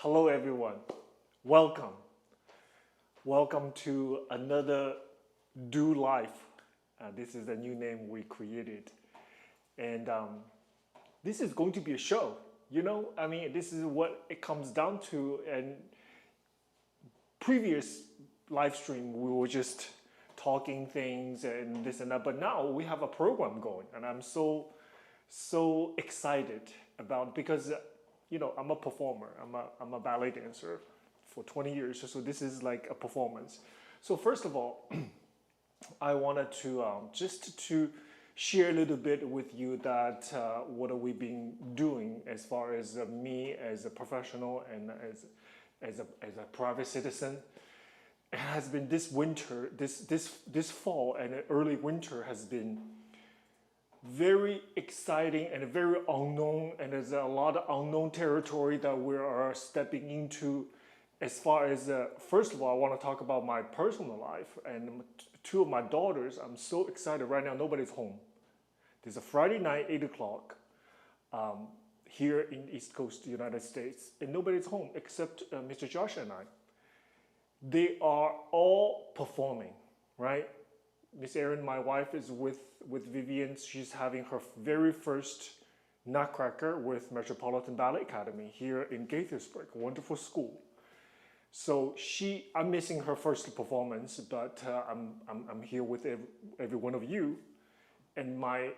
Hello everyone, welcome. Welcome to another DULIVE. This is a new name we created. And this is going to be a show, this is what it comes down to. And previous live stream, we were just talking things and this and that, but now we have a program going and I'm so excited about, because I'm a performer. I'm a ballet dancer for 20 years. So this is like a performance. So first of all, I wanted to just to share a little bit with you that what have we been doing as far as me as a professional and as a private citizen. It has been this winter, this fall and early winter has been very exciting and very unknown, and there's a lot of unknown territory that we are stepping into. As far as first of all, I want to talk about my personal life and two of my daughters. I'm so excited right now. Nobody's home. There's a Friday night 8 o'clock here in East Coast United States, and nobody's home except Mr. Josh and I. They are all performing, right? Miss Erin, my wife, is with Vivian. She's having her very first Nutcracker with Metropolitan Ballet Academy here in Gaithersburg, a wonderful school. So I'm missing her first performance, but I'm here with every one of you. And my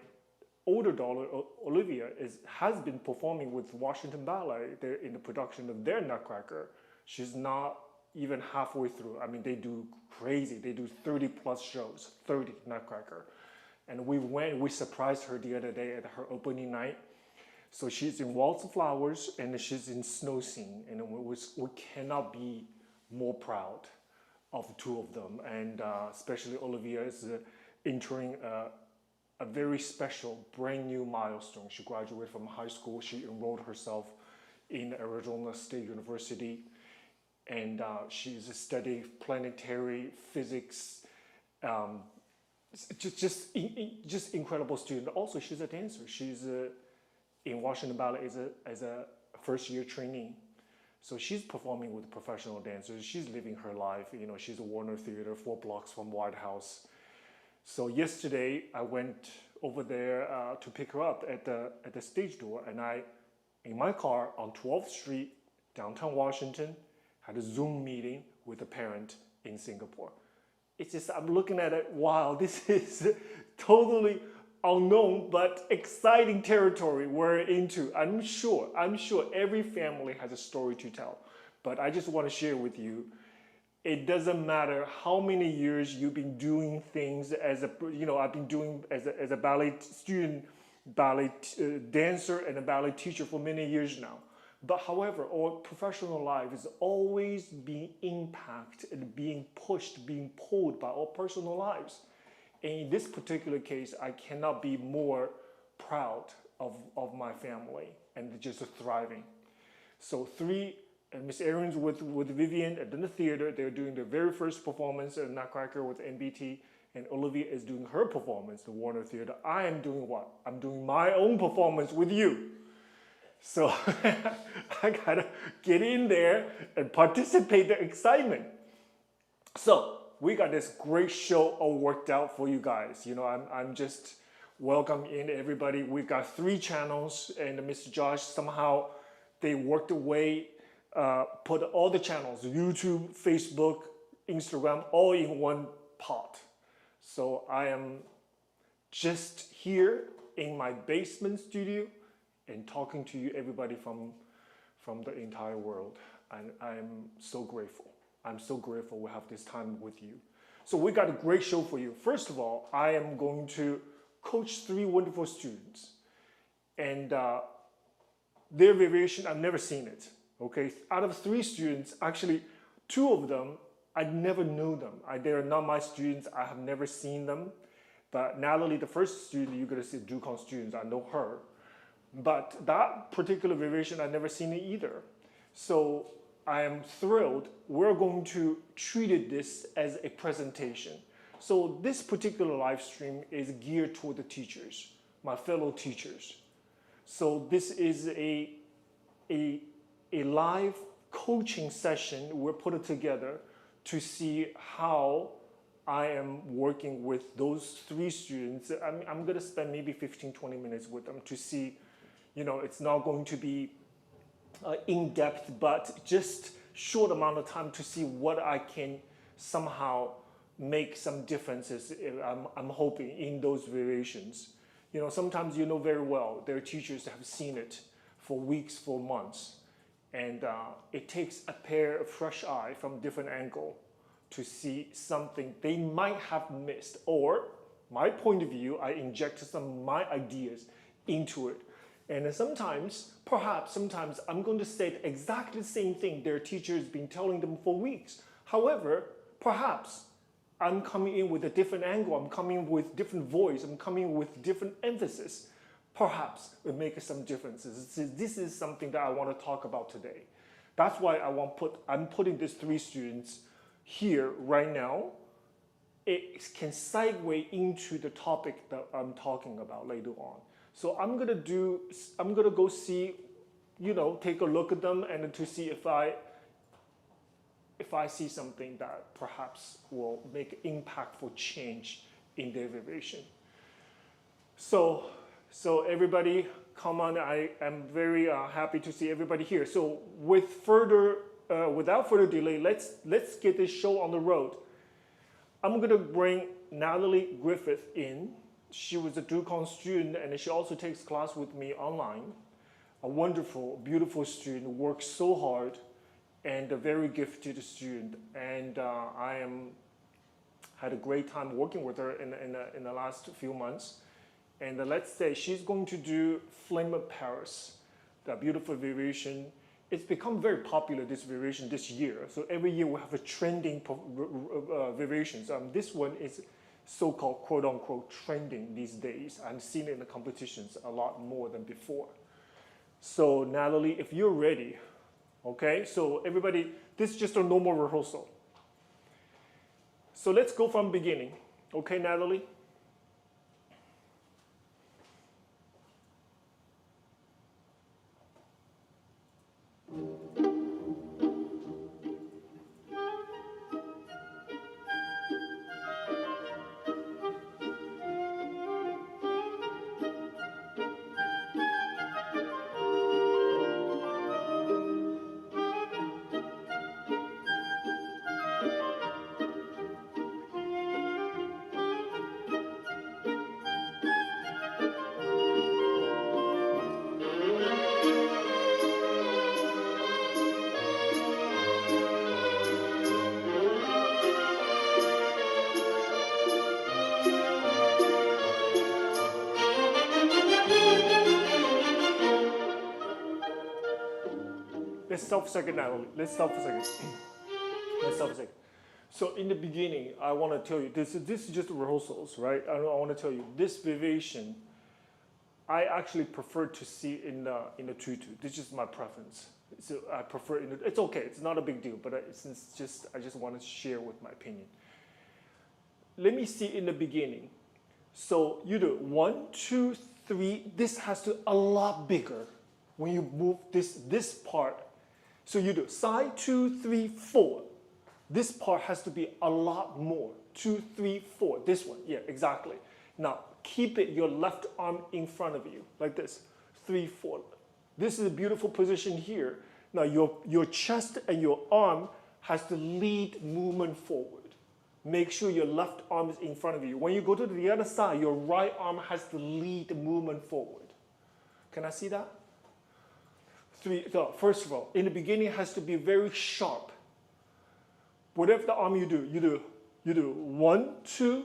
older daughter, Olivia, has been performing with Washington Ballet. They're in the production of their Nutcracker. She's not even halfway through. I mean, they do crazy. They do 30 plus shows, 30 Nutcracker. And we surprised her the other day at her opening night. So she's in Waltz of Flowers and she's in Snow Scene. And we cannot be more proud of the two of them. And especially Olivia is entering a very special, brand new milestone. She graduated from high school. She enrolled herself in Arizona State University. And she's studying planetary physics, just incredible student. Also, she's a dancer. She's in Washington Ballet as a first-year trainee. So she's performing with professional dancers. She's living her life. She's at Warner Theater, 4 blocks from White House. So yesterday, I went over there to pick her up at the stage door, and in my car on 12th Street, downtown Washington, had a Zoom meeting with a parent in Singapore. It's just, I'm looking at it, wow, this is totally unknown but exciting territory we're into. I'm sure every family has a story to tell, but I just want to share with you, it doesn't matter how many years you've been doing things I've been doing as a ballet student, ballet dancer and a ballet teacher for many years now. But however, our professional life is always being impacted and being pushed, being pulled by our personal lives. And in this particular case, I cannot be more proud of my family and just thriving. So Miss Erin's with Vivian at the theater. They're doing their very first performance at Nutcracker with NBT. And Olivia is doing her performance at the Warner Theater. I am doing what? I'm doing my own performance with you. So I gotta get in there and participate in the excitement. So we got this great show all worked out for you guys. I'm just welcoming everybody. We've got 3 channels, and Mr. Josh somehow they worked away, put all the channels, YouTube, Facebook, Instagram, all in one pot. So I am just here in my basement studio and talking to you, everybody from the entire world. And I'm so grateful. I'm so grateful we have this time with you. So we got a great show for you. First of all, I am going to coach 3 wonderful students. And their variation, I've never seen it. Okay, out of 3 students, actually 2 of them, I never knew them. They are not my students. I have never seen them. But Natalie, the first student, you're gonna see DUCON students, I know her. But that particular variation, I've never seen it either. So I am thrilled. We're going to treat this as a presentation. So this particular live stream is geared toward the teachers, my fellow teachers. So this is a live coaching session we're put together to see how I am working with those 3 students. I'm going to spend maybe 15-20 minutes with them to see, it's not going to be in-depth, but just short amount of time to see what I can somehow make some differences, I'm hoping, in those variations. Sometimes very well, their teachers have seen it for weeks, for months, and it takes a pair of fresh eye from different angle to see something they might have missed, or my point of view, I inject some of my ideas into it. And sometimes I'm going to say exactly the same thing their teacher has been telling them for weeks. However, perhaps I'm coming in with a different angle, I'm coming in with different voice, I'm coming in with different emphasis. Perhaps it makes some differences. This is something that I want to talk about today. That's why I'm putting these 3 students here right now. It can segue into the topic that I'm talking about later on. So I'm gonna go see, take a look at them and to see if I see something that perhaps will make impactful change in their variation. So everybody, come on! I am very happy to see everybody here. So without further delay, let's get this show on the road. I'm gonna bring Natalie Griffith in. She was a DUCON student, and she also takes class with me online. A wonderful, beautiful student, works so hard, and a very gifted student. And I had a great time working with her in the last few months. And let's say she's going to do Flame of Paris, that beautiful variation. It's become very popular, this variation, this year. So every year we have a trending variations. This one is so-called quote-unquote trending these days. I'm seeing it in the competitions a lot more than before. So Natalie, if you're ready, okay? So everybody, this is just a normal rehearsal. So let's go from beginning. Okay, Natalie? Let's stop for a second, Natalie. Let's stop for a second. So in the beginning, I want to tell you, this is just rehearsals, right? I want to tell you, this variation, I actually prefer to see in a tutu. This is my preference. So I prefer it's okay. It's not a big deal, but I just want to share with my opinion. Let me see in the beginning. So you do 1, 2, 3. This has to a lot bigger when you move this part. So you do side 2, 3, 4. This part has to be a lot more. 2, 3, 4. This one, yeah, exactly. Now keep your left arm in front of you like this. 3, 4. This is a beautiful position here. Now your chest and your arm has to lead movement forward. Make sure your left arm is in front of you. When you go to the other side, your right arm has to lead the movement forward. Can I see that? 3. So first of all, in the beginning, it has to be very sharp. Whatever the arm you do 1, 2,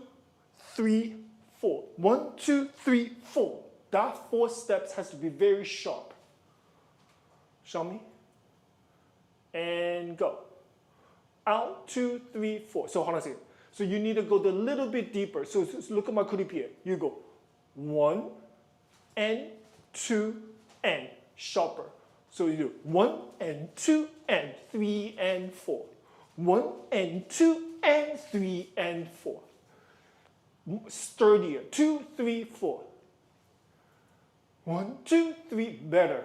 3, 4. 1, 2, 3, 4. That 4 steps has to be very sharp. Show me. And go. Out, 2, 3, 4. So hold on a second. So you need to go a little bit deeper. So look at my coup de pied. You go 1 and 2 and sharper. So you do 1 and 2 and 3 and 4. 1 and 2 and 3 and 4. Sturdier. 2, 3, 4. 1, 2, 3. Better.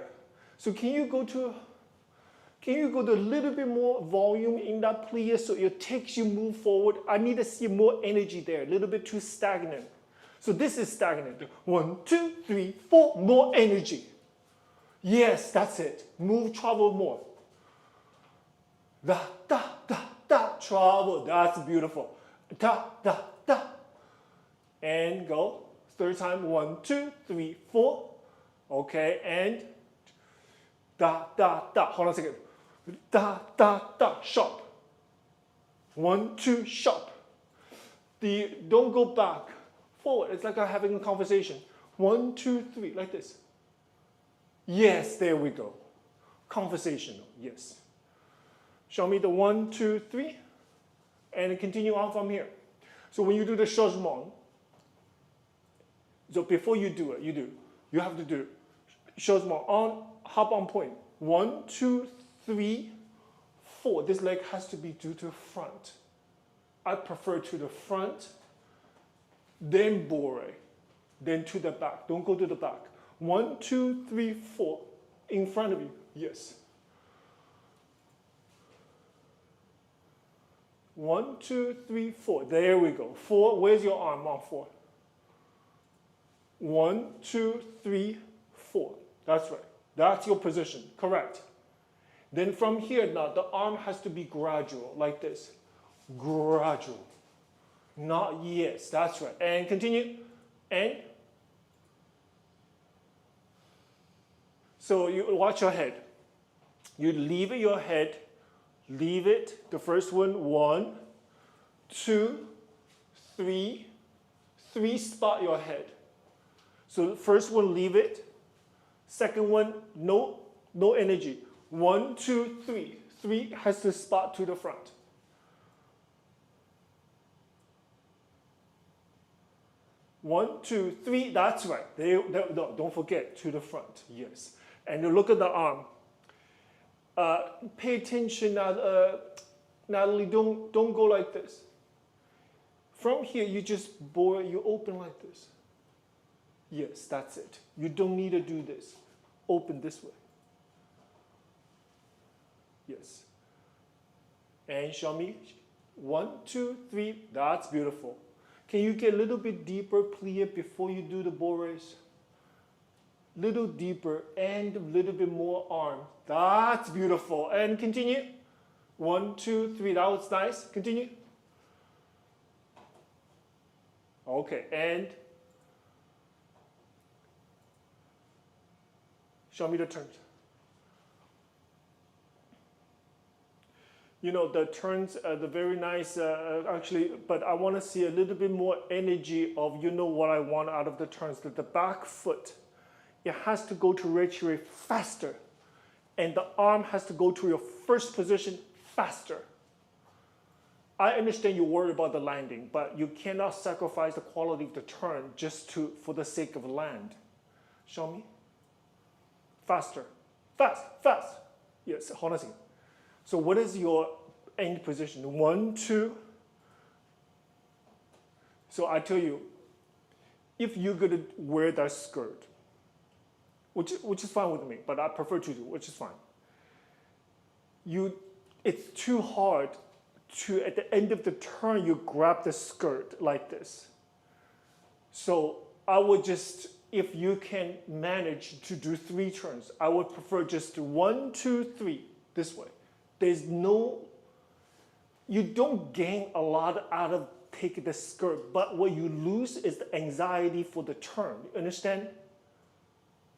So can you go to Can you go to a little bit more volume in that plie so it takes you move forward? I need to see more energy there, a little bit too stagnant. So this is stagnant. 1, 2, 3, 4, more energy. Yes, that's it. Move, travel more. Da, da, da, da, travel. That's beautiful. Da, da, da. And go. Third time. 1, 2, 3, 4. Okay, and da, da, da. Hold on a second. Da, da, da. Sharp. 1, 2, sharp. Don't go back. Forward. It's like having a conversation. 1, 2, 3. Like this. Yes, there we go. Conversational. Yes. Show me the 1, 2, 3. And continue on from here. So when you do the changement, so before you do it, you have to do changement on, hop on point. 1, 2, 3, 4. This leg has to be due to the front. I prefer to the front, then bourrée, then to the back. Don't go to the back. 1, 2, 3, 4. In front of you. Yes. 1, 2, 3, 4. There we go. 4. Where's your arm on 4? 1, 2, 3, 4. That's right. That's your position. Correct. Then from here now, the arm has to be gradual, like this. Gradual. Not yes. That's right. And continue. And so you watch your head. You leave your head. Leave it. The first one. 1, 2, 3. 3. Spot your head. So the first one, leave it. Second one, no energy. 1, 2, 3. 3 has to spot to the front. One, 2, 3. That's right. No, don't forget to the front. Yes. And you look at the arm. Pay attention, Natalie. Don't go like this. From here, you just you open like this. Yes, that's it. You don't need to do this. Open this way. Yes. And show me. 1, 2, 3. That's beautiful. Can you get a little bit deeper, plie, before you do the bourrées? Little deeper and a little bit more arm. That's beautiful. And continue. 1, 2, 3. That was nice. Continue. Okay. And show me the turns. You know, the turns, the very nice, actually, but I want to see a little bit more energy of, you know what I want out of the turns, that the back foot, it has to go to retrograde faster. And the arm has to go to your first position faster. I understand you worry about the landing, but you cannot sacrifice the quality of the turn just for the sake of land. Show me. Faster. Fast, fast. Yes, hold on a second. So what is your end position? 1, 2. So I tell you, if you're going to wear that skirt, which is fine with me, but I prefer to do, which is fine. It's too hard to, at the end of the turn, you grab the skirt like this. So I would just, if you can manage to do 3 turns, I would prefer just 1, 2, 3 this way. There's no, you don't gain a lot out of taking the skirt, but what you lose is the anxiety for the turn. You understand?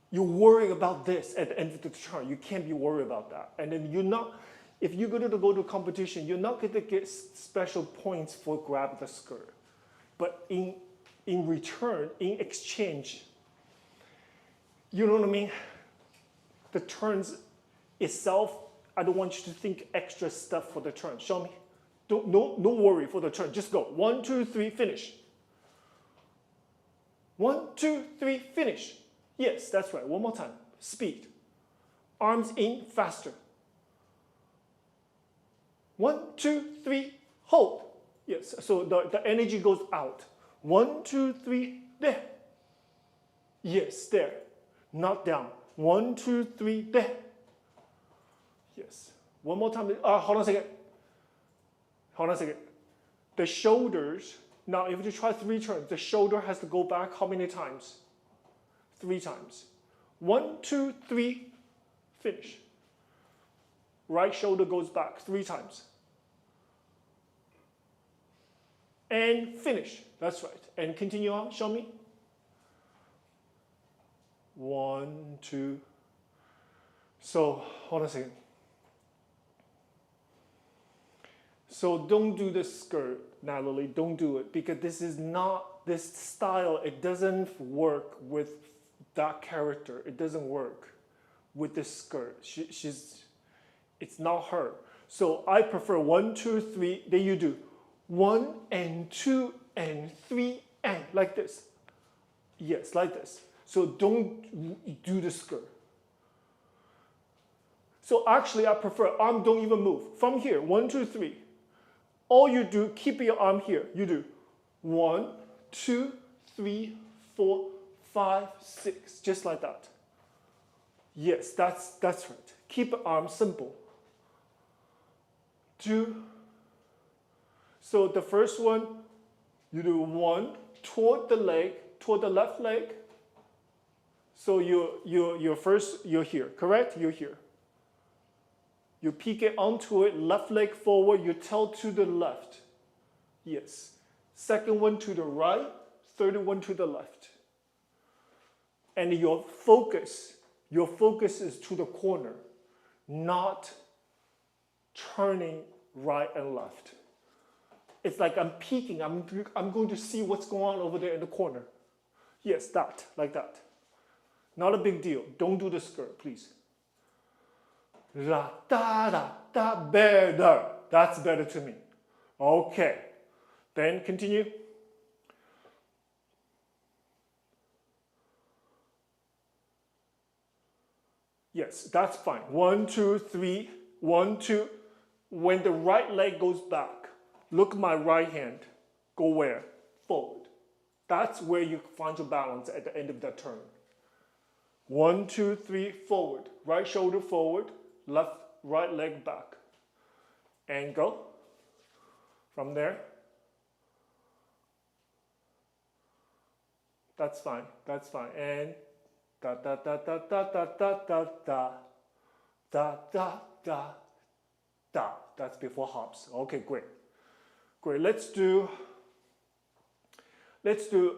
You worry about this at the end of the turn. You can't be worried about that. And then you're not, if you're going to go to a competition, you're not going to get special points for grabbing the skirt. But in return, in exchange, you know what I mean? The turns itself, I don't want you to think extra stuff for the turn. Show me. No worry for the turn. Just go. 1, 2, 3, finish. 1, 2, 3, finish. Yes, that's right. One more time. Speed. Arms in, faster. 1, 2, 3, hold. Yes, so the energy goes out. 1, 2, 3, there. Yes, there. Not down. 1, 2, 3, there. Yes. One more time. Hold on a second. Hold on a second. The shoulders, now if you try 3 turns, the shoulder has to go back how many times? 3 times. 1, 2, 3, finish. Right shoulder goes back 3 times. And finish. That's right. And continue on. Show me. 1, 2. So, hold on a second. So don't do the skirt, Natalie. Don't do it because this is not this style. It doesn't work with that character. It doesn't work with the skirt. It's not her. So I prefer 1, 2, 3. Then you do 1 and 2 and 3 and like this. Yes, like this. So don't do the skirt. So actually I prefer arm don't even move. From here, 1, 2, 3. All you do, keep your arm here. You do 1, 2, 3, 4, 5, 6. Just like that. Yes, that's right. Keep the arm simple. 2. So the first one, you do 1 toward the leg, toward the left leg. So you're here, correct? You're here. You peek it onto it, left leg forward, you tail to the left. Yes. Second one to the right, third one to the left. And your focus is to the corner, not turning right and left. It's like I'm peeking, I'm going to see what's going on over there in the corner. Yes, that, like that. Not a big deal. Don't do the skirt, please. La da da da, better. That's better to me. Okay. Then continue. Yes, that's fine. 1, 2, 3, 1, 2. When the right leg goes back, look at my right hand. Go where? Forward. That's where you find your balance at the end of that turn. 1, 2, 3, forward. Right shoulder forward. Right leg back. And go. From there. That's fine. That's fine. And da da da da da da da da da da da da da. That's before hops. Okay, great. Great. Let's do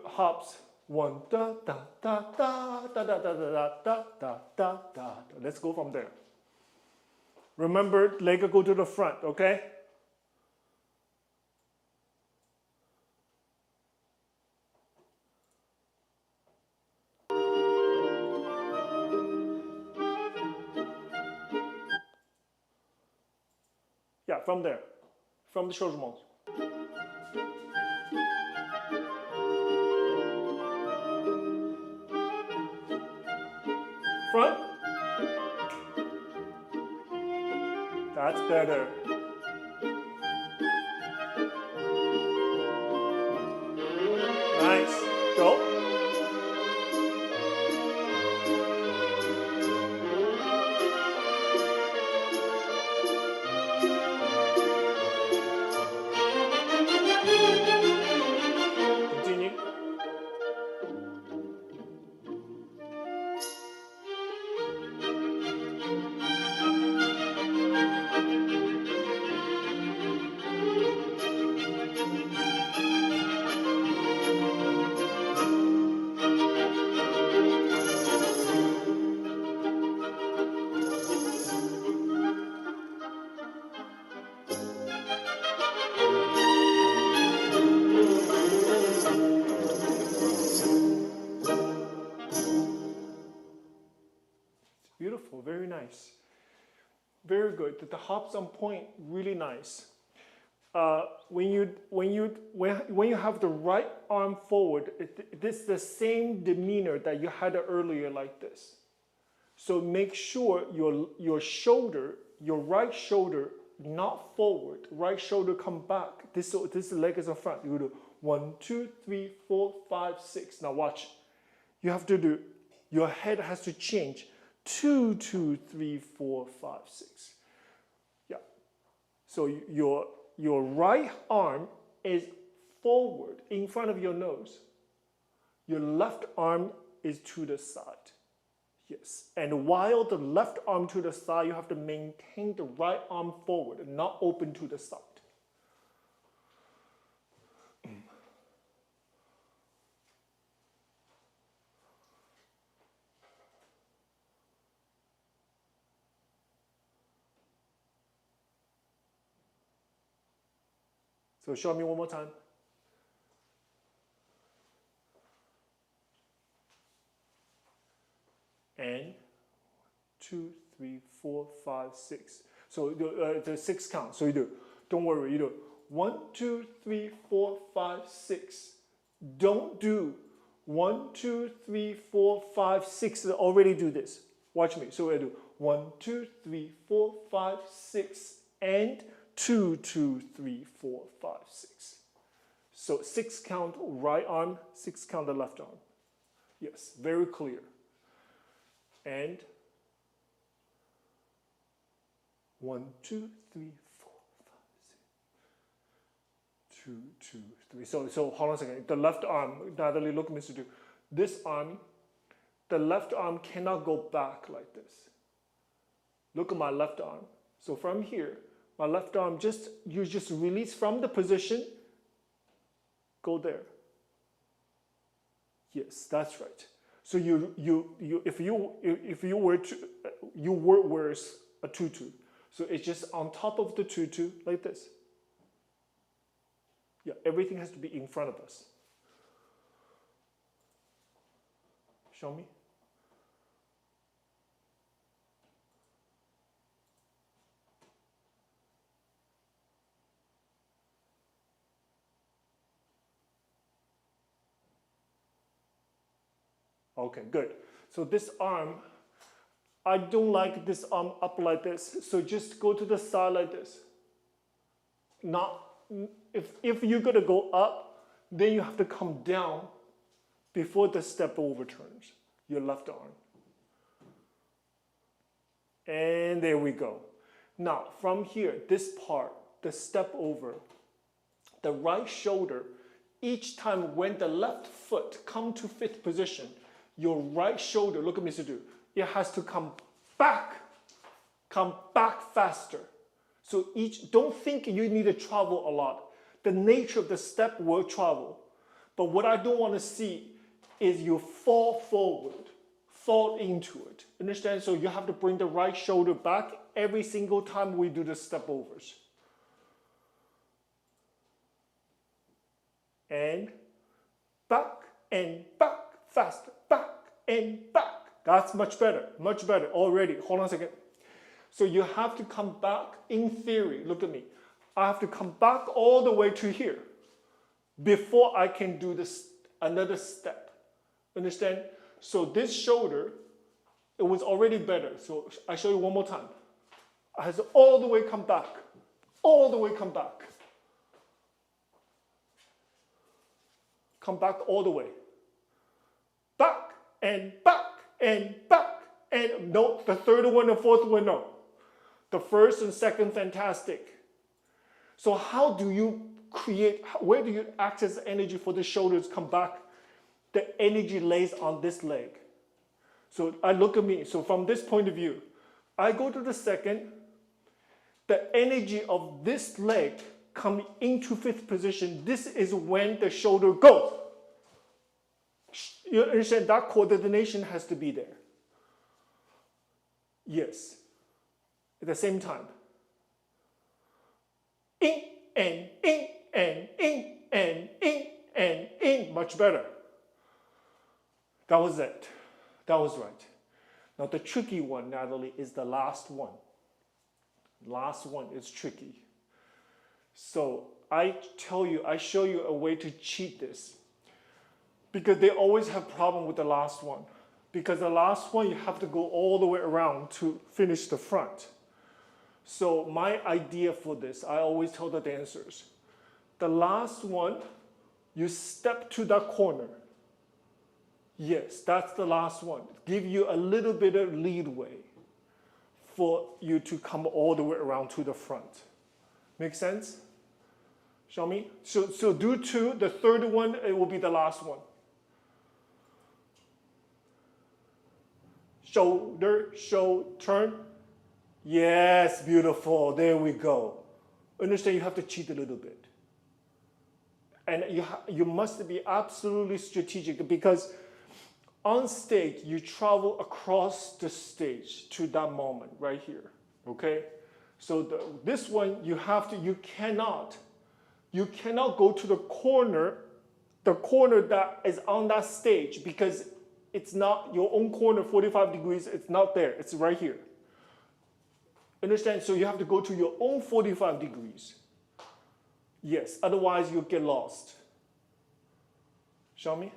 hops. 1 da da da da da da da da da da da da. Let's go from there. Remember, leg go to the front, okay? Yeah, from there. From the shoulder mold. Front. That's better. Nice. Go. Continue. Beautiful, very nice. Very good. The hops on point, really nice. When you have the right arm forward, this is the same demeanor that you had earlier, like this. So make sure your shoulder, your right shoulder, not forward. Right shoulder come back. This leg is in front. You do 1, 2, 3, 4, 5, 6. Now watch. You have to do. Your head has to change. 2, 2, 3, 4, 5, 6. So your right arm is forward in front of your nose. Your left arm is to the side. Yes. And while the left arm to the side, you have to maintain the right arm forward, not open to the side. So show me one more time. And 2, 3, 4, 5, 6. So the 6 count. So you do. Don't worry. You do 1, 2, 3, 4, 5, 6. Don't do 1, 2, 3, 4, 5, 6. Already do this. Watch me. So we do 1, 2, 3, 4, 5, 6, and 2, 2, 3, 4, 5, 6. So 6 count right arm, 6 count the left arm. Yes, very clear. And 1, 2, 3, 4, 5, 6. 2, 2, 3. So hold on a second. The left arm, Natalie, look at Mr. Do. This arm, the left arm cannot go back like this. Look at my left arm. So from here, my left arm, you just release from the position, go there. Yes, that's right. So if you were to, you were a tutu. So it's just on top of the tutu like this. Yeah, everything has to be in front of us. Show me. Okay, good. So this arm, I don't like this arm up like this. So just go to the side like this. Not, if you're gonna go up, then you have to come down before the step overturns your left arm. And there we go. Now, from here, this part, the step over, the right shoulder, each time when the left foot come to fifth position, your right shoulder, look at me, do, it has to come back faster. So don't think you need to travel a lot. The nature of the step will travel. But what I don't want to see is you fall forward, fall into it. Understand? So you have to bring the right shoulder back every single time we do the step overs. And back, faster, back and back. That's much better already. Hold on a second. So you have to come back, in theory, look at me. I have to come back all the way to here before I can do this another step. Understand? So this shoulder, it was already better. So I show you one more time. I have to all the way come back. All the way come back. Come back all the way. Back and back and back. And no, the third one and fourth one, no. The first and second, fantastic. So how do you create, where do you access energy for the shoulders come back? The energy lays on this leg. So I look at me. So from this point of view, I go to the second. The energy of this leg come into fifth position. This is when the shoulder goes. You understand that coordination has to be there. Yes. At the same time. In and in and in and in and in. Much better. That was it. That was right. Now the tricky one, Natalie, is the last one. Last one is tricky. So I show you a way to cheat this. Because they always have problem with the last one. Because the last one, you have to go all the way around to finish the front. So my idea for this, I always tell the dancers, the last one, you step to that corner. Yes, that's the last one. Give you a little bit of leadway for you to come all the way around to the front. Make sense? Show me. So do 2. The third one, it will be the last one. Shoulder, turn. Yes, beautiful. There we go. Understand you have to cheat a little bit. And you must be absolutely strategic because on stage, you travel across the stage to that moment right here, okay? So this one, you cannot go to the corner that is on that stage because it's not your own corner, 45 degrees, it's not there, it's right here. Understand? So you have to go to your own 45 degrees. Yes, otherwise you'll get lost. Show me.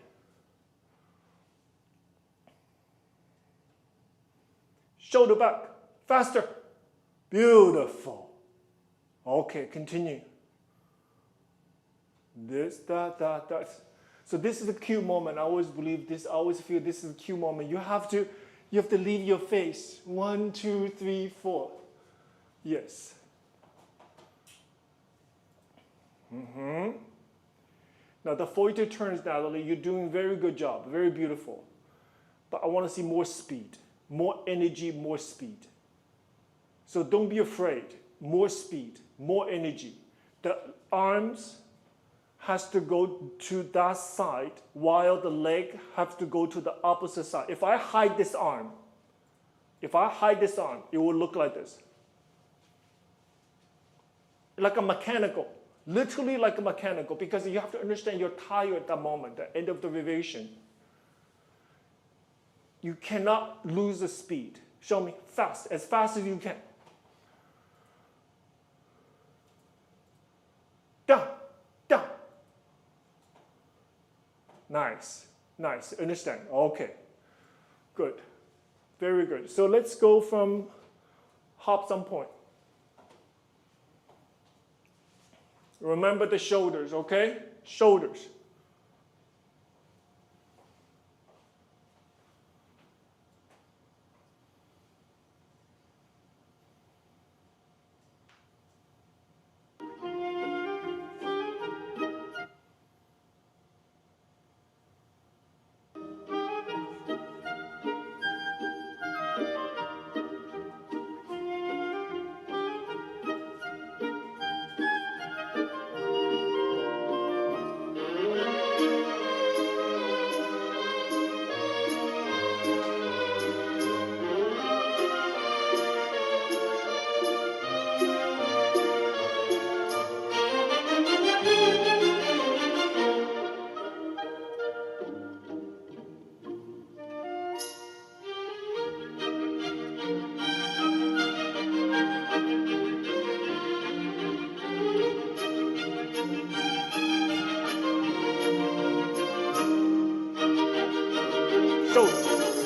Shoulder back, faster. Beautiful. Okay, continue. This, that. So this is the cue moment. I always believe this. I always feel this is the cue moment. You have to leave your face. 1, 2, 3, 4. Yes. Now the 42 turns, Natalie. You're doing very good job. Very beautiful. But I want to see more speed, more energy, more speed. So don't be afraid. More speed, more energy. The arms has to go to that side while the leg has to go to the opposite side. If I hide this arm, it will look like this. Like a mechanical, literally like a mechanical, because you have to understand you're tired at that moment, the end of the variation. You cannot lose the speed. Show me, fast as you can. Down. Nice. Understand? Okay. Good. Very good. So let's go from hops on point. Remember the shoulders, okay? Shoulders.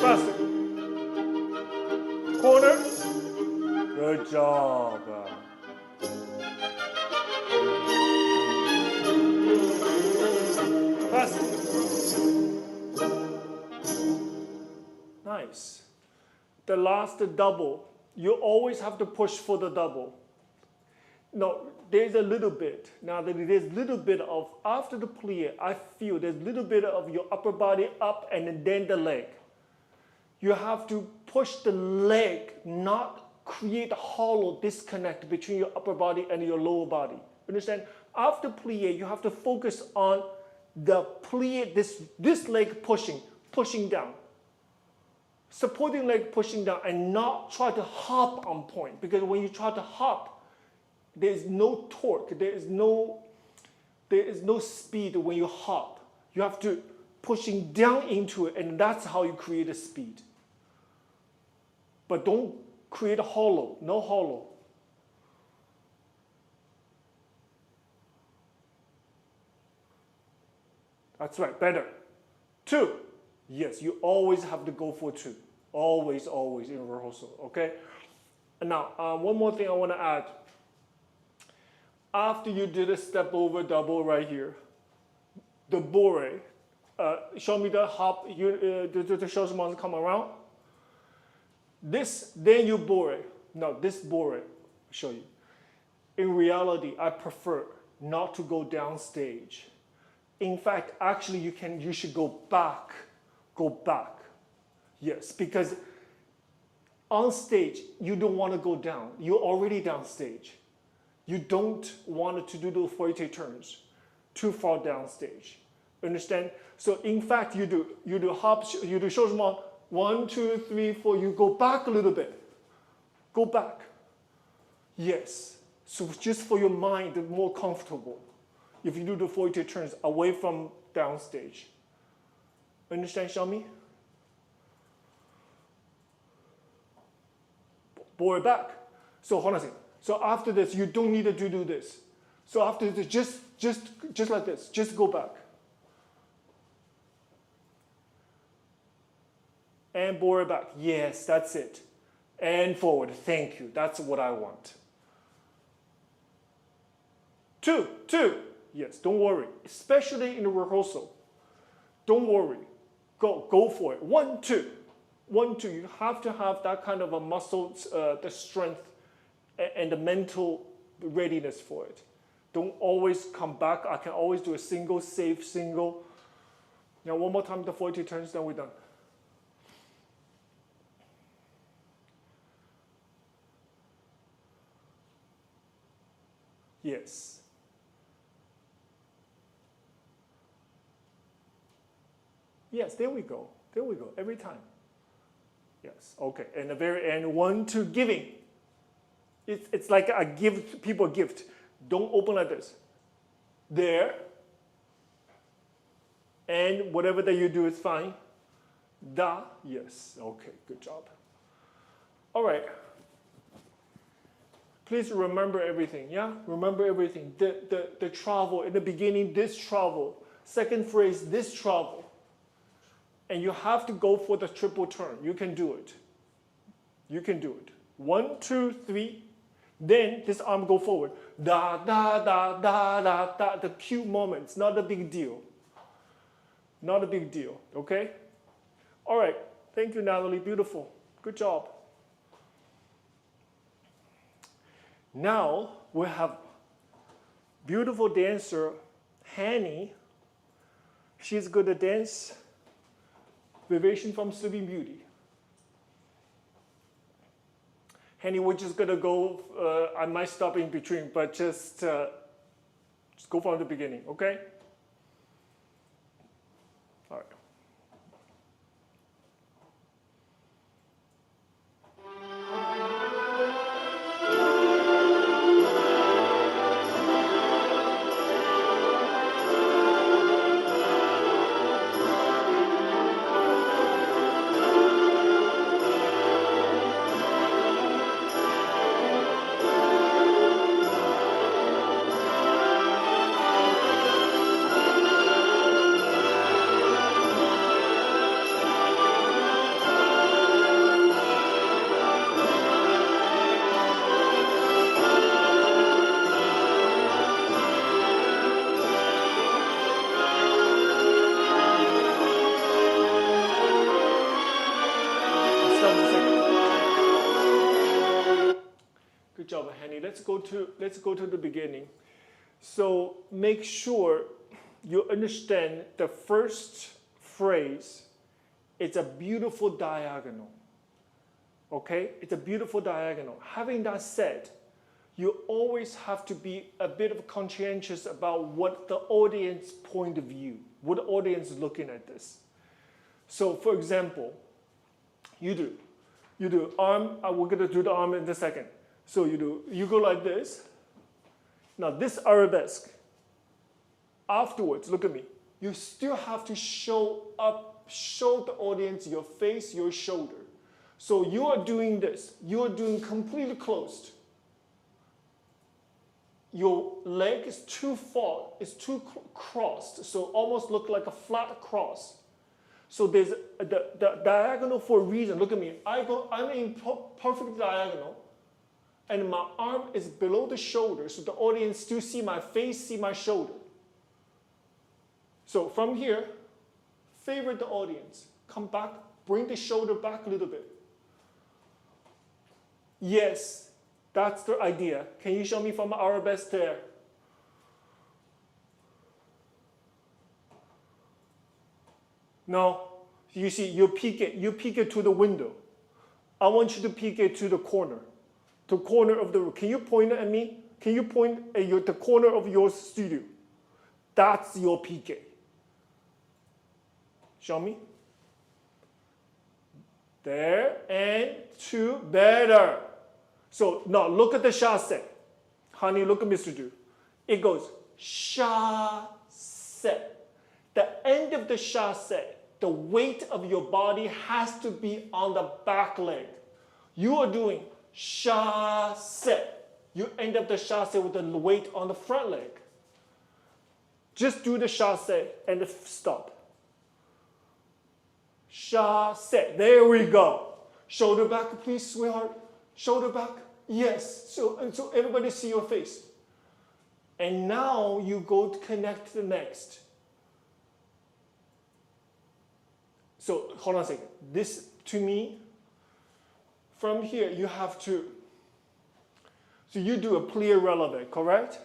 Faster. Corner. Good job. Faster. Nice. The last double. You always have to push for the double. No, there's a little bit. Now that there's a little bit of, after the plie, I feel there's a little bit of your upper body up and then the leg. You have to push the leg, not create a hollow disconnect between your upper body and your lower body. Understand? After plie, you have to focus on the plie, this leg pushing down. Supporting leg pushing down and not try to hop on point. Because when you try to hop, there is no torque, there is no speed when you hop. You have to pushing down into it, and that's how you create a speed. But don't create a hollow, no hollow. That's right, better. 2. Yes, you always have to go for 2. Always in rehearsal, okay? And now, one more thing I want to add. After you did a step over double right here, the bourrée, show me the hop, the shoulder mounts come around. This, then you bourrée. No, this bourrée, I'll show you. In reality, I prefer not to go downstage. In fact, actually, you should go back. Go back. Yes, because on stage, you don't want to go down. You're already downstage. You don't want to do the fouetté turns too far downstage. Understand? So in fact, you do hops, you do changement, 1, 2, 3, 4, you go back a little bit. Go back. Yes. So just for your mind, more comfortable. If you do the fouetté turns away from downstage. Understand, Xiaomi? Bore it back. So hold on a second. So after this, you don't need to do this. So after this, just like this. Just go back. And bore it back. Yes, that's it. And forward. Thank you. That's what I want. 2, 2. Yes, don't worry. Especially in the rehearsal. Don't worry. Go for it. 1, 2. 1, 2. You have to have that kind of a muscle, the strength and the mental readiness for it. Don't always come back. I can always do a single, safe, single. Now one more time, the 40 turns, then we're done. Yes. Yes, there we go. There we go, every time. Yes, okay. And the very end, 1, 2, giving. It's like I give people a gift. Don't open like this. There. And whatever that you do is fine. Da, yes. Okay, good job. All right. Please remember everything, yeah? Remember everything. The travel, in the beginning, this travel. Second phrase, this travel. And you have to go for the triple turn. You can do it. You can do it. 1, 2, 3. Then this arm go forward. Da, da, da, da, da, da. The cue moments, not a big deal. Not a big deal, okay? All right. Thank you, Natalie. Beautiful. Good job. Now we have beautiful dancer, Hanny. She's good at dance. Variation from Sleeping Beauty. Hanny, we're just gonna go, I might stop in between, but just go from the beginning, okay? All right. Good job, Hanny. Let's go to the beginning. So make sure you understand the first phrase. It's a beautiful diagonal. Okay? It's a beautiful diagonal. Having that said, you always have to be a bit of conscientious about what the audience point of view, what the audience is looking at this. So for example, you do arm, we're gonna do the arm in a second. So you go like this. Now this arabesque, afterwards, look at me. You still have to show the audience your face, your shoulder. So you are doing this. You are doing completely closed. Your leg is too far, it's too crossed, so almost look like a flat cross. So there's the diagonal for a reason. Look at me. I'm in perfect diagonal, and my arm is below the shoulder, so the audience still see my face, see my shoulder. So from here, favor the audience. Come back, bring the shoulder back a little bit. Yes, That's the idea. Can you show me from arabesque there? No. You see, you peek it to the window. I want you to peek it to the corner of the room. Can you point at me? Can you point at the corner of your studio? That's your PK. Show me. There, and 2, better. So now look at the chassé. Honey, look at Mr. Du. It goes chassé. The end of the chassé, the weight of your body has to be on the back leg. You are doing chassé. You end up the chassé with the weight on the front leg. Just do the chassé and stop. Chassé. There we go. Shoulder back, please, sweetheart. Shoulder back. Yes. So everybody see your face. And now you go to connect the next. So hold on a second. This, to me, from here, you have to, so you do a plie releve, correct?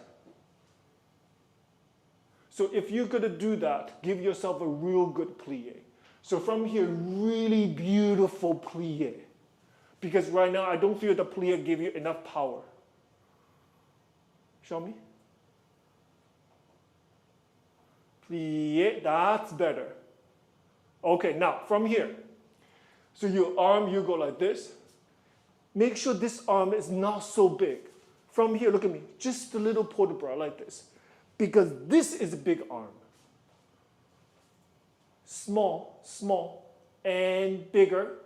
So if you're going to do that, give yourself a real good plie. So from here, really beautiful plie. Because right now, I don't feel the plie give you enough power. Show me. Plie, that's better. Okay, now from here. So your arm, you go like this. Make sure this arm is not so big. From here, look at me, just a little port bras like this. Because this is a big arm. Small, small, and bigger.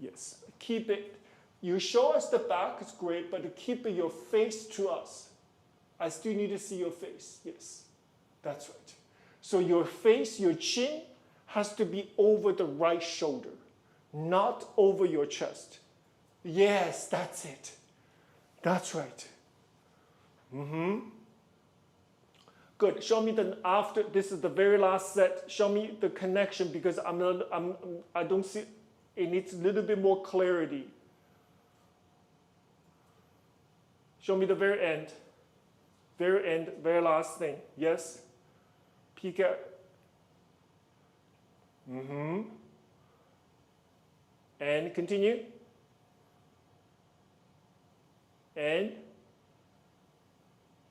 Yes, keep it. You show us the back, it's great, but keep your face to us. I still need to see your face. Yes, that's right. So your face, your chin, has to be over the right shoulder, not over your chest. Yes, that's it. That's right. Good. Show me the after. This is the very last set. Show me the connection because I don't see. It needs a little bit more clarity. Show me the very end. Very end. Very last thing. Yes. Peek at. And continue. And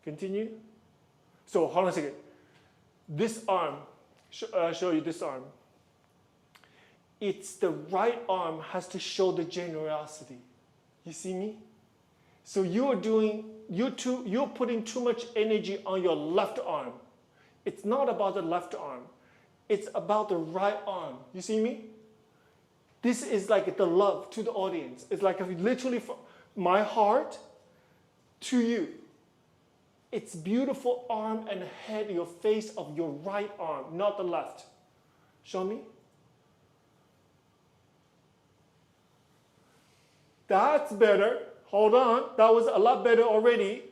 continue. So hold on a second. This arm, show you this arm. It's the right arm has to show the generosity. You see me? So you're putting too much energy on your left arm. It's not about the left arm. It's about the right arm. You see me? This is like the love to the audience. It's like literally from my heart to you. It's beautiful arm and head, your face of your right arm, not the left. Show me. That's better. Hold on. That was a lot better already.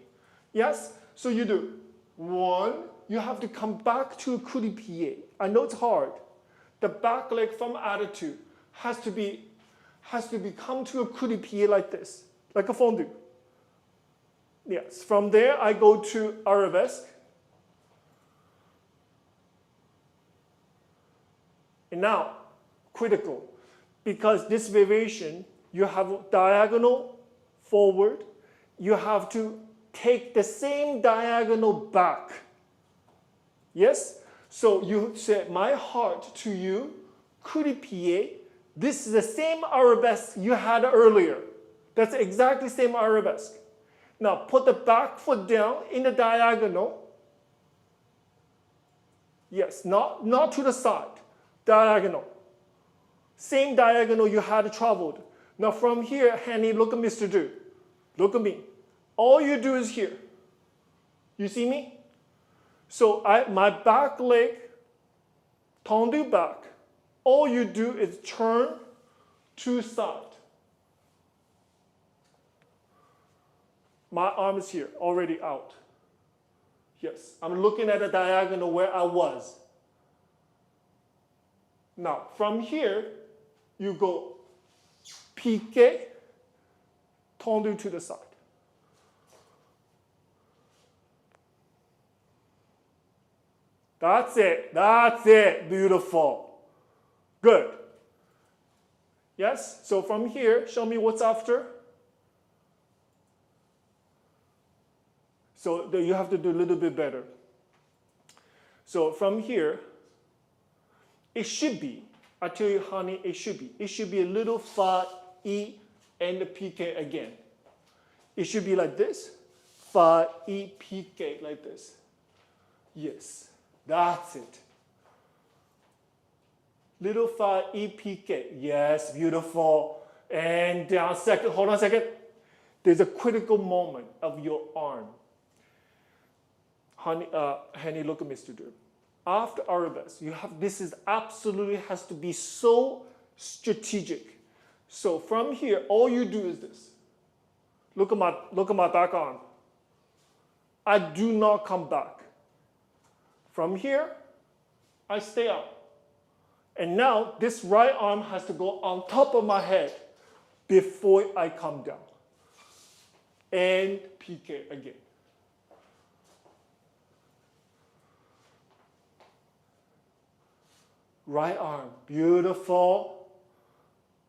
Yes? So you do. 1. You have to come back to a coup de pied. I know it's hard. The back leg from attitude has to come to a coup de pied like this, like a fondue. Yes. From there, I go to arabesque. And now, critical, because this variation, you have diagonal forward. You have to take the same diagonal back. Yes? So you say, my heart to you, coup de pied. This is the same arabesque you had earlier. That's exactly the same arabesque. Now put the back foot down in the diagonal. Yes, not to the side. Diagonal. Same diagonal you had traveled. Now from here, Hanny, look at Mr. Du. Look at me. All you do is here. You see me? So my back leg, tendu back. All you do is turn to side. My arm is here, already out. Yes, I'm looking at a diagonal where I was. Now, from here, you go piqué, tendu to the side. That's it, beautiful. Good. Yes, so from here, show me what's after. So you have to do a little bit better. So from here, it should be, I tell you, honey, it should be a little fa, e, and the piqué again. It should be like this, fa, e, piqué, like this. Yes, that's it. Little fa, e, piqué. Yes, beautiful. And down, second, hold on a second. There's a critical moment of your arm. Honey, look at Mr. Drew. After arabesque, this is absolutely has to be so strategic. So from here, all you do is this. Look at my back arm. I do not come back. From here, I stay up. And now this right arm has to go on top of my head before I come down. And piqué again. Right arm, beautiful.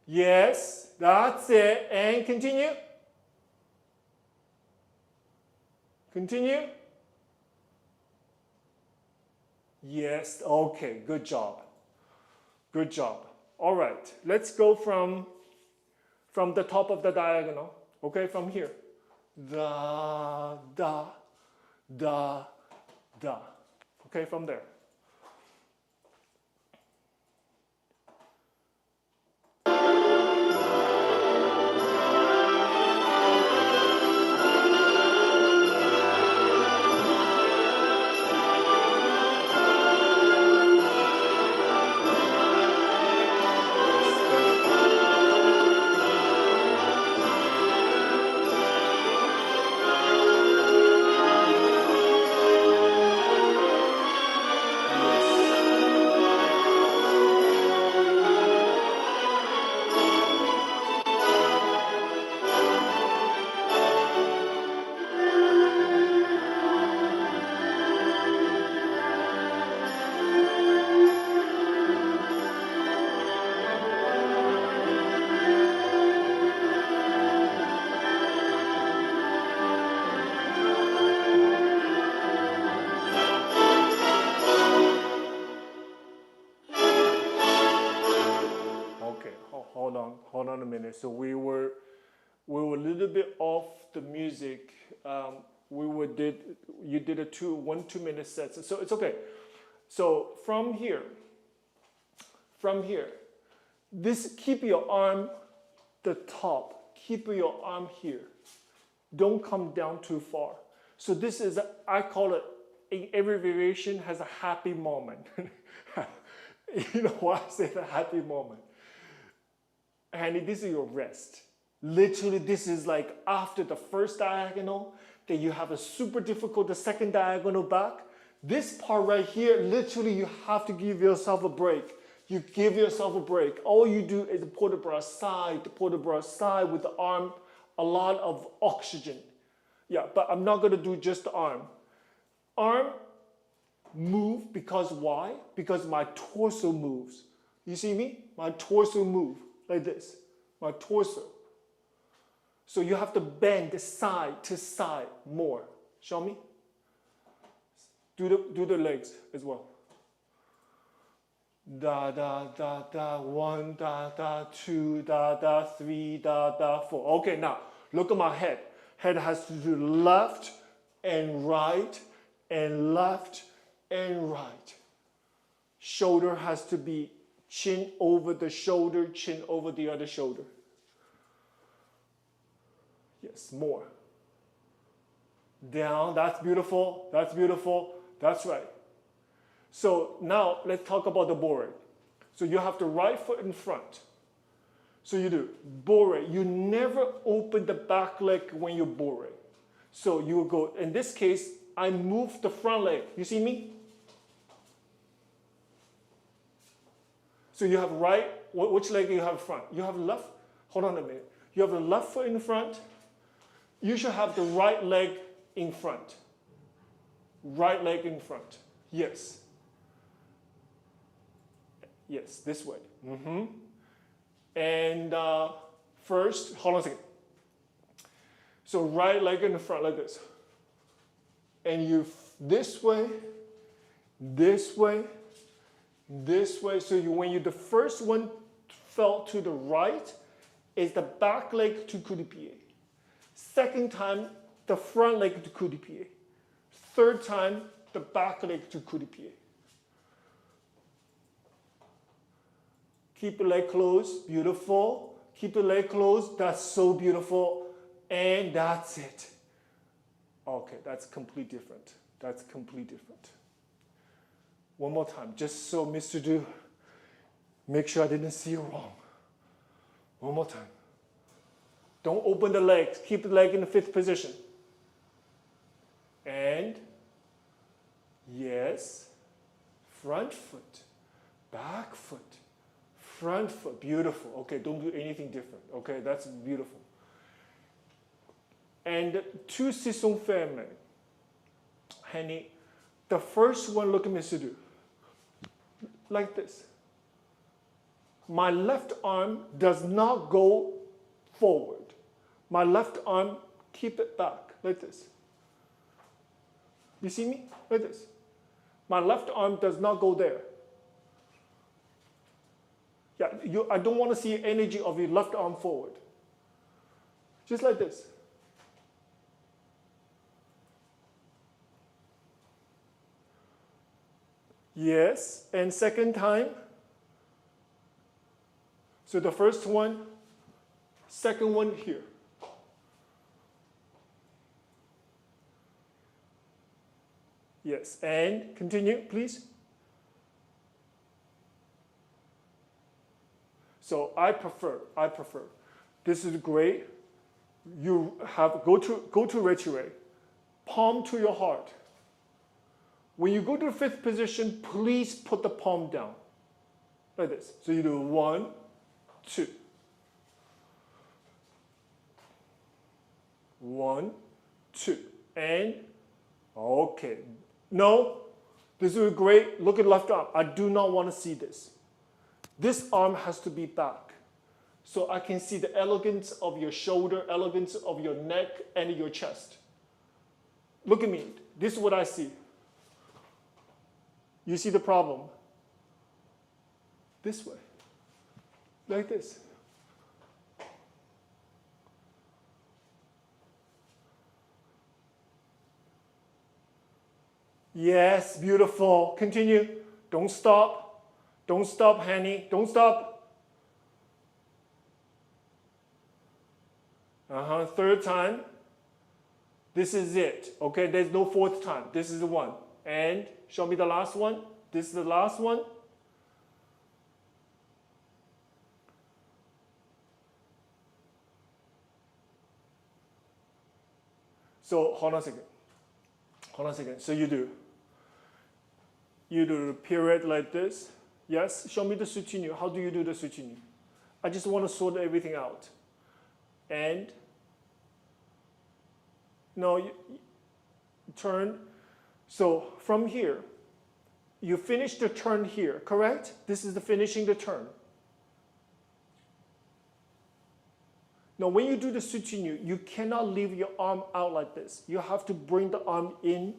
Yes, that's it. And continue. Continue. Yes, okay, good job. Good job. All right, let's go from the top of the diagonal. Okay, from here. Da, da, da, da. Okay, from there. Hold on a minute. So we were a little bit off the music. You did a 1-2 minute set. So it's okay. So from here, this keep your arm the top. Keep your arm here. Don't come down too far. So this is I call it every variation has a happy moment. You know why I say the happy moment? Honey, this is your rest. Literally, this is like after the first diagonal, then you have a super difficult, the second diagonal back. This part right here, literally, you have to give yourself a break. You give yourself a break. All you do is put the bra side with the arm, a lot of oxygen. Yeah, but I'm not gonna do just the arm. Arm, move, because why? Because my torso moves. You see me? My torso moves. Like this, my torso. So you have to bend side to side more. Show me. Do the legs as well. Da da da da, 1 da da, 2 da da, 3 da da, 4. Okay, now look at my head. Head has to do left and right and left and right. Shoulder has to be chin over the shoulder, chin over the other shoulder. Yes, more. Down, that's beautiful, that's beautiful, that's right. So now let's talk about the bourrée. So you have the right foot in front. So you do bourrée. You never open the back leg when you bourrée. So you will go, in this case, I move the front leg. You see me? So you have right, which leg do you have front? You have left, hold on a minute. You have the left foot in front. You should have the right leg in front. Right leg in front. Yes. Yes, this way. And first, hold on a second. So right leg in the front like this. And you this way, this way, this way. So when the first one fell to the right, is the back leg to coup de pied. Second time, the front leg to coup de pied. Third time, the back leg to coup de pied. Keep the leg closed, beautiful. Keep the leg closed, that's so beautiful. And that's it. Okay, that's completely different. That's completely different. One more time, just so Mr. Du, make sure I didn't see you wrong. One more time. Don't open the legs, keep the leg in the 5th position. And, yes, front foot, back foot, front foot, beautiful. Okay, don't do anything different. Okay, that's beautiful. And two se sont fermés. Honey, the first one, look at Mr. Du. Like this. My left arm does not go forward. My left arm, keep it back, like this. You see me? Like this. My left arm does not go there. Yeah, I don't want to see energy of your left arm forward. Just like this. Yes, and second time. So the first one, second one here. Yes, and continue, please. So I prefer. This is great. You have, go to retiré, palm to your heart. When you go to the 5th position, please put the palm down, like this. So you do 1, 2. 1, 2, and okay. No, this is great. Look at left arm. I do not want to see this. This arm has to be back. So I can see the elegance of your shoulder, elegance of your neck, and your chest. Look at me. This is what I see. You see the problem? This way. Like this. Yes, beautiful. Continue. Don't stop. Don't stop, honey. Don't stop. Third time. This is it. Okay, there's no 4th time. This is the one. And show me the last one. This is the last one. So hold on a second. Hold on a second. So you do the pirouette like this. Yes, show me the soutenu. How do you do the soutenu? I just want to sort everything out. And no, you turn. So from here, you finish the turn here, correct? This is the finishing the turn. Now, when you do the soutenu, you cannot leave your arm out like this. You have to bring the arm in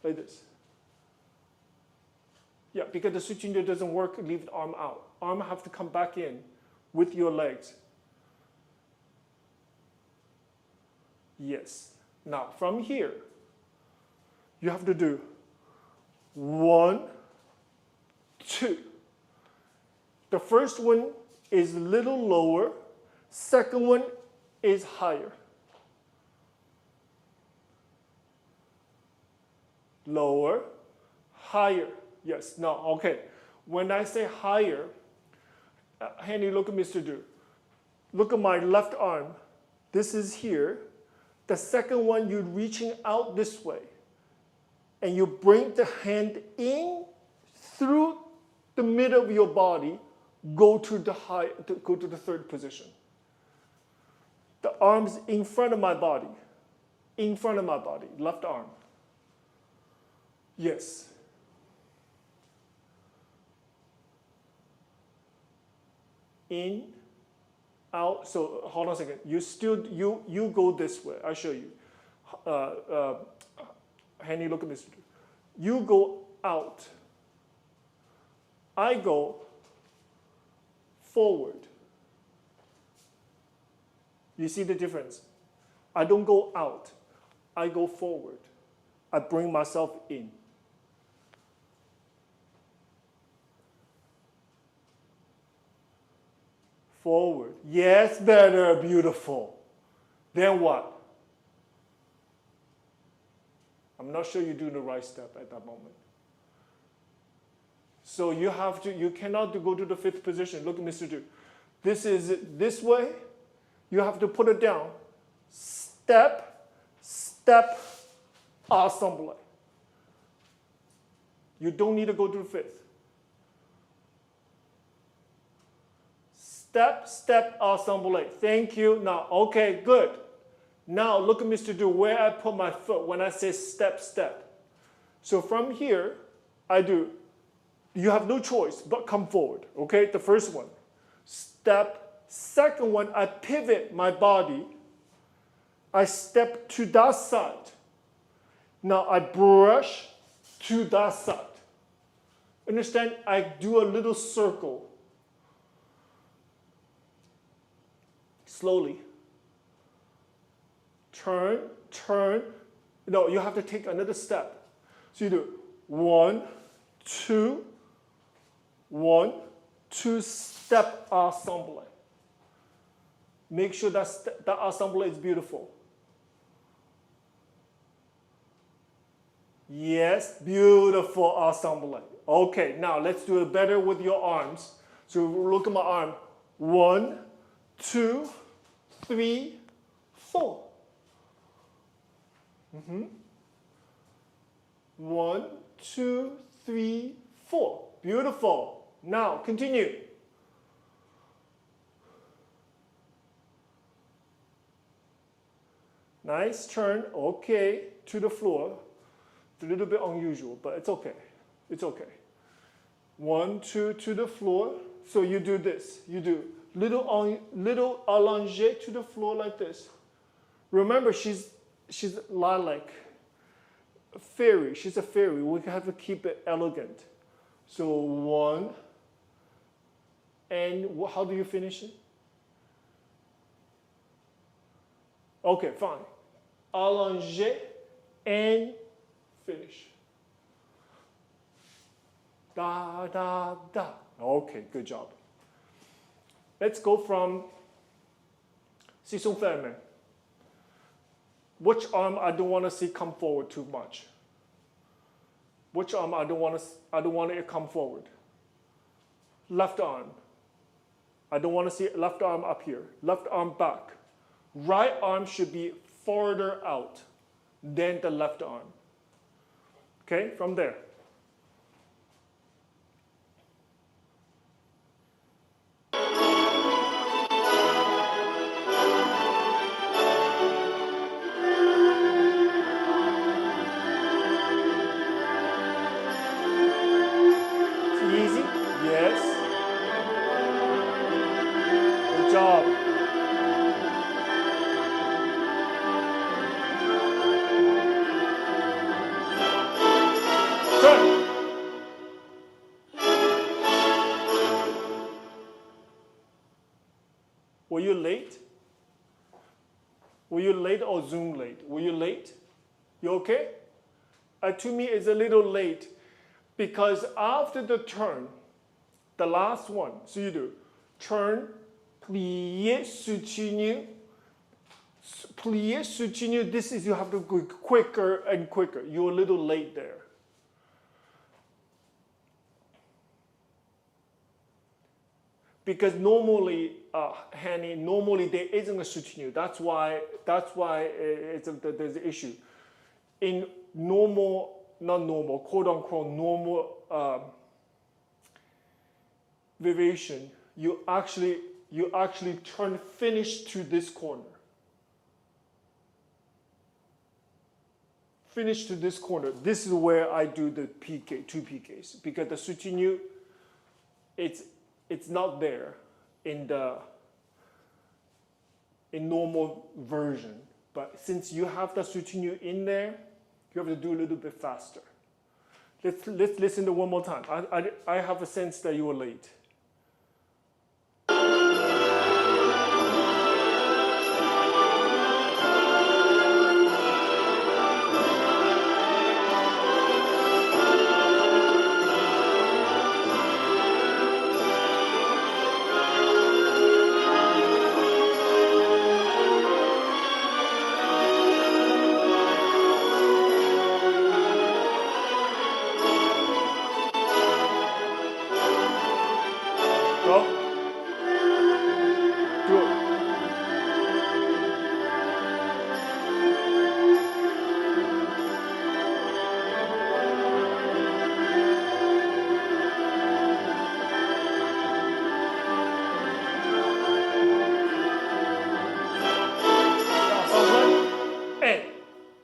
like this. Yeah, because the soutenu doesn't work, leave the arm out. Arm have to come back in with your legs. Yes. Now, from here, you have to do 1, 2. The first one is a little lower. Second one is higher. Lower, higher. Yes, now, okay. When I say higher, Henry, look at Mr. Du. Look at my left arm. This is here. The second one, you're reaching out this way. And you bring the hand in through the middle of your body, go to the third position. The arms in front of my body. In front of my body, left arm. Yes. In, out. So hold on a second. You go this way. I'll show you. Henny, look at this. You go out. I go forward. You see the difference? I don't go out. I go forward. I bring myself in. Forward. Yes, better, beautiful. Then what? I'm not sure you do the right step at that moment. So you cannot go to the fifth position. Look at Mr. Du. This is this way. You have to put it down. Step, step, ensemble. You don't need to go to the fifth. Step, step, ensemble. Thank you. Now, okay, good. Now look at Mr. Du, where I put my foot when I say step, step. So from here, I do. You have no choice but come forward. Okay, the first one. Step. Second one, I pivot my body. I step to that side. Now I brush to that side. Understand? I do a little circle. Slowly. Turn, turn. No, you have to take another step. So you do 1, 2, 1, 2, step ensemble. Make sure that ensemble is beautiful. Yes, beautiful ensemble. Okay, now let's do it better with your arms. So look at my arm. 1, 2, 3, 4. 1, 2, 3, 4. Beautiful. Now continue. Nice turn. Okay, to the floor. It's a little bit unusual, but it's okay. It's okay. 1, 2 to the floor. So you do this. You do little allongé to the floor like this. Remember, she's lilac, a fairy. She's a fairy. We have to keep it elegant. So 1, and how do you finish it? Okay, fine. Allongé and finish. Da, da, da. Okay, good job. Let's go from Sisson Ferme. Which arm I don't want to see come forward too much? Which arm I don't want it to come forward? Left arm. I don't want to see left arm up here. Left arm back. Right arm should be farther out than the left arm. Okay, from there. It's easy? Yes. Good job. Were you late? Were you late or Zoom late? Were you late? You okay? To me, it's a little late because after the turn, the last one, so you do turn, plié, soutenu, plié, soutenu. This is, you have to go quicker and quicker. You're a little late there. Because normally, Hanny, normally there isn't a soutenu. That's why there's an issue. In normal, not normal, quote unquote normal, variation, you actually turn finish to this corner. Finish to this corner. This is where I do the PK, 2 PKs, because the soutenu, it's not there in normal version. But since you have the soutenu in there, you have to do a little bit faster. Let's listen to one more time. I have a sense that you were late.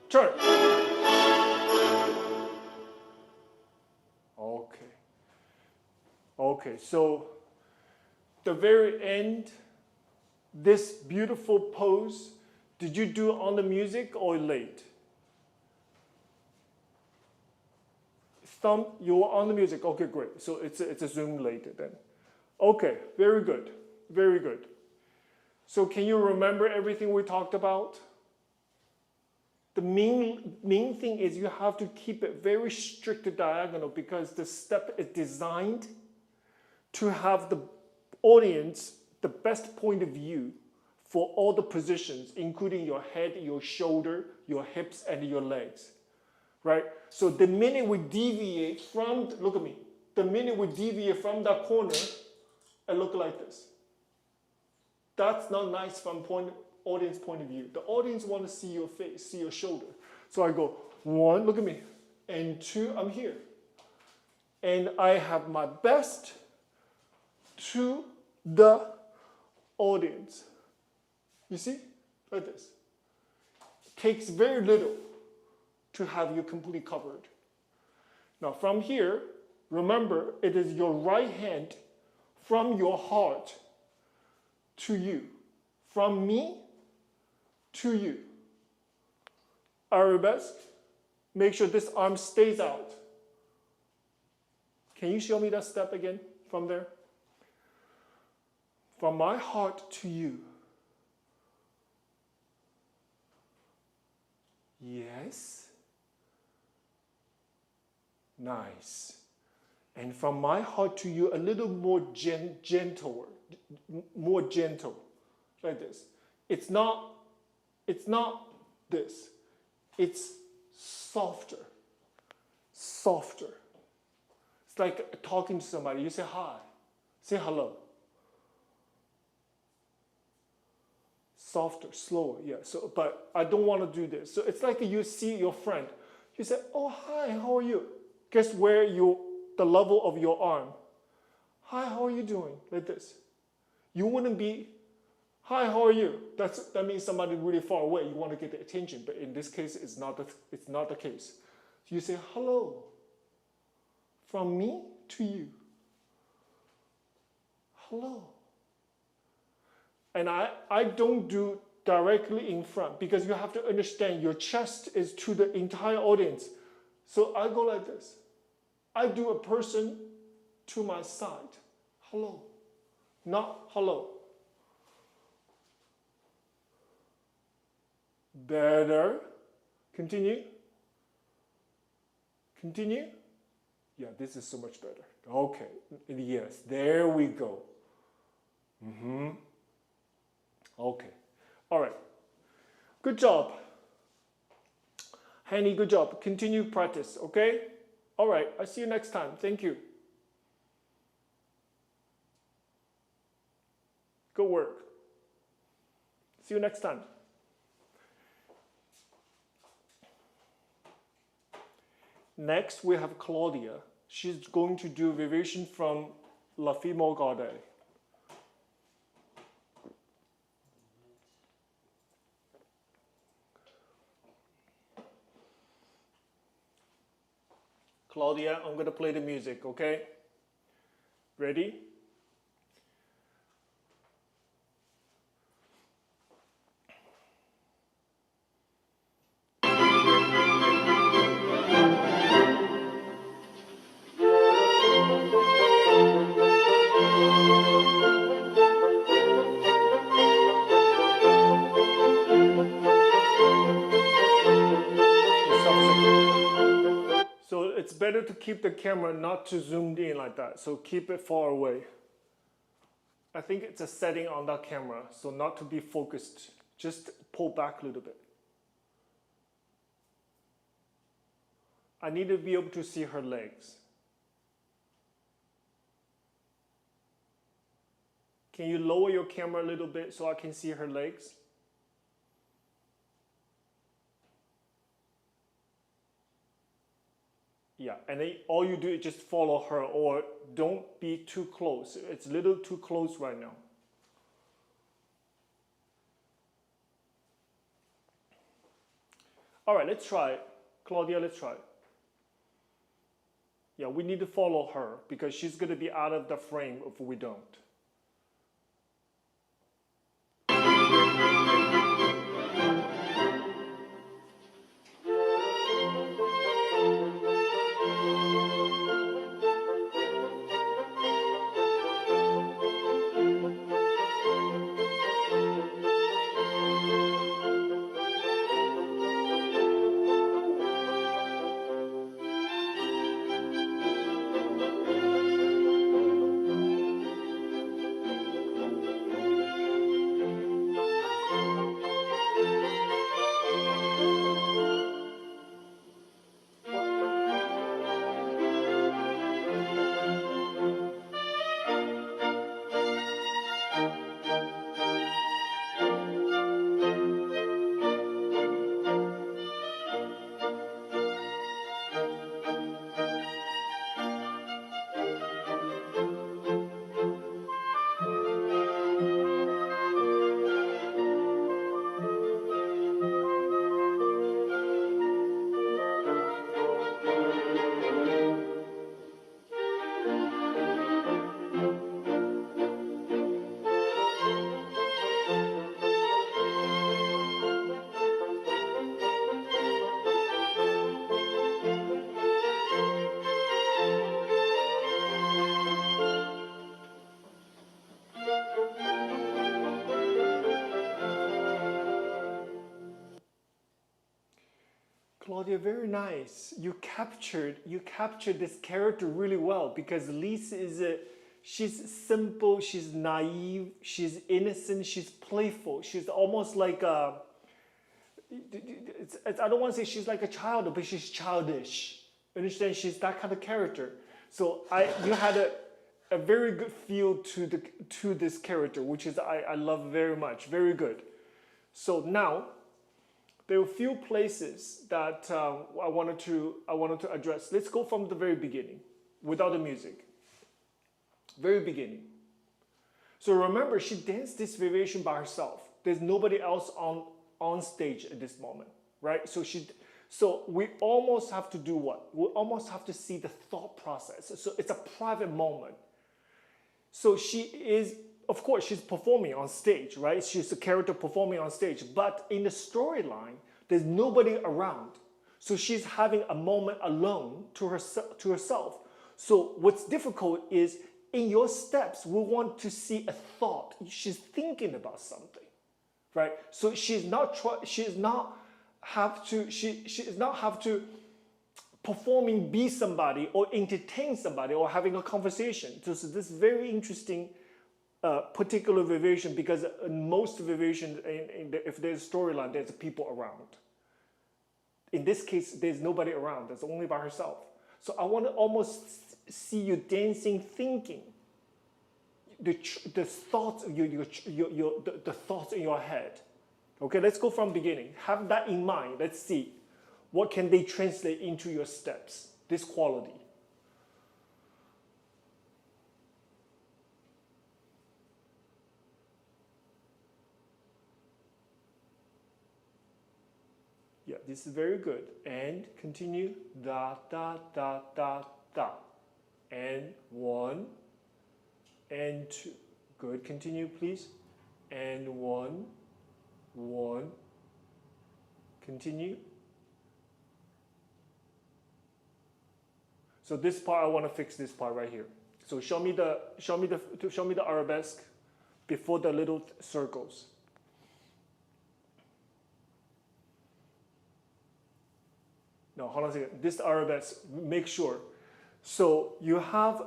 Turn. Okay, so the very end, this beautiful pose, did you do it on the music or late? Thumb, you were on the music. Okay, great. So it's a Zoom later then. Okay, very good. Very good. So can you remember everything we talked about? The main thing is you have to keep it very strict diagonal because the step is designed to have the audience the best point of view for all the positions, including your head, your shoulder, your hips, and your legs, right? So the minute we deviate from, look at me, the minute we deviate from that corner, it looks like this. That's not nice from audience point of view. The audience want to see your face, see your shoulder. So I go 1, look at me, and 2, I'm here. And I have my best to the audience. You see, like this. It takes very little to have you completely covered. Now from here, remember, it is your right hand from your heart to you. From me to you. Arabesque. Make sure this arm stays out. Can you show me that step again from there? From my heart to you. Yes. Nice. And from my heart to you, a little more gentle, like this. It's not this. It's softer. It's like talking to somebody. You say hi, say hello. Softer, slower, yeah. So, but I don't want to do this. So it's like you see your friend. You say, oh, hi, how are you? Guess where the level of your arm. Hi, how are you doing? Like this. You wouldn't be, hi, how are you? That means somebody really far away. You want to get the attention, but in this case, it's not the case. So you say, hello. From me to you. Hello. And I don't do directly in front because you have to understand your chest is to the entire audience. So I go like this. I do a person to my side. Hello. Not hello. Better. Continue. Continue. Yeah, this is so much better. Okay. Yes, there we go. Okay. All right. Good job. Hanny, good job. Continue practice, okay? All right. I'll see you next time. Thank you. Good work. See you next time. Next, we have Claudia. She's going to do variation from La Fille Me Regarde. Claudia, I'm going to play the music, okay? Ready? So it's better to keep the camera not too zoomed in like that. So keep it far away. I think it's a setting on that camera, so not to be focused. Just pull back a little bit. I need to be able to see her legs. Can you lower your camera a little bit so I can see her legs? Yeah, and then all you do is just follow her, or don't be too close. It's a little too close right now. All right, let's try it. Claudia, let's try it. Yeah, we need to follow her because she's going to be out of the frame if we don't. Claudia, very nice. You captured this character really well because Lisa she's simple, she's naive, she's innocent, she's playful. She's almost like I don't want to say she's like a child, but she's childish. Understand? She's that kind of character. So you had a very good feel to this character, which is I love very much. Very good. So now there are a few places that I wanted to address. Let's go from the very beginning, without the music. Very beginning. So remember, she danced this variation by herself. There's nobody else on stage at this moment, right? So we almost have to do what? We almost have to see the thought process. So it's a private moment. So she is, of course, she's performing on stage, right? She's a character performing on stage, but in the storyline, there's nobody around. So she's having a moment alone to herself. So what's difficult is in your steps, we want to see a thought. She's thinking about something, right? So she does not have to performing, be somebody or entertain somebody or having a conversation. So this is very interesting particular variation, because in most variations, if there's a storyline, there's people around. In this case, there's nobody around. There's only by herself. So I want to almost see you dancing, thinking. The thoughts, the thoughts in your head. Okay, let's go from beginning. Have that in mind. Let's see. What can they translate into your steps? This quality. Yeah, this is very good. And continue. Da, da, da, da, da. And 1 and 2. Good. Continue, please. And 1, 1. Continue. So this part, I want to fix this part right here. So show me the arabesque before the little circles. No, hold on a second. This arabesque, make sure. So you have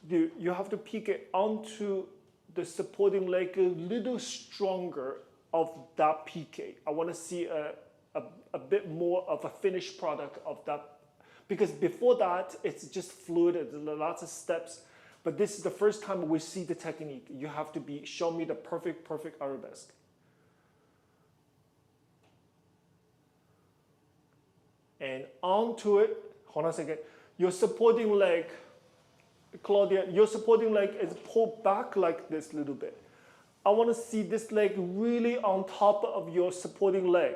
to peek it onto the supporting leg a little stronger of that piqué. I want to see a bit more of a finished product of that, because before that it's just fluid. There's lots of steps, but this is the first time we see the technique. You have to show me the perfect arabesque. And onto it, hold on a second. Your supporting leg, Claudia, your supporting leg is pulled back like this a little bit. I want to see this leg really on top of your supporting leg.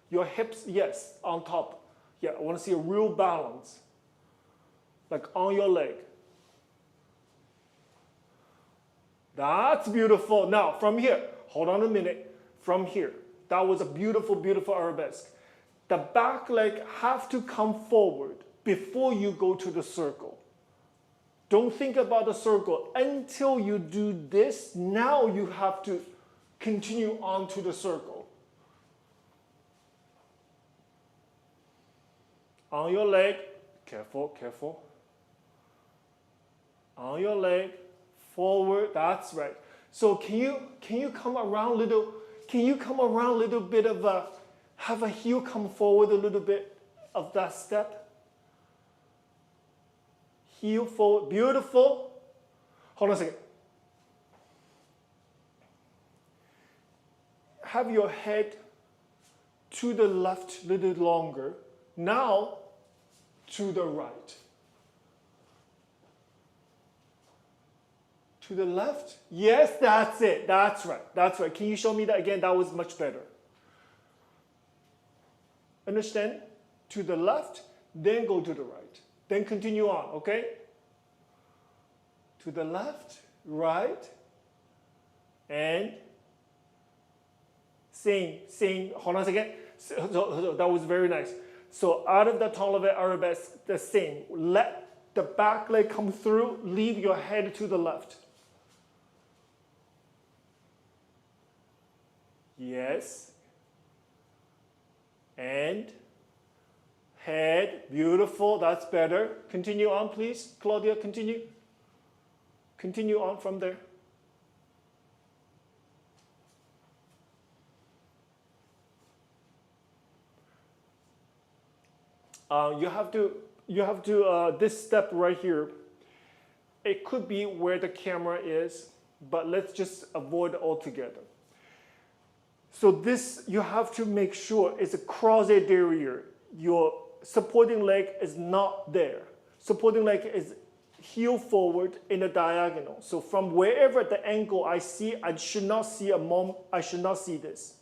Your hips, yes, on top. Yeah, I want to see a real balance, like on your leg. That's beautiful. Now, from here, hold on a minute. From here, that was a beautiful, beautiful arabesque. The back leg have to come forward before you go to the circle. Don't think about the circle until you do this. Now you have to continue on to the circle. On your leg, careful, careful. On your leg, forward, that's right. So can you come around little, bit of a, have a heel come forward a little bit of that step? Heel forward, beautiful. Hold on a second. Have your head to the left a little longer. Now, to the right. To the left? Yes, that's it. That's right. That's right. Can you show me that again? That was much better. Understand? To the left, then go to the right. Then continue on, okay? To the left, right, and sing. Hold on a second. So that was very nice. So out of the Tolliver arabesque, the same. Let the back leg come through. Leave your head to the left. Yes. And head, beautiful, that's better. Continue on, please. Claudia, continue. Continue on from there. You have to, this step right here, it could be where the camera is, but let's just avoid it altogether. So this, you have to make sure it's a croisé derrière. Your supporting leg is not there. Supporting leg is heel forward in a diagonal. So from wherever the angle I see, I should not see I should not see this.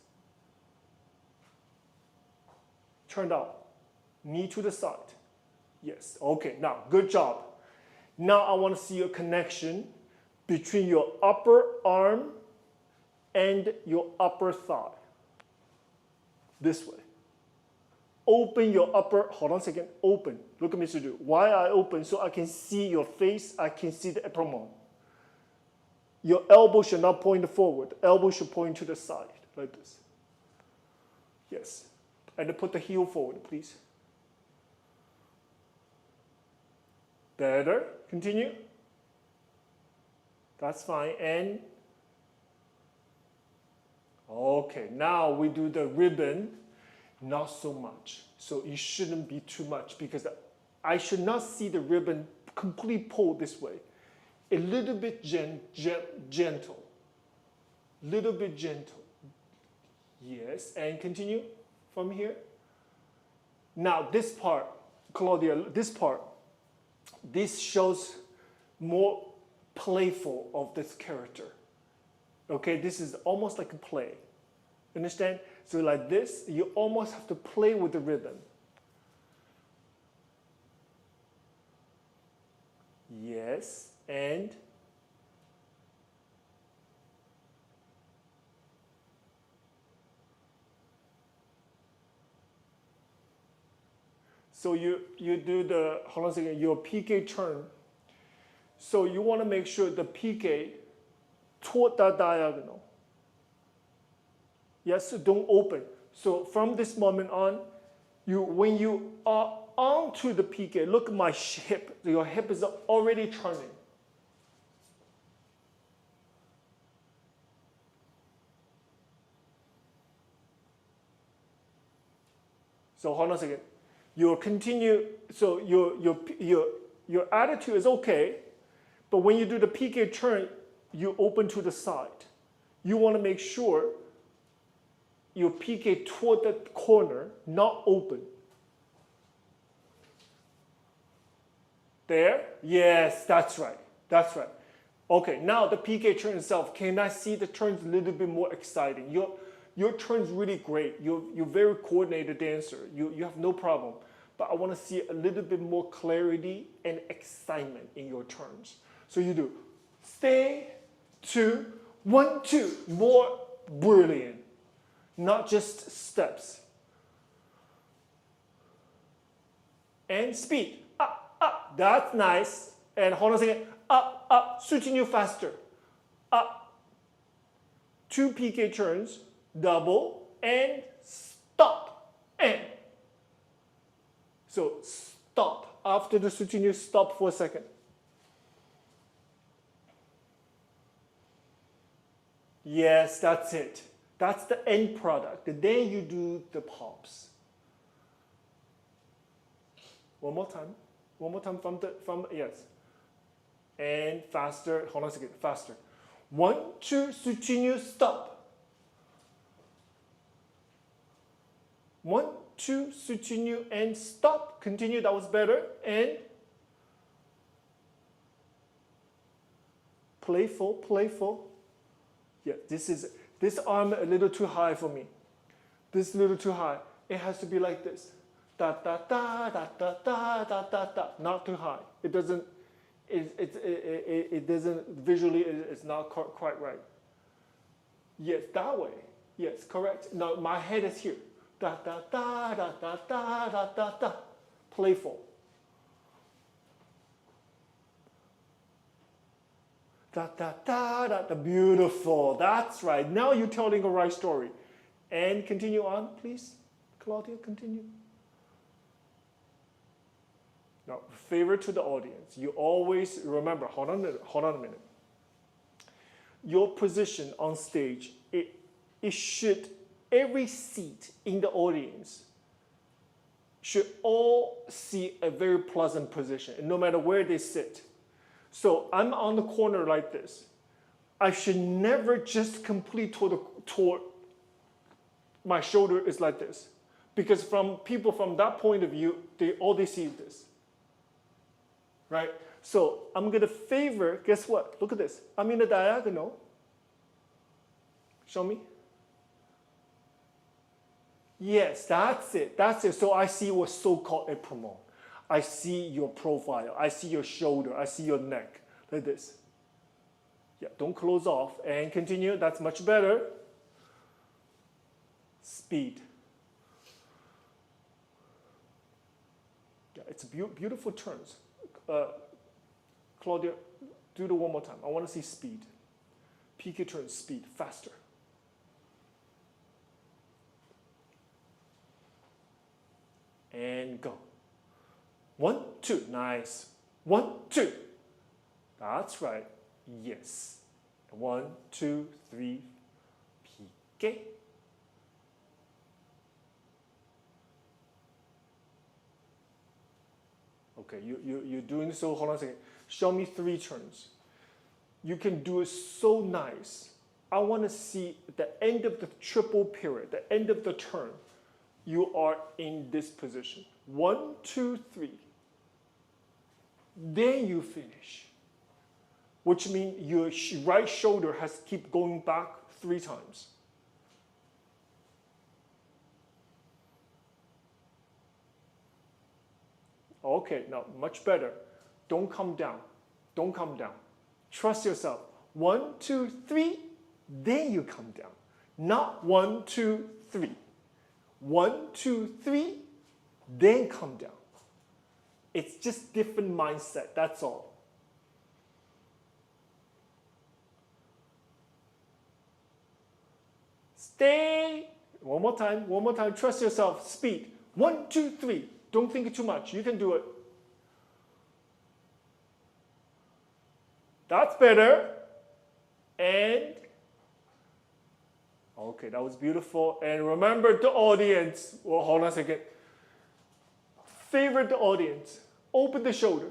Turned out. Knee to the side. Yes. Okay. Now, good job. Now I want to see a connection between your upper arm and your upper thigh. This way. Open your upper, hold on a second, open. Look at me to do. Why I open? So I can see your face, I can see the epaulement. Your elbow should not point forward. The elbow should point to the side, like this. Yes. And put the heel forward, please. Better. Continue. That's fine. And okay, now we do the ribbon. Not so much. So it shouldn't be too much because I should not see the ribbon completely pulled this way. A little bit gentle. Little bit gentle. Yes, and continue from here. Now this part, Claudia, this shows more playful of this character. Okay, this is almost like a play. Understand? So like this, you almost have to play with the rhythm. Yes, and so you do the, hold on a second, your PK turn. So you want to make sure the PK toward that diagonal. Yes, so don't open. So from this moment on, when you are onto the PK, look at my hip. Your hip is already turning. So hold on a second. You'll continue, so your attitude is okay, but when you do the PK turn, you open to the side. You want to make sure your PK toward the corner, not open. There? Yes, that's right. That's right. Okay, now the PK turn itself, can I see the turns a little bit more exciting? Your turn's really great. You're very coordinated dancer. You have no problem. But I want to see a little bit more clarity and excitement in your turns. So you do stay, 2, 1, 2. More brilliant. Not just steps. And speed. Up, up. That's nice. And hold on a second. Up, up. Switching you faster. Up. 2 PK turns. Double. And stop. And. So stop. After the switching you stop for a second. Yes, that's it. That's the end product. Then you do the pops. One more time. One more time from yes. And faster. Hold on a second. Faster. 1, 2, switching you stop. 1, 2, switching you and stop. Continue. That was better. And playful, playful. Yeah, this arm a little too high for me. This a little too high. It has to be like this. Da da da da da da da da da. Not too high. It doesn't. It doesn't visually. It's not quite right. Yes, that way. Yes, correct. Now my head is here. Da da da da da da da da da. Playful. Da da da da da. Beautiful. That's right. Now you're telling a right story. And continue on, please. Claudia, continue. Now, favor to the audience. You always remember, hold on a minute. Your position on stage, it should, every seat in the audience should all see a very pleasant position, no matter where they sit. So I'm on the corner like this. I should never just complete toward my shoulder is like this. Because from people from that point of view, all they see is this. Right? So I'm going to favor, guess what? Look at this. I'm in a diagonal. Show me. Yes, that's it. That's it. So I see what's so-called a promote. I see your profile. I see your shoulder. I see your neck. Like this. Yeah, don't close off. And continue. That's much better. Speed. Yeah, it's beautiful turns. Claudia, do it one more time. I want to see speed. PK turns, speed, faster. And go. 1, 2, nice. 1, 2. That's right. Yes. 1, 2, 3, PK. Okay, you're doing so, hold on a second. Show me 3 turns. You can do it so nice. I want to see the end of the triple period, the end of the turn. You are in this position. 1, 2, 3. Then you finish. Which means your right shoulder has to keep going back 3 times. Okay, now much better. Don't come down. Don't come down. Trust yourself. 1, 2, 3, then you come down. Not 1, 2, 3. 1, 2, 3, then come down. It's just different mindset, that's all. Stay. One more time, trust yourself. Speed. 1, 2, 3. Don't think too much, you can do it. That's better. And, okay, that was beautiful. And remember the audience. Well, hold on a second. Favorite the audience. Open the shoulder.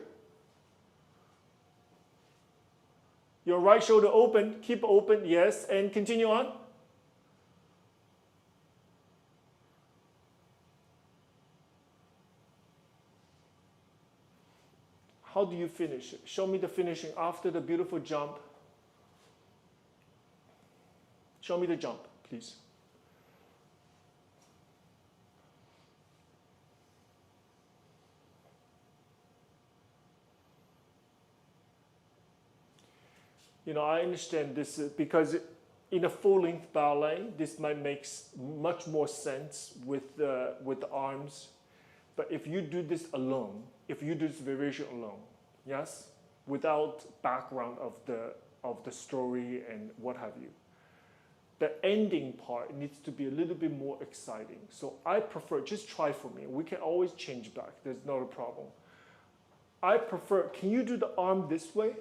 Your right shoulder open. Keep open. Yes. And continue on. How do you finish it? Show me the finishing after the beautiful jump. Show me the jump, please. You know, I understand this because in a full-length ballet, this might make much more sense with the arms. But if you do this alone, if you do this variation alone, yes, without background of the story and what have you, the ending part needs to be a little bit more exciting. So I prefer, just try for me. We can always change back. There's not a problem. I prefer, can you do the arm this way?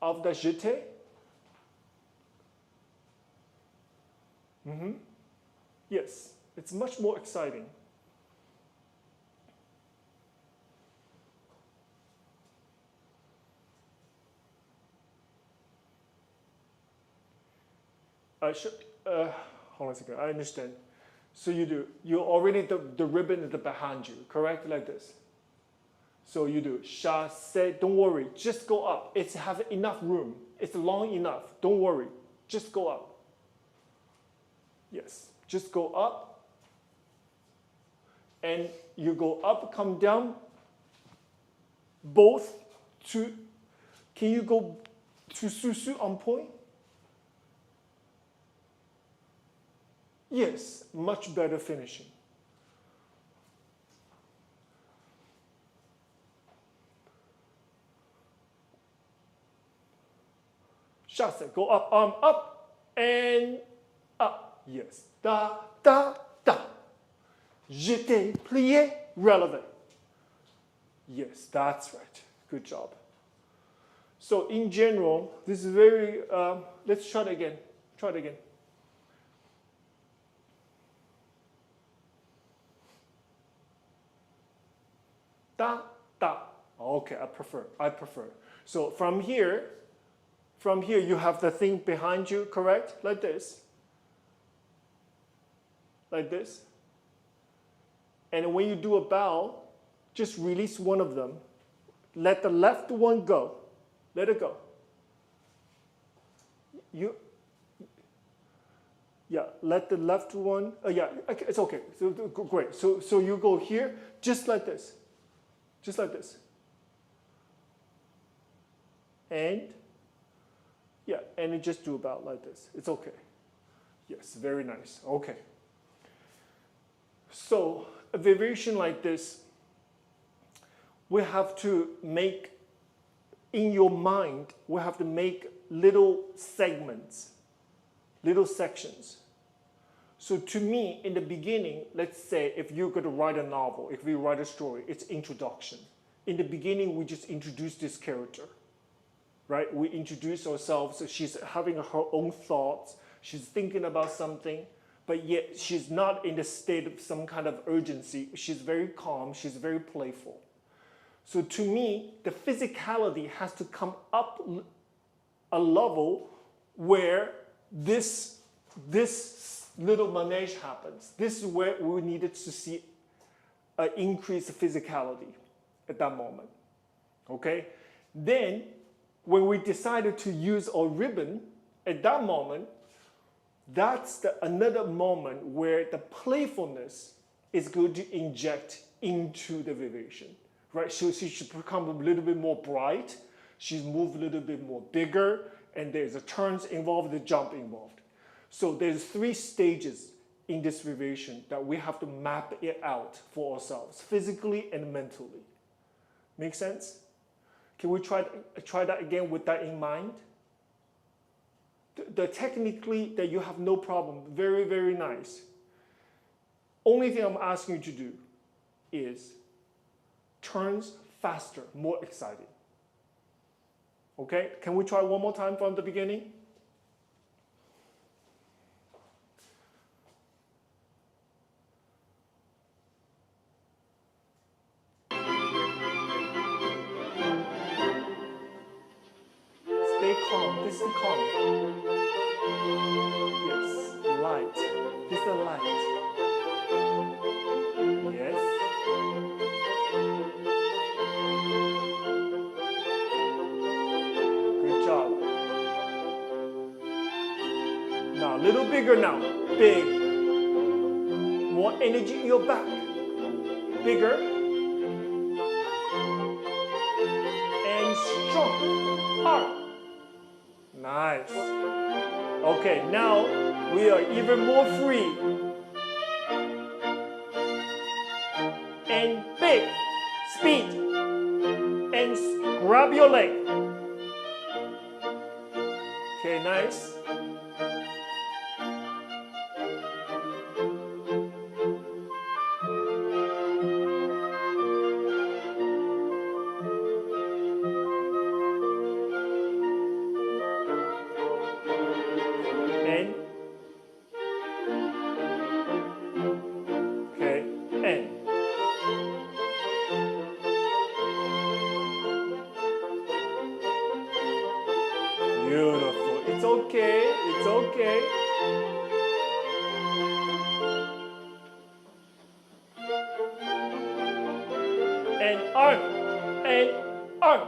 Of the jeté? Yes, it's much more exciting. Hold on a second, I understand. So you already, the ribbon is behind you, correct? Like this. So you do chasse, don't worry, just go up. It's have enough room. It's long enough. Don't worry, just go up. Yes, just go up. And you go up, come down, both to, can you go to susu on point? Yes, much better finishing. Chasse, go up, arm up, and up. Yes, da, da, da. Jeté, plié, relevant. Yes, that's right. Good job. So in general, this is very, let's try it again. Try it again. Da, da. Okay, I prefer. So from here you have the thing behind you, correct? Like this. Like this. And when you do a bow, just release one of them. Let the left one go. Let it go. Yeah, let the left one, yeah, it's okay, so, great. So you go here, just like this. Just like this. And, yeah, and you just do about like this. It's okay. Yes, very nice. Okay. So a variation like this, we have to make, in your mind, we have to make little segments, little sections. So to me, in the beginning, let's say if you're going to write a novel, if we write a story, it's introduction. In the beginning, we just introduce this character, right? We introduce ourselves. So she's having her own thoughts. She's thinking about something, but yet she's not in the state of some kind of urgency. She's very calm. She's very playful. So to me, the physicality has to come up a level where this little manège happens. This is where we needed to see an increased physicality at that moment. Okay? Then, when we decided to use our ribbon, at that moment, that's another moment where the playfulness is going to inject into the variation, right? So she should become a little bit more bright. She's moved a little bit more bigger, and there's a turns involved, the jump involved. So there's 3 stages in this variation that we have to map it out for ourselves, physically and mentally. Make sense? Can we try that again with that in mind? The technically that you have no problem, very, very nice. Only thing I'm asking you to do is turns faster, more exciting. Okay, can we try one more time from the beginning? Stay calm, this is calm. Yes, light, this is the light. Yes. Good job. Now, a little bigger now. Big. More energy in your back. Bigger. And strong. Hard. Nice. Okay, now we are even more free. And big. Speed. And grab your leg. Okay, nice. And okay, and beautiful. It's okay. It's okay. And arm. And arm.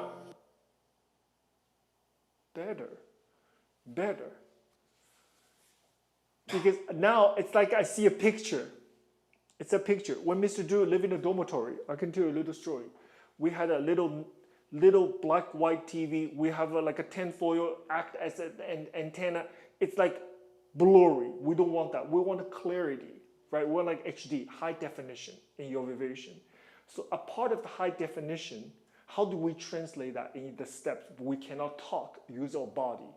Better. Better. Because now it's like I see a picture. It's a picture. When Mr. Drew lived in a dormitory, I can tell you a little story. We had a little black-white TV. We have like a tinfoil act as an antenna. It's like blurry. We don't want that. We want a clarity, right? We want like HD, high definition in your vibration. So a part of the high definition, how do we translate that in the steps? We cannot talk, use our body.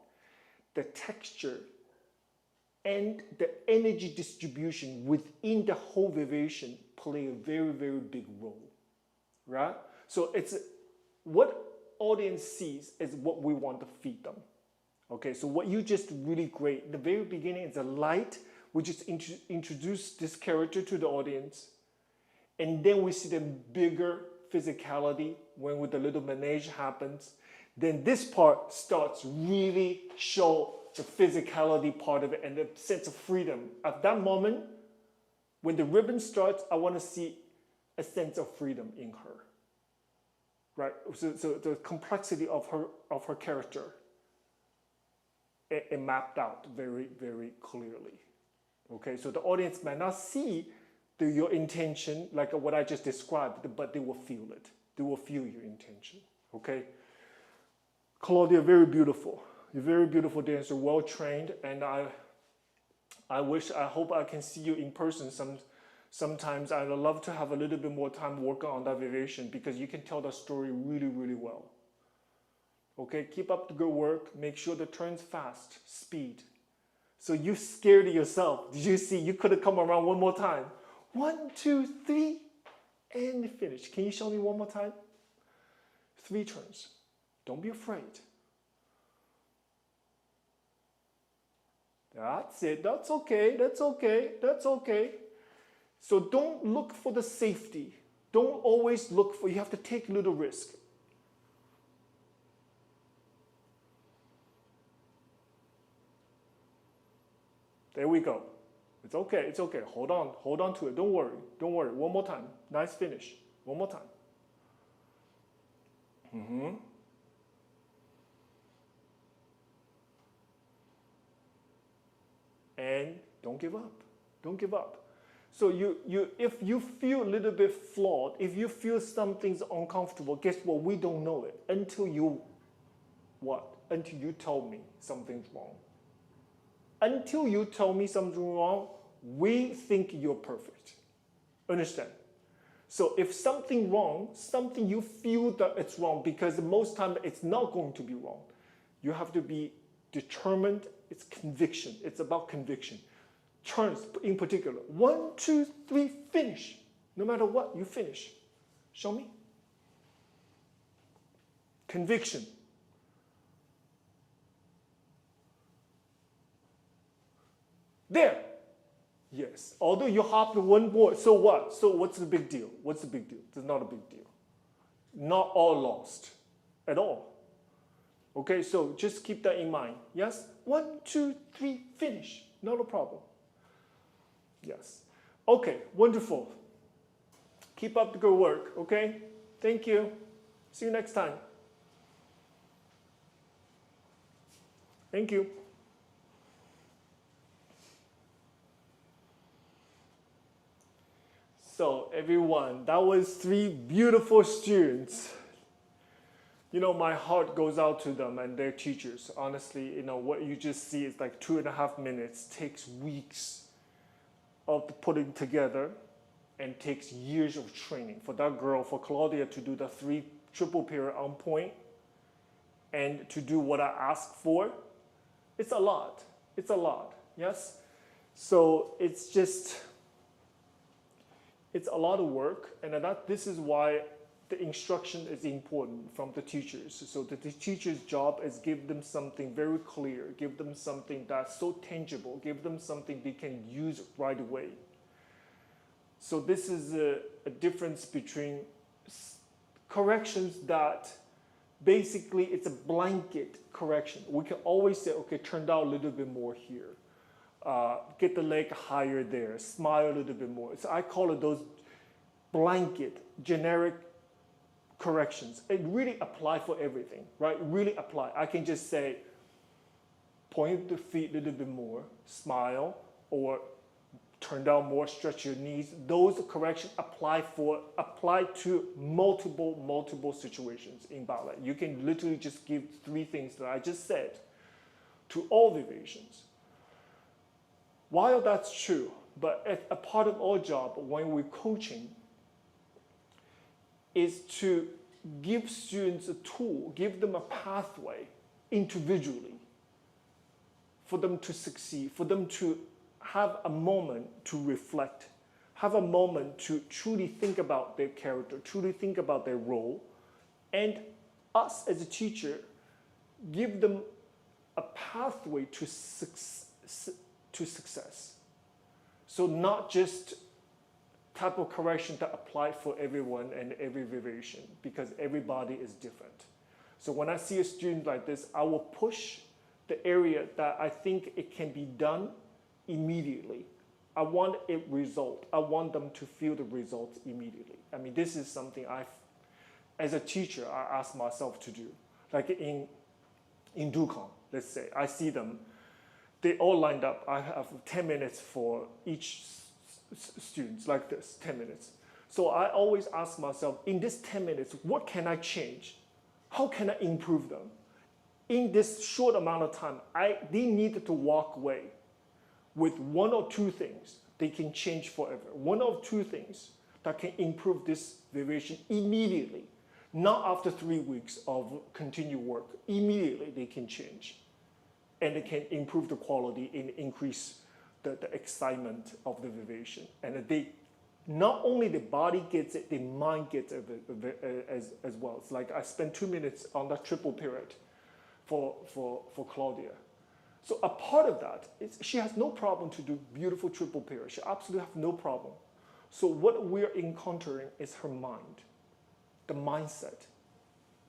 The texture and the energy distribution within the whole vibration play a very, very big role, right? So it's what audience sees is what we want to feed them. Okay, so what you just really great. In the very beginning, it's a light. We just introduce this character to the audience. And then we see the bigger physicality when with the little menage happens. Then this part starts really show the physicality part of it and the sense of freedom. At that moment, when the ribbon starts, I want to see a sense of freedom in her. Right? So the complexity of her character, it mapped out very, very clearly. Okay, so the audience might not see your intention like what I just described, but they will feel it. They will feel your intention. Okay? Claudia, very beautiful. You're a very beautiful dancer, well trained, and I hope I can see you in person sometimes. I'd love to have a little bit more time working on that variation because you can tell the story really, really well. Okay, keep up the good work. Make sure the turn's fast, speed. So you scared yourself. Did you see? You could have come around one more time. 1, 2, 3, and finish. Can you show me one more time? 3 turns. Don't be afraid. That's it. That's okay. That's okay. That's okay. So don't look for the safety. Don't always look for, you have to take a little risk. There we go. It's okay. It's okay. Hold on. Hold on to it. Don't worry. Don't worry. One more time. Nice finish. One more time. And don't give up. Don't give up. So if you feel a little bit flawed, if you feel something's uncomfortable, guess what? We don't know it until you, what? Until you tell me something's wrong. Until you tell me something's wrong, we think you're perfect. Understand? So if something wrong, something you feel that it's wrong, because most time it's not going to be wrong. You have to be determined. It's conviction. It's about conviction. Turns in particular. 1, 2, 3, finish. No matter what, you finish. Show me. Conviction. There. Yes. Although you hopped one board, so what? So what's the big deal? What's the big deal? It's not a big deal. Not all lost at all. Okay, so just keep that in mind. Yes? 1, 2, 3, finish. Not a problem. Yes. Okay, wonderful. Keep up the good work, okay? Thank you. See you next time. Thank you. So everyone, that was 3 beautiful students. You know, my heart goes out to them and their teachers. Honestly, you know, what you just see is like 2.5 minutes, takes weeks of putting together and takes years of training. For that girl, for Claudia to do the 3 triple period on point and to do what I asked for, it's a lot. It's a lot, yes? So it's just, it's a lot of work, and this is why the instruction is important from the teachers. So the teacher's job is give them something very clear, give them something that's so tangible, give them something they can use right away. So this is a difference between corrections that basically it's a blanket correction. We can always say, okay, turn down a little bit more here. Get the leg higher there, smile a little bit more. So I call it those blanket, generic corrections. It really apply for everything, right? Really apply. I can just say, point the feet a little bit more, smile, or turn down more, stretch your knees. Those corrections apply to multiple situations in ballet. You can literally just give 3 things that I just said to all the variations. While that's true, but a part of our job when we're coaching is to give students a tool, give them a pathway individually for them to succeed, for them to have a moment to reflect, have a moment to truly think about their character, truly think about their role, and us as a teacher, give them a pathway to success. So not just type of correction that apply for everyone and every variation, because everybody is different. So when I see a student like this, I will push the area that I think it can be done immediately. I want a result. I want them to feel the results immediately. I mean, this is something as a teacher, I ask myself to do. Like in DUCON, let's say, I see them, they all lined up. I have 10 minutes for each student, like this, 10 minutes. So I always ask myself, in this 10 minutes, what can I change? How can I improve them? In this short amount of time, they need to walk away with 1 or 2 things they can change forever. 1 or 2 things that can improve this variation immediately. Not after 3 weeks of continued work. Immediately they can change. And they can improve the quality and increase the excitement of the variation. And they, not only the body gets it, the mind gets it as well. It's like I spent 2 minutes on that triple period for Claudia. So a part of that is she has no problem to do beautiful triple period. She absolutely has no problem. So what we're encountering is her mind, the mindset.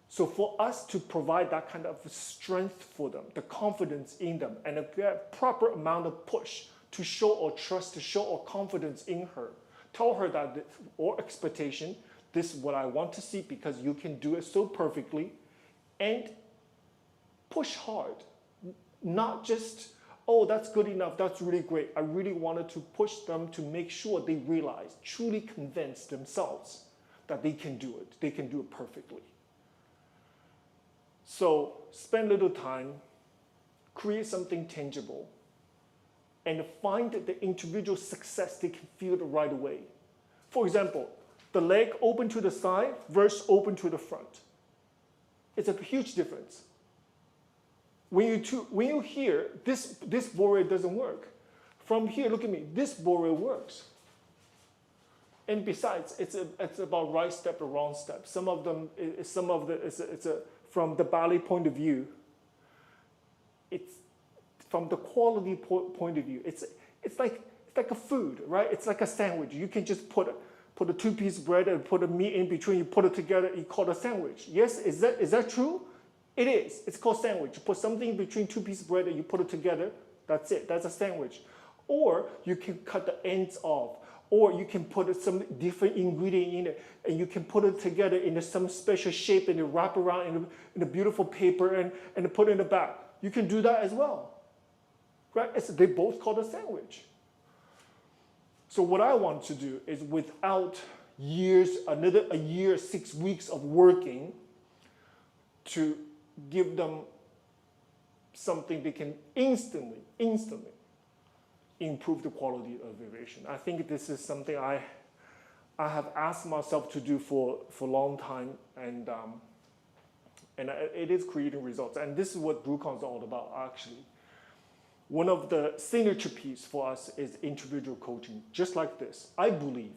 So for us to provide that kind of strength for them, the confidence in them, and a proper amount of push to show our trust, to show our confidence in her, tell her that our expectation, this is what I want to see because you can do it so perfectly, and push hard. Not just oh, that's good enough, that's really great. I really wanted to push them to make sure they realize, truly convince themselves that they can do it. They can do it perfectly. So spend a little time, create something tangible, and find the individual success they can feel right away. For example, the leg open to the side versus open to the front. It's a huge difference. When you hear this Ballet doesn't work, from here, look at me, this Ballet works. And besides, it's about right step or wrong step. From the ballet point of view, it's from the quality point of view. It's like a food, right? It's like a sandwich. You can just put a two-piece bread and put a meat in between. You put it together. You call it a sandwich. Yes, is that true? It is. It's called sandwich. You put something between two-piece bread and you put it together. That's it. That's a sandwich. Or you can cut the ends off. Or you can put some different ingredient in it, and you can put it together in some special shape and wrap around in a beautiful paper and put it in the bag. You can do that as well, right? They both called a sandwich. So what I want to do is, without another year, 6 weeks of working, to give them something they can instantly improve the quality of vibration. I think this is something I have asked myself to do for a long time, and it is creating results. And this is what DUCON is all about, actually. One of the signature pieces for us is individual coaching, just like this. I believe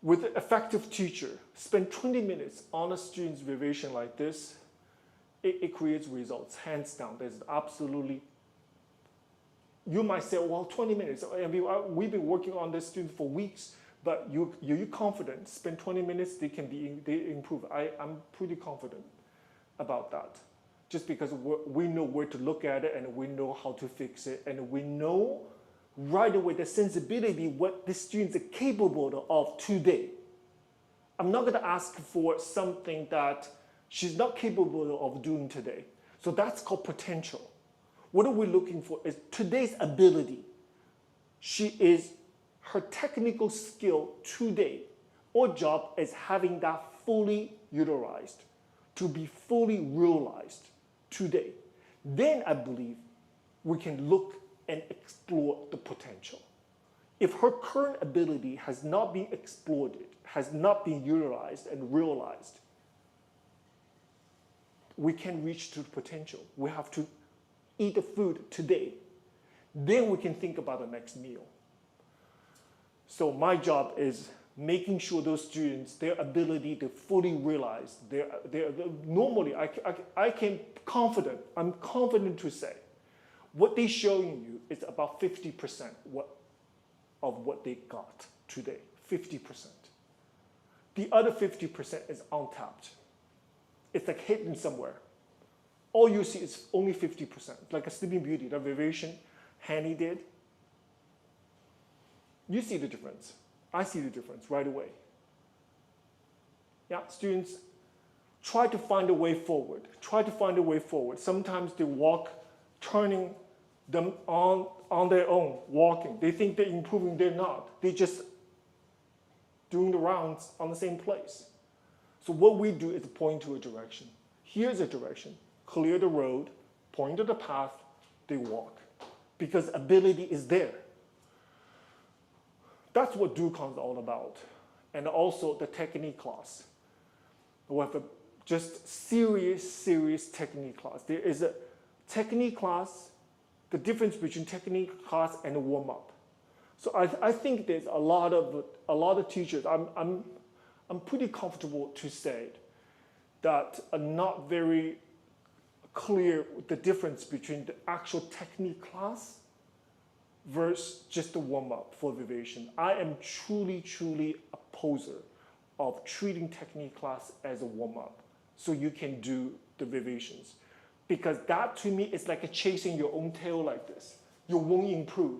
with an effective teacher, spend 20 minutes on a student's vibration like this, it creates results, hands down. There's absolutely. You might say, well, 20 minutes. We've been working on this student for weeks, but you're confident. Spend 20 minutes, they improve. I'm pretty confident about that. Just because we know where to look at it, and we know how to fix it, and we know right away the sensibility, what the students are capable of today. I'm not gonna ask for something that she's not capable of doing today. So that's called potential. What are we looking for is today's ability. Her technical skill today, our job is having that fully utilized, to be fully realized today. Then I believe we can look and explore the potential. If her current ability has not been exploited, has not been utilized and realized, we can reach to the potential. We have to eat the food today. Then we can think about the next meal. So my job is making sure those students, their ability to fully realize, normally I'm confident to say, what they're showing you is about 50% of what they got today, 50%. The other 50% is untapped. It's like hidden somewhere. All you see is only 50%, like a Sleeping Beauty, the variation Hanny did. You see the difference. I see the difference right away. Yeah, students try to find a way forward. Try to find a way forward. Sometimes they walk, turning them on their own, walking. They think they're improving, they're not. They're just doing the rounds on the same place. So what we do is point to a direction. Here's a direction. Clear the road, point to the path, they walk. Because ability is there. That's what DUCON is all about. And also the technique class. We have a just serious technique class. There is a technique class, the difference between technique class and a warm-up. So I think there's a lot of teachers, I'm pretty comfortable to say that are not very clear the difference between the actual technique class versus just the warm-up for vibration. I am truly opposer of treating technique class as a warm-up so you can do the vibrations. Because that to me is like chasing your own tail like this. You won't improve.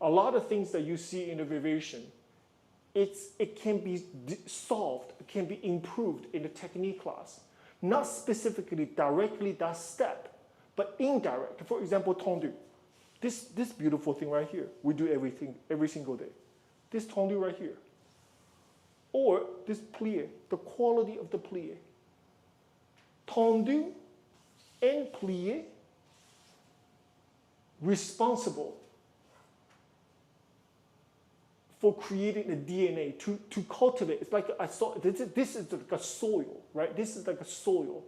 A lot of things that you see in the vibration, it can be solved, it can be improved in the technique class. Not specifically directly that step, but indirect. For example, tendu. This beautiful thing right here, we do everything every single day. This tendu right here. Or this plie, the quality of the plie. Tendu and plie, responsible for creating the DNA, to cultivate. It's like I saw, this is like a soil, right? This is like a soil.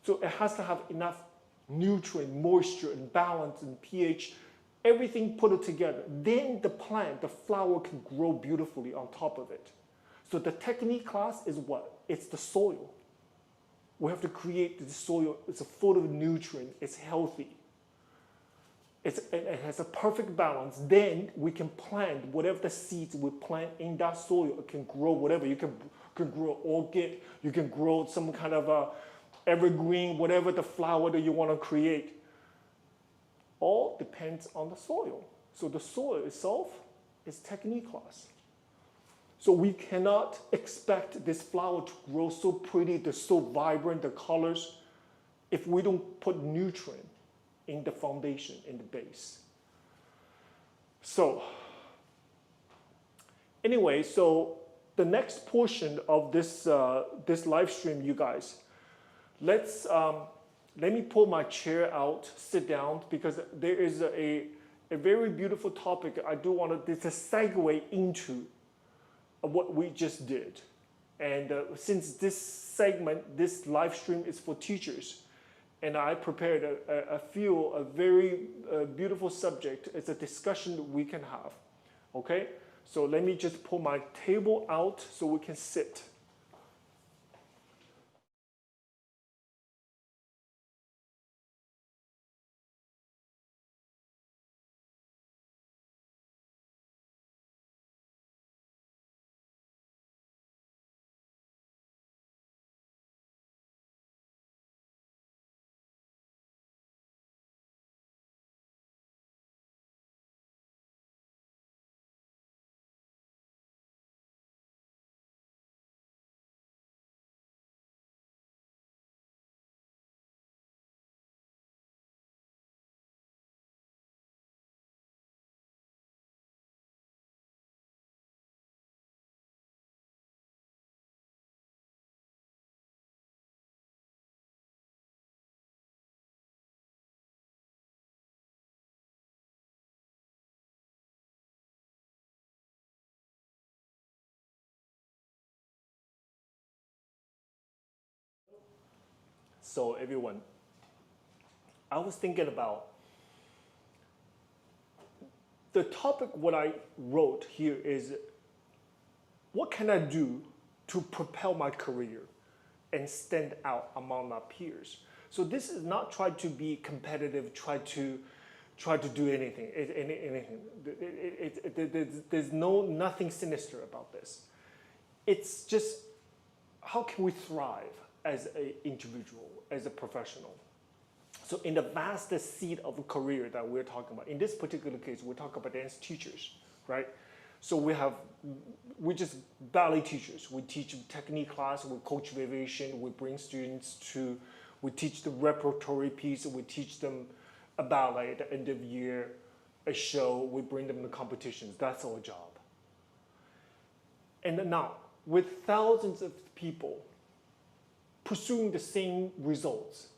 So it has to have enough nutrient, moisture, and balance, and pH, everything put it together. Then the plant, the flower can grow beautifully on top of it. So the technique class is what? It's the soil. We have to create the soil. It's full of nutrient. It's healthy. It has a perfect balance. Then we can plant whatever the seeds we plant in that soil. It can grow whatever. You can grow orchid. You can grow some kind of a evergreen, whatever the flower that you want to create. All depends on the soil. So the soil itself is technique class. So we cannot expect this flower to grow so pretty, they're so vibrant, the colors, if we don't put nutrient in the foundation, in the base. So anyway, so the next portion of this, this live stream, you guys, let me pull my chair out, sit down, because there is a very beautiful topic I do want to segue into what we just did. And since this segment, this live stream is for teachers, and I prepared a very beautiful subject. It's a discussion that we can have, okay? So let me just pull my table out so we can sit. So everyone, I was thinking about the topic. What I wrote here is, what can I do to propel my career and stand out among my peers? So this is not try to be competitive, try to do anything. There's nothing sinister about this. It's just, how can we thrive as an individual, as a professional? So in the vast seed of a career that we're talking about, in this particular case, we're talking about dance teachers, right? So we just ballet teachers. We teach technique class, we coach variation, we bring students to, we teach the repertory piece, we teach them a ballet at the end of the year, a show, we bring them to competitions. That's our job. And now, with thousands of people pursuing the same results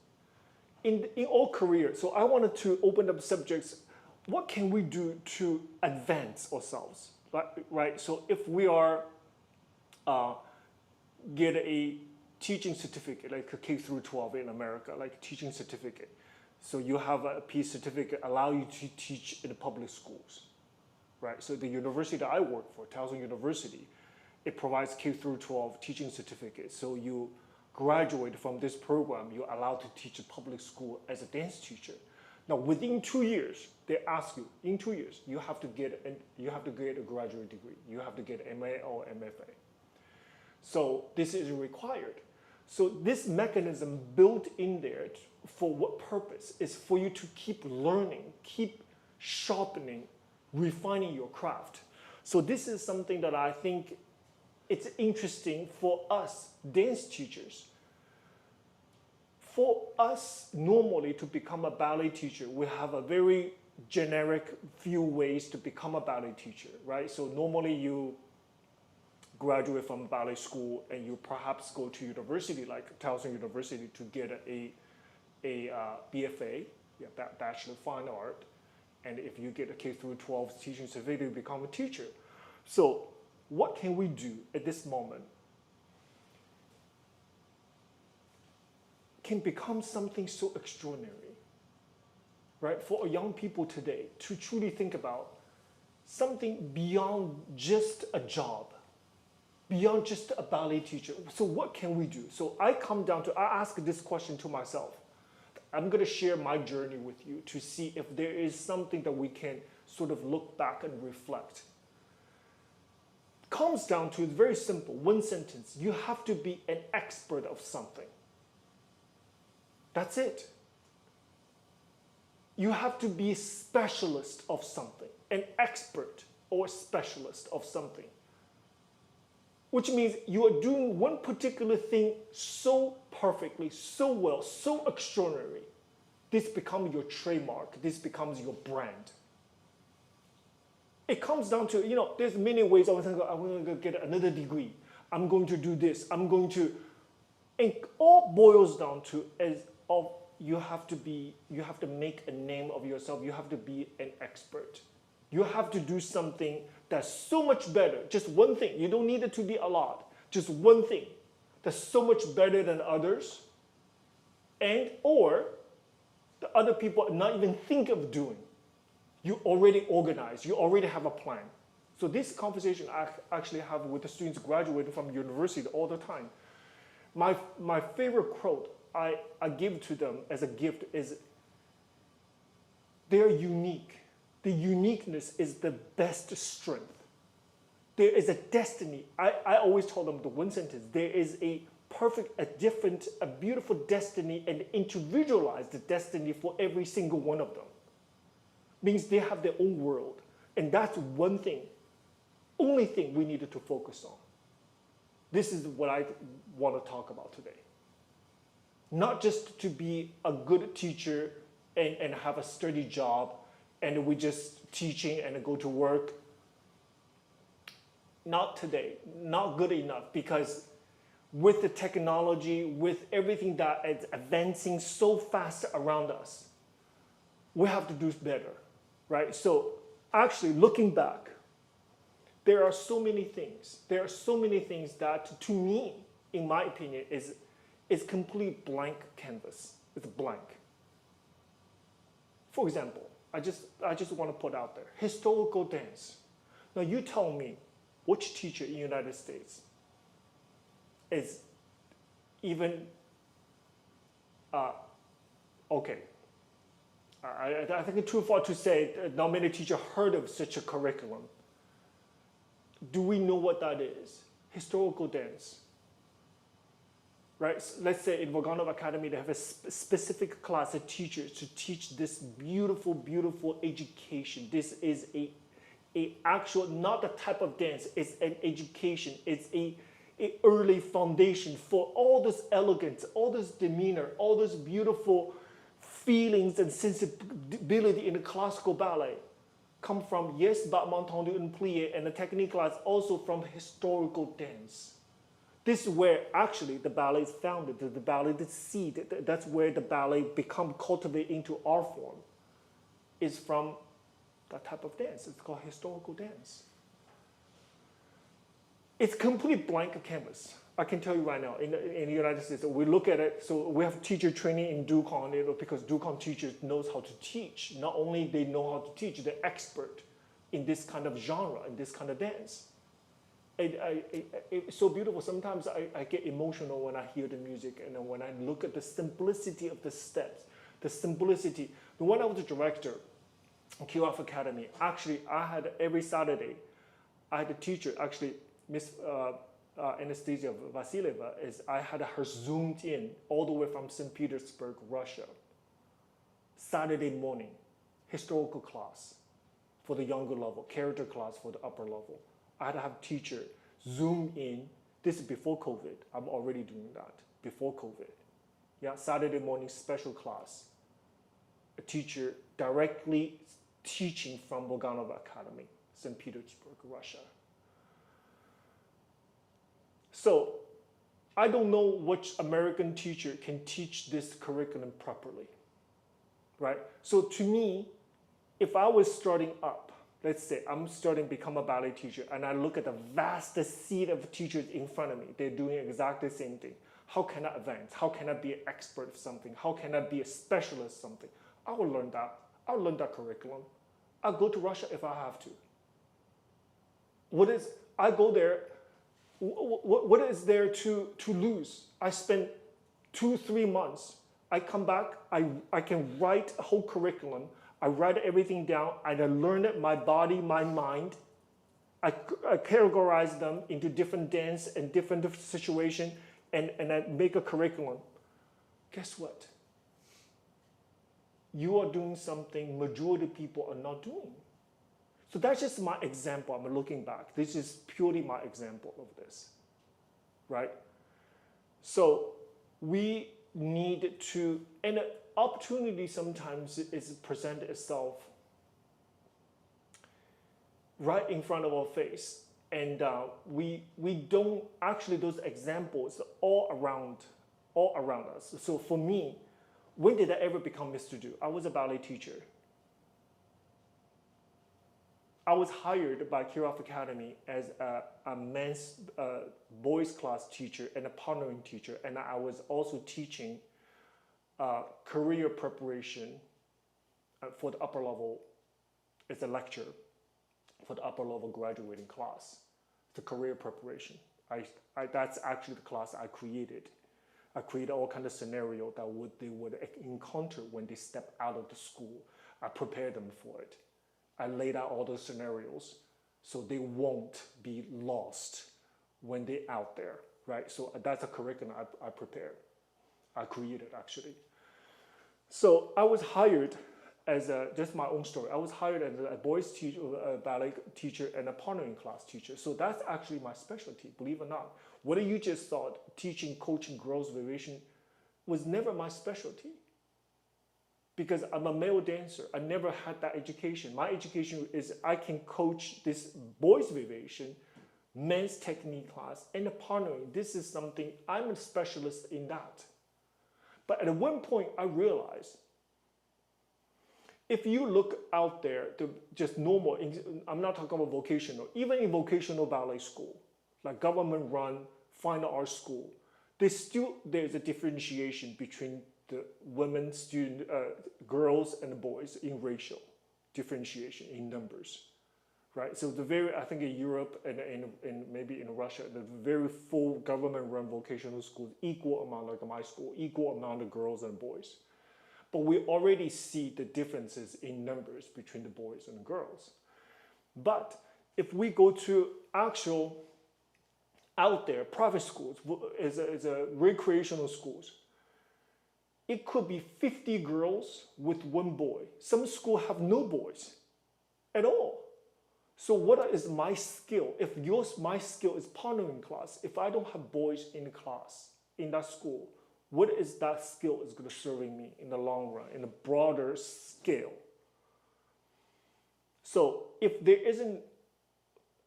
in all careers, so I wanted to open up subjects. What can we do to advance ourselves, right? So if we are get a teaching certificate, like a K through 12 in America, like teaching certificate. So you have a P certificate allow you to teach in the public schools, right? So the university that I work for, Towson University, it provides K through 12 teaching certificates. So you graduate from this program, you're allowed to teach a public school as a dance teacher. Now, within 2 years, they ask you, in 2 years, you have to get a graduate degree. You have to get MA or MFA. So this is required. So this mechanism built in there for what purpose? Is for you to keep learning, keep sharpening, refining your craft. So this is something that I think it's interesting for us dance teachers for us, normally to become a ballet teacher, we have a very generic few ways to become a ballet teacher, right? So normally you graduate from ballet school and you perhaps go to university like Towson University to get a BFA, Bachelor of Fine Art. And if you get a K through 12 teaching certificate, you become a teacher. So what can we do at this moment? Can become something so extraordinary, right? For young people today to truly think about something beyond just a job, beyond just a ballet teacher. So what can we do? So I ask this question to myself. I'm going to share my journey with you to see if there is something that we can sort of look back and reflect. Comes down to, it's very simple, one sentence. You have to be an expert of something. That's it. You have to be a specialist of something, an expert or specialist of something. Which means you are doing one particular thing so perfectly, so well, so extraordinary. This becomes your trademark. This becomes your brand. It comes down to, there's many ways. I'm going to get another degree. I'm going to do this. It all boils down to you have to make a name of yourself. You have to be an expert. You have to do something that's so much better. Just one thing. You don't need it to be a lot. Just one thing that's so much better than others, or the other people not even think of doing. You already organize. You already have a plan. So this conversation I actually have with the students graduating from university all the time. My favorite quote I give to them as a gift is, they're unique. The uniqueness is the best strength. There is a destiny. I always tell them the one sentence. There is a beautiful destiny and individualized destiny for every single one of them. Means they have their own world. And that's one thing, only thing we needed to focus on. This is what I want to talk about today. Not just to be a good teacher and have a steady job and we just teaching and go to work. Not today, not good enough, because with the technology, with everything that is advancing so fast around us, we have to do better, right? So actually looking back, there are so many things. There are so many things that, to me, in my opinion, is complete blank canvas. It's blank. For example, I just want to put out there, historical dance. Now you tell me, which teacher in the United States is even, okay. I think it's too far to say not many teachers heard of such a curriculum. Do we know what that is? Historical dance. Right? So let's say in Vaganov Academy, they have a specific class of teachers to teach this beautiful, beautiful education. This is a actual, not the type of dance, it's an education. It's a early foundation for all this elegance, all this demeanor, all this beautiful feelings and sensibility in the classical ballet. Come from, yes, battement tendu and plie, and the technique class also from historical dance. This is where actually the ballet is founded, the ballet, the seed, that's where the ballet become cultivated into art form, is from that type of dance. It's called historical dance. It's complete blank canvas. I can tell you right now, in the United States, we look at it, so we have teacher training in DUCON, because DUCON teachers knows how to teach. Not only they know how to teach, they're expert in this kind of genre, in this kind of dance. It's so beautiful. Sometimes I get emotional when I hear the music and when I look at the simplicity of the steps, the simplicity. When I was a director in QF Academy, actually I had every Saturday, I had a teacher, actually Miss Anastasia Vasilieva, I had her zoomed in all the way from St. Petersburg, Russia. Saturday morning, historical class for the younger level, character class for the upper level. I had to have a teacher zoom in. This is before COVID. I'm already doing that, before COVID. Yeah, Saturday morning special class. A teacher directly teaching from Bulganova Academy, St. Petersburg, Russia. So I don't know which American teacher can teach this curriculum properly, right? So to me, if I was starting up, let's say I'm starting to become a ballet teacher and I look at the vast sea of teachers in front of me, they're doing exactly the same thing. How can I advance? How can I be an expert of something? How can I be a specialist of something? I will learn that. I'll learn that curriculum. I'll go to Russia if I have to. I go there, what is there to lose? I spend 2-3 months. I come back, I can write a whole curriculum. I write everything down. I learn it, my body, my mind. I categorize them into different dance and different situations, and I make a curriculum. Guess what? You are doing something majority of people are not doing. So that's just my example. I'm looking back. This is purely my example of this, right? So we need to, and an opportunity sometimes is present itself right in front of our face. And we don't, actually those examples are all around us. So for me, when did I ever become Mr. Do? I was a ballet teacher. I was hired by Kirov Academy as a boys class teacher and a partnering teacher, and I was also teaching career preparation for the upper level. It's a lecture for the upper level graduating class. The career preparation. That's actually the class I created. I created all kinds of scenarios that they would encounter when they step out of the school. I prepared them for it. I laid out all those scenarios so they won't be lost when they're out there, right? So that's a curriculum I prepared. I created, actually. So I was hired as just my own story. I was hired as a boys teacher, a ballet teacher, and a partnering class teacher. So that's actually my specialty, believe it or not. What you just thought, teaching, coaching girls variation, was never my specialty. Because I'm a male dancer. I never had that education. My education is I can coach this boys variation, men's technique class, and the partnering. This is something, I'm a specialist in that. But at one point I realized, if you look out there, to just normal, I'm not talking about vocational, even in vocational ballet school, like government run, fine art school, there's a differentiation between the women student, girls and boys in racial differentiation in numbers, right? So I think in Europe and maybe in Russia, the very full government-run vocational schools, equal amount like my school, equal amount of girls and boys. But we already see the differences in numbers between the boys and the girls. But if we go to actual out there private schools, as a recreational schools, it could be 50 girls with 1 boy. Some schools have no boys at all. So what is my skill? If my skill is partnering class, if I don't have boys in the class, in that school, what is that skill is going to serving me in the long run, in a broader scale? So if there isn't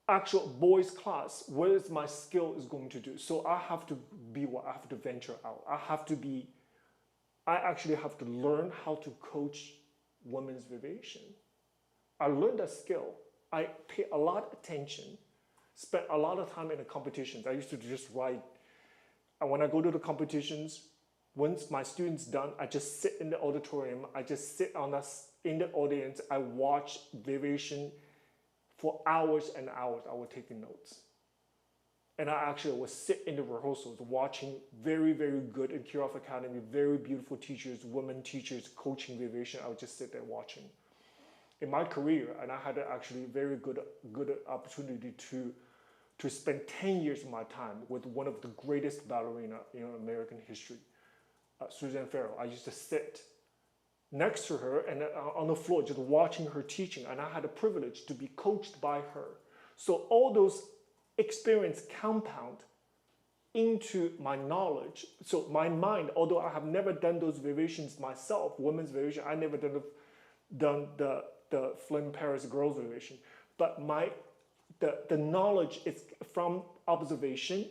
actual boys class, what is my skill is going to do? So I have to be what? I have to venture out. I actually have to learn how to coach women's variation. I learned that skill. I pay a lot of attention, spent a lot of time in the competitions. I used to just write. And when I go to the competitions, once my students done, I just sit in the auditorium. I just sit in the audience. I watch variation for hours and hours. I was taking notes. And I actually would sit in the rehearsals watching very, very good in Kirov Academy, very beautiful teachers, women teachers coaching variation. I would just sit there watching. In my career, and I had actually very good opportunity to spend 10 years of my time with one of the greatest ballerina in American history, Suzanne Farrell. I used to sit next to her and on the floor just watching her teaching, and I had the privilege to be coached by her. So all those experience compound into my knowledge. So my mind, although I have never done those variations myself, women's variation, I never done the Flame Paris girls variation, but the knowledge is from observation,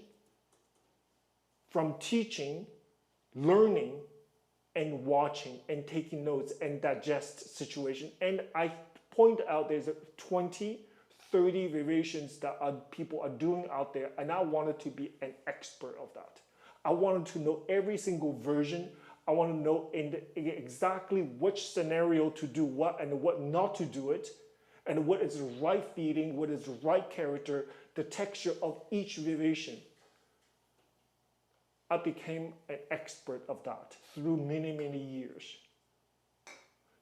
from teaching, learning, and watching, and taking notes, and digest situation. And I point out there's 20, 30 variations that people are doing out there, and I wanted to be an expert of that. I wanted to know every single version. I want to know exactly which scenario to do what and what not to do it, and what is the right feeling, what is the right character, the texture of each variation. I became an expert of that through many, many years.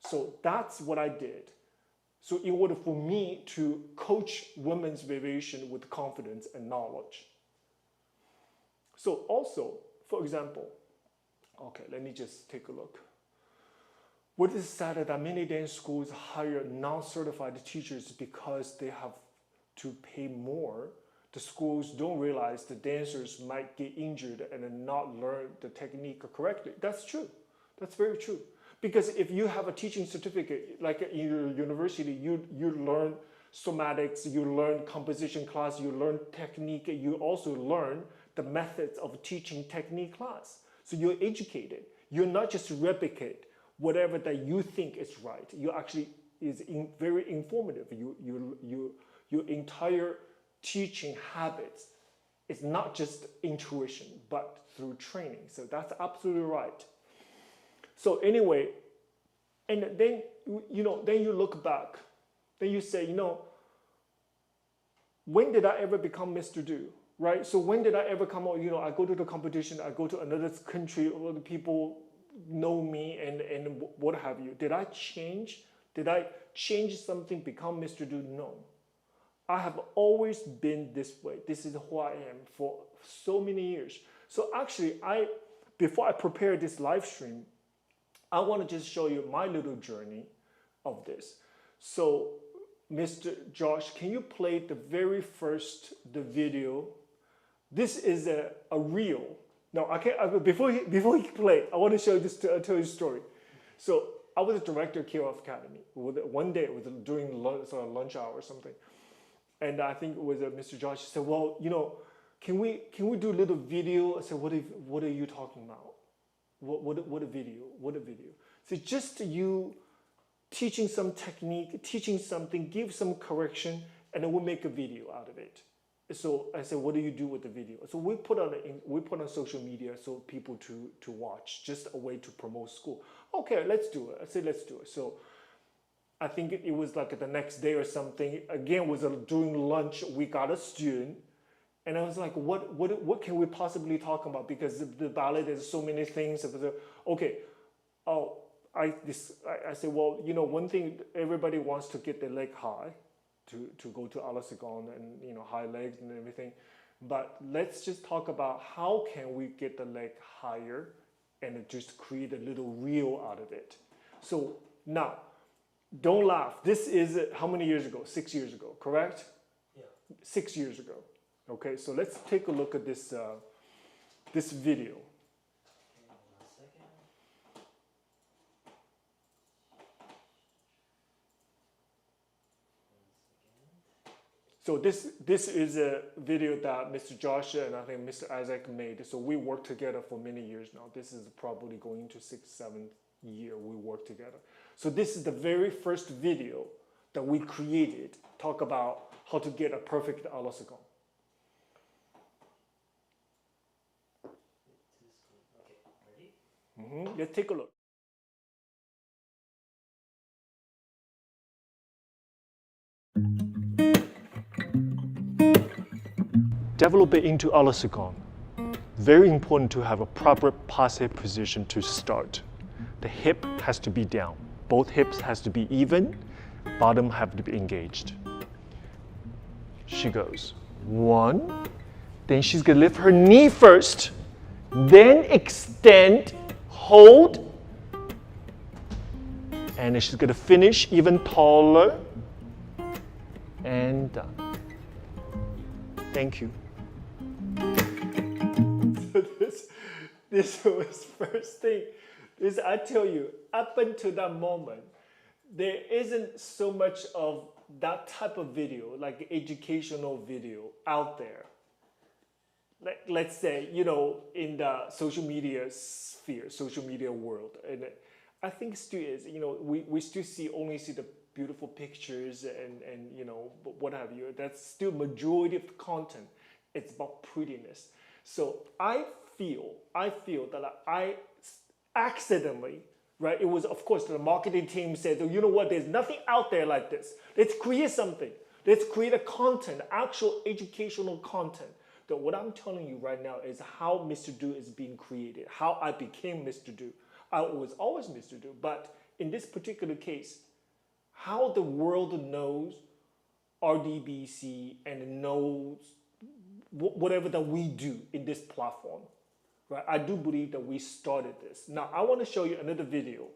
So that's what I did. So in order for me to coach women's variation with confidence and knowledge. So also, for example, okay, let me just take a look. What is sad that many dance schools hire non-certified teachers because they have to pay more. The schools don't realize the dancers might get injured and not learn the technique correctly. That's true. That's very true. Because if you have a teaching certificate, like in your university, you learn somatics, you learn composition class, you learn technique, you also learn the methods of teaching technique class. So you're educated. You're not just replicate whatever that you think is right. You actually is very informative. Your entire teaching habits is not just intuition, but through training. So that's absolutely right. So anyway, and then then you look back, then you say, when did I ever become Mr. Do? Right? So when did I ever come out? I go to the competition, I go to another country, all the people know me and what have you. Did I change? Did I change something, become Mr. Do? No. I have always been this way. This is who I am for so many years. So actually, before I prepare this live stream, I want to just show you my little journey of this. So, Mr. Josh, can you play the very first video? This is a reel. Now, before he play, I want to show you this, tell you a story. So, I was a director at KOF Academy. One day, it was during lunch hour or something. And I think it was Mr. Josh. He said, well, can we do a little video? I said, what are you talking about? What a video? What a video? So just you teaching some technique, teaching something, give some correction, and then we'll make a video out of it. So I said, what do you do with the video? So we put on social media so people to watch, just a way to promote school. Okay, let's do it. I said, let's do it. So I think it was like the next day or something. Again, was during lunch. We got a student, and I was like, "What can we possibly talk about?" Because the ballet, there's so many things. Okay, I said, well, one thing, everybody wants to get their leg high, to go to Alasagon and high legs and everything, but let's just talk about how can we get the leg higher, and just create a little reel out of it. So now. Don't laugh. This is how many years ago? 6 years ago, correct? Yeah. 6 years ago. Okay, so let's take a look at this this video. Okay, 1 second. So this is a video that Mr. Joshua and I think Mr. Isaac made. So we worked together for many years now. This is probably going to 6th, 7th year we work together. So this is the very first video that we created, talk about how to get a perfect Alasagon. Okay, ready? Let's take a look. Develop it into Alasagon. Very important to have a proper passe position to start. The hip has to be down. Both hips has to be even. Bottom have to be engaged. She goes 1. Then she's gonna lift her knee first. Then extend, hold. And then she's gonna finish even taller. And done. Thank you. this was first thing. This, I tell you, up until that moment, there isn't so much of that type of video, like educational video out there. Like, let's say, you know, in the social media sphere, social media world. And I think still is, you know, we still only see the beautiful pictures and you know, what have you. That's still majority of the content. It's about prettiness. So I feel that I accidentally, right? It was, of course, the marketing team said, you know what, there's nothing out there like this. Let's create something. Let's create a content, actual educational content. So what I'm telling you right now is how Mr. Do is being created, how I became Mr. Do. I was always Mr. Do, but in this particular case, how the world knows RDBC and knows whatever that we do in this platform, right? I do believe that we started this. Now, I want to show you another video.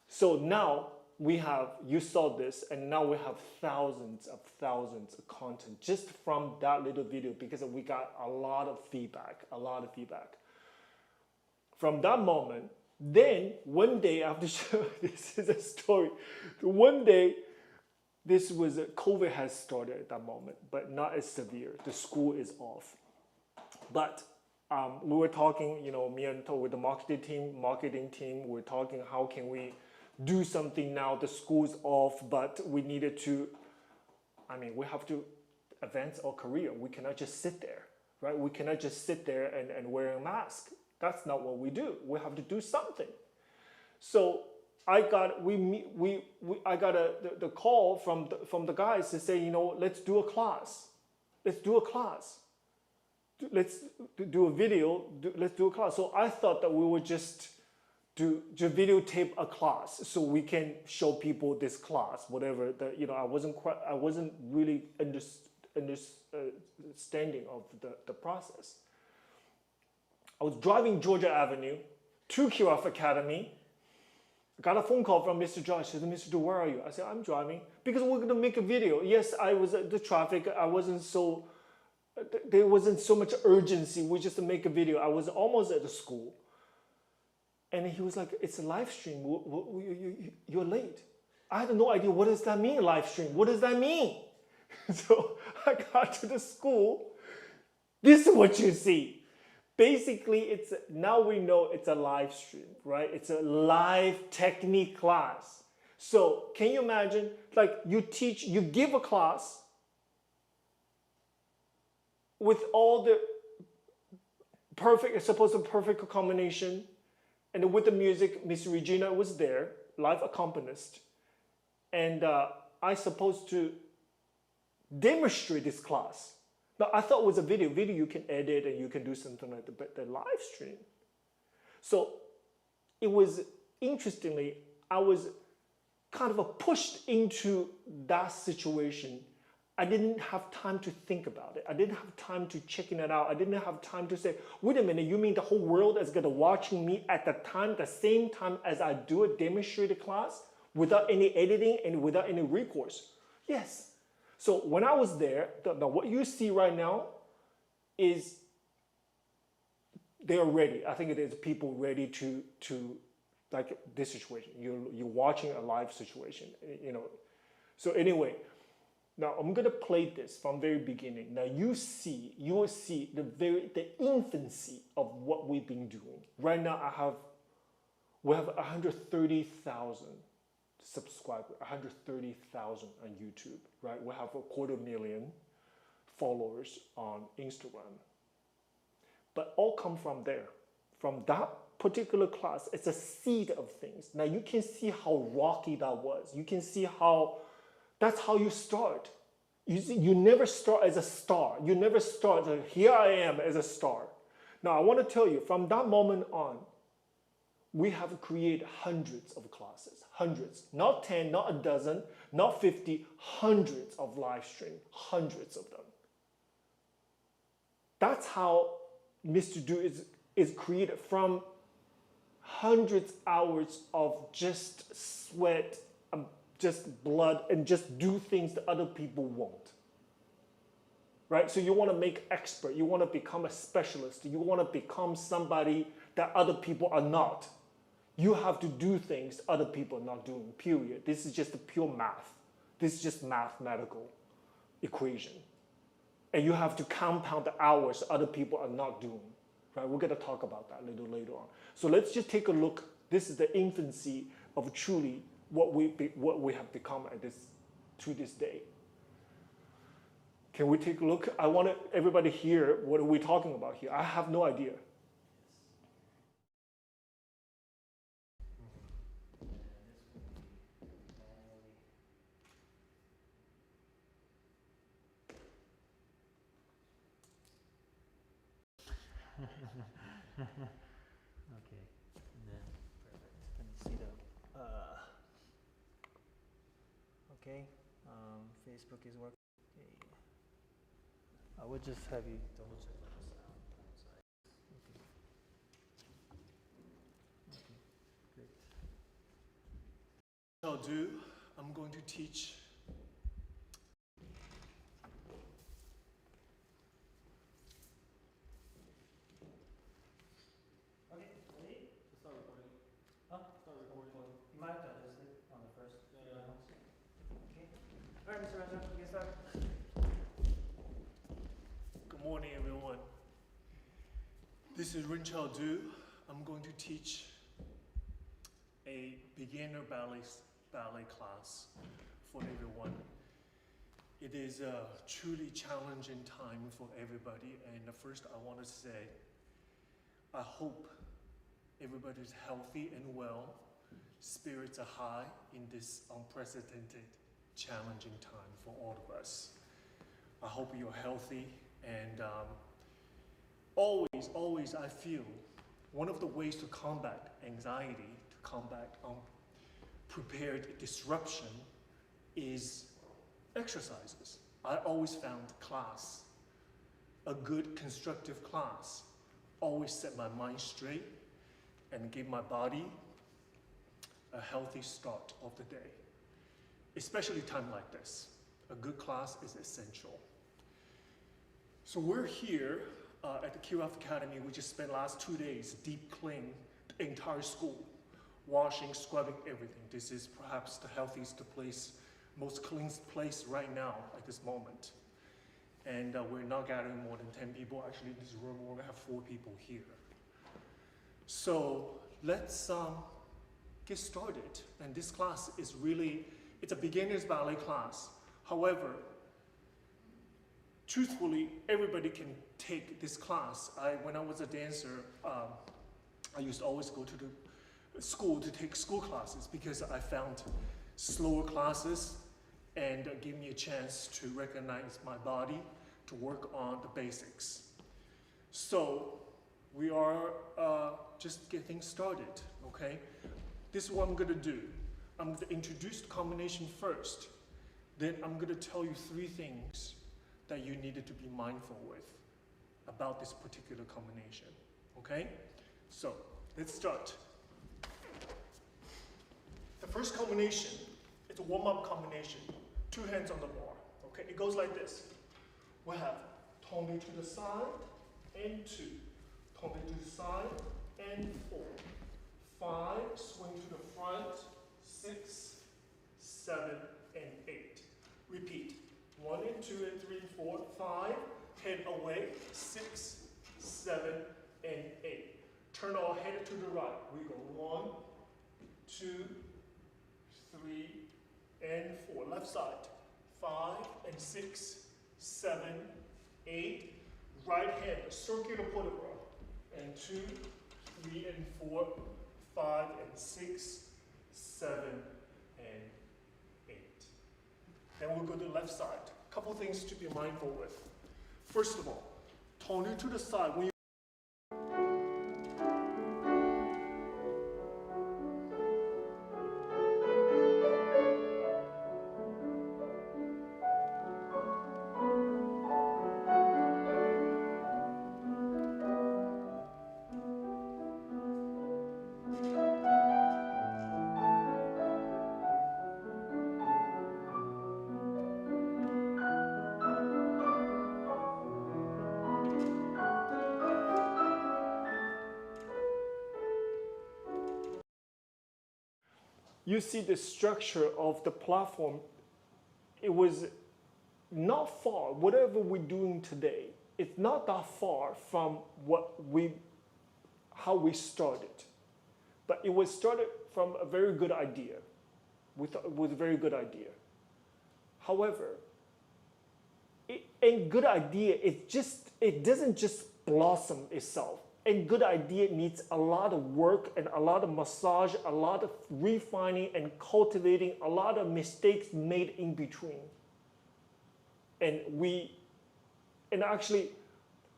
So now we have, you saw this, and now we have thousands of content just from that little video because we got a lot of feedback. From that moment, then one day, I have to show this is a story. One day, this was, COVID has started at that moment, but not as severe. The school is off. But we were talking, you know, me and with the marketing team, we're talking how can we do something now, the school's off, but we needed to, I mean, we have to advance our career. We cannot just sit there, right? We cannot just sit there and wear a mask. That's not what we do. We have to do something. So I got the call from the guys to say, you know, let's do a class. Let's do a class. Let's do a video. Let's do a class. So I thought that we would just videotape a class so we can show people this class, whatever. That, you know, I wasn't really understanding of the process. I was driving Georgia Avenue to Kiraf Academy. I got a phone call from Mr. Josh. He said, Mr. Do, where are you? I said, I'm driving because we're going to make a video. Yes, I was at the traffic. There wasn't so much urgency. We just to make a video. I was almost at the school. And he was like, it's a live stream. You're late. I had no idea. What does that mean, live stream? What does that mean? So I got to the school. This is what you see. Basically, now we know it's a live stream, right? It's a live technique class. So can you imagine, like you give a class with all the perfect combination, and with the music, Miss Regina was there, live accompanist, and I supposed to demonstrate this class. Now, I thought it was a video. Video you can edit and you can do something like that, but the live stream. So it was, interestingly, I was kind of pushed into that situation. I didn't have time to think about it. I didn't have time to checking it out. I didn't have time to say, wait a minute, you mean the whole world is going to watching me at the same time as I do a demonstrated class without any editing and without any recourse? Yes. So when I was there, what you see right now is they're ready. I think it is people ready to like this situation. You're watching a live situation, you know. So anyway, now I'm gonna play this from very beginning. Now you will see the infancy of what we've been doing. Right now we have 130,000 subscribers, 130,000 on YouTube, right? We have 250,000 followers on Instagram. But all come from there. From that particular class, it's a seed of things. Now you can see how rocky that was. You can see how that's how you start. You never start as a star. You never start, here I am as a star. Now I want to tell you, from that moment on, we have created hundreds of classes, hundreds, not 10, not a dozen, not 50, hundreds of live stream, hundreds of them. That's how Mr. Do is created, from hundreds hours of just sweat, just blood, and just do things that other people won't. right? So you want to make expert, you want to become a specialist, you want to become somebody that other people are not. You have to do things other people are not doing, period. This is just pure math. This is just mathematical equation. And you have to compound the hours other people are not doing, right? We're going to talk about that a little later on. So let's just take a look. This is the infancy of truly what we have become to this day. Can we take a look? I want everybody hear what are we talking about here. I have no idea. Okay, and then perfect. Let me see the. Okay, Facebook is working. Okay. I would just have you double check on the sound outside. Okay. Okay, great. I'll do. I'm going to teach. Okay, ready? Start recording. Huh? Start recording. You might have to adjust it on the first. Yeah. Okay. All right, Mr. Ranzo, you can start. Good morning, everyone. This is Rinchao Du. I'm going to teach a beginner ballet class for everyone. It is a truly challenging time for everybody, and first I want to say I hope everybody's healthy and well, spirits are high in this unprecedented, challenging time for all of us. I hope you're healthy, and always I feel one of the ways to combat anxiety, to combat unprepared disruption is exercises. I always found class, a good constructive class, always set my mind straight and give my body a healthy start of the day. Especially time like this, a good class is essential. So we're here at the QF Academy. We just spent the last 2 days deep cleaning the entire school, washing, scrubbing everything. This is perhaps the healthiest place, most clean place right now at this moment. And we're not gathering more than 10 people. Actually, in this room, we're gonna have 4 people here. So let's get started. And this class is really, it's a beginner's ballet class. However, truthfully, everybody can take this class. When I was a dancer, I used to always go to the school to take school classes because I found slower classes and give me a chance to recognize my body, to work on the basics. So we are just getting started, okay? This is what I'm gonna do. I'm gonna introduce the combination first. Then I'm gonna tell you 3 things that you needed to be mindful with about this particular combination, okay? So let's start. The first combination is a warm-up combination, 2 hands on the bar, okay? It goes like this. We have Tony to the side and 2, Tony to the side and 4, 5, swing to the front, 6, 7, and 8. Repeat. 1 and 2 and 3 and 4, 5, head away, 6, 7, and 8. Turn our head to the right. We go 1, 2, 3, and 4. Left side. 5 and 6, 7, 8. Right hand, circular port de bras. And 2, 3, and 4, 5, and 6, 7, and 8. Then we'll go to the left side. Couple things to be mindful with. First of all, Tony to the side. When you you see the structure of the platform, it was not far, whatever we're doing today, it's not that far from how we started. But it was started from a very good idea, with a very good idea. However, a good idea, it doesn't just blossom itself. A good idea needs a lot of work and a lot of massage, a lot of refining and cultivating, a lot of mistakes made in between. And actually,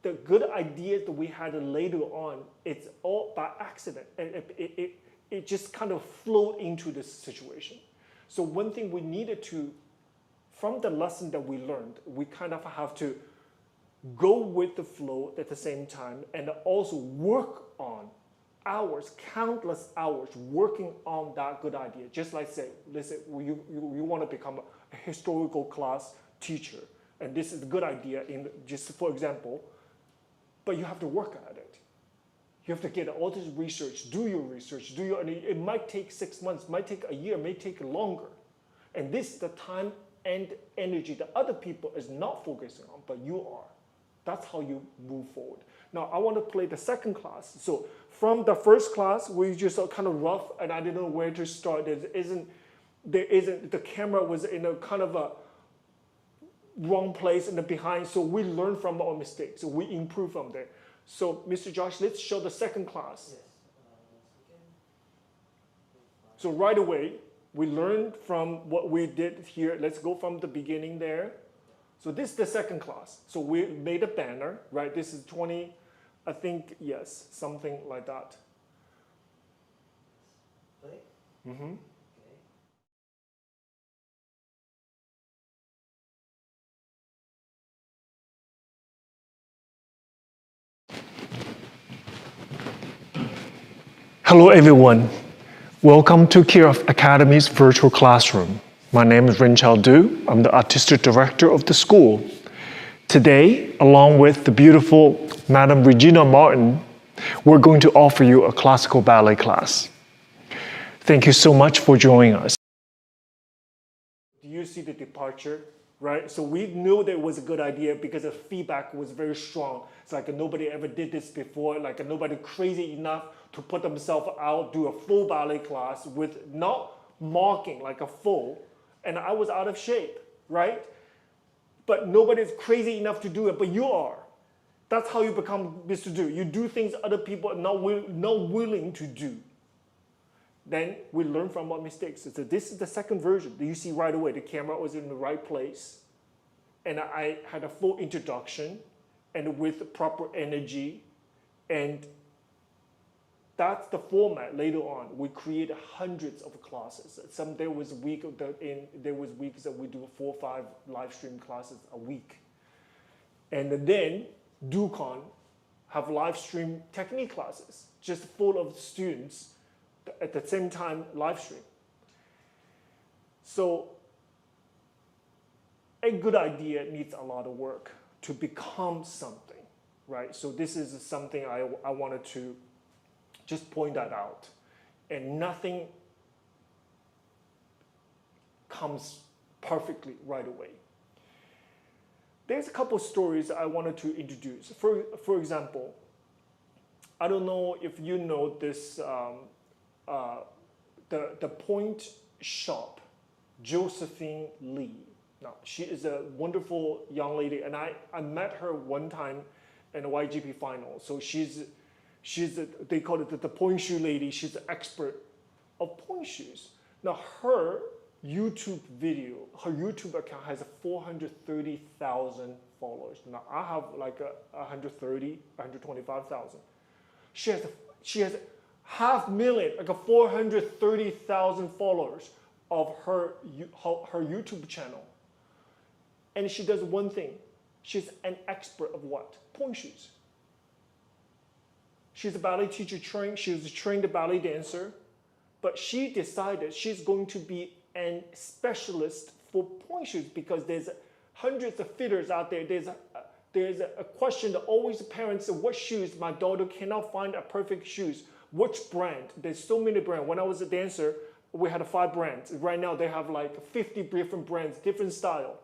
the good ideas that we had later on, it's all by accident. And it just kind of flowed into this situation. So one thing we needed to, from the lesson that we learned, we kind of have to go with the flow at the same time and also work on hours, countless hours, working on that good idea. Just like say, listen, you want to become a historical class teacher, and this is a good idea, just for example, but you have to work at it. You have to get all this research, do your research, and it might take 6 months, might take a year, may take longer. And this is the time and energy that other people is not focusing on, but you are. That's how you move forward. Now, I want to play the second class. So from the first class, we just kind of rough, and I didn't know where to start. The camera was in a kind of a wrong place in the behind, so we learn from our mistakes, so we improve from there. So, Mr. Josh, let's show the second class. Yes. So right away, we learned from what we did here. Let's go from the beginning there. So this is the second class. So we made a banner, right? This is 20, I think, yes, something like that. Play? Mm-hmm. Okay. Hello, everyone. Welcome to Kirov Academy's virtual classroom. My name is Renchao Du. I'm the artistic director of the school. Today, along with the beautiful Madam Regina Martin, we're going to offer you a classical ballet class. Thank you so much for joining us. Do you see the departure, right? So we knew that it was a good idea because the feedback was very strong. It's like nobody ever did this before, like nobody crazy enough to put themselves out, do a full ballet class with not marking, like a full, and I was out of shape, right? But nobody's crazy enough to do it, but you are. That's how you become Mr. Do. You do things other people are not willing to do. Then we learn from our mistakes. So this is the second version. You see right away, the camera was in the right place, and I had a full introduction, and with proper energy, and that's the format later on. We created hundreds of classes. There was weeks that we do 4 or 5 live stream classes a week. And then DUCON have live stream technique classes, just full of students at the same time live stream. So a good idea needs a lot of work to become something, right? So this is something I wanted to just point that out. And nothing comes perfectly right away. There's a couple stories I wanted to introduce. For example, I don't know if you know this, the point shop, Josephine Lee. Now, she is a wonderful young lady, and I met her one time in a YGP final. So they call it the point shoe lady. She's an expert of point shoes. Now her YouTube account has 430,000 followers. Now I have like 125,000. She has 500,000, like 430,000 followers of her YouTube channel. And she does one thing. She's an expert of what? Point shoes. She's a ballet teacher trained. She was a trained ballet dancer, but she decided she's going to be a specialist for point shoes because there's hundreds of fitters out there. There's a question that always parents say, what shoes? My daughter cannot find a perfect shoes. Which brand? There's so many brands. When I was a dancer, we had 5 brands. Right now they have like 50 different brands, different style.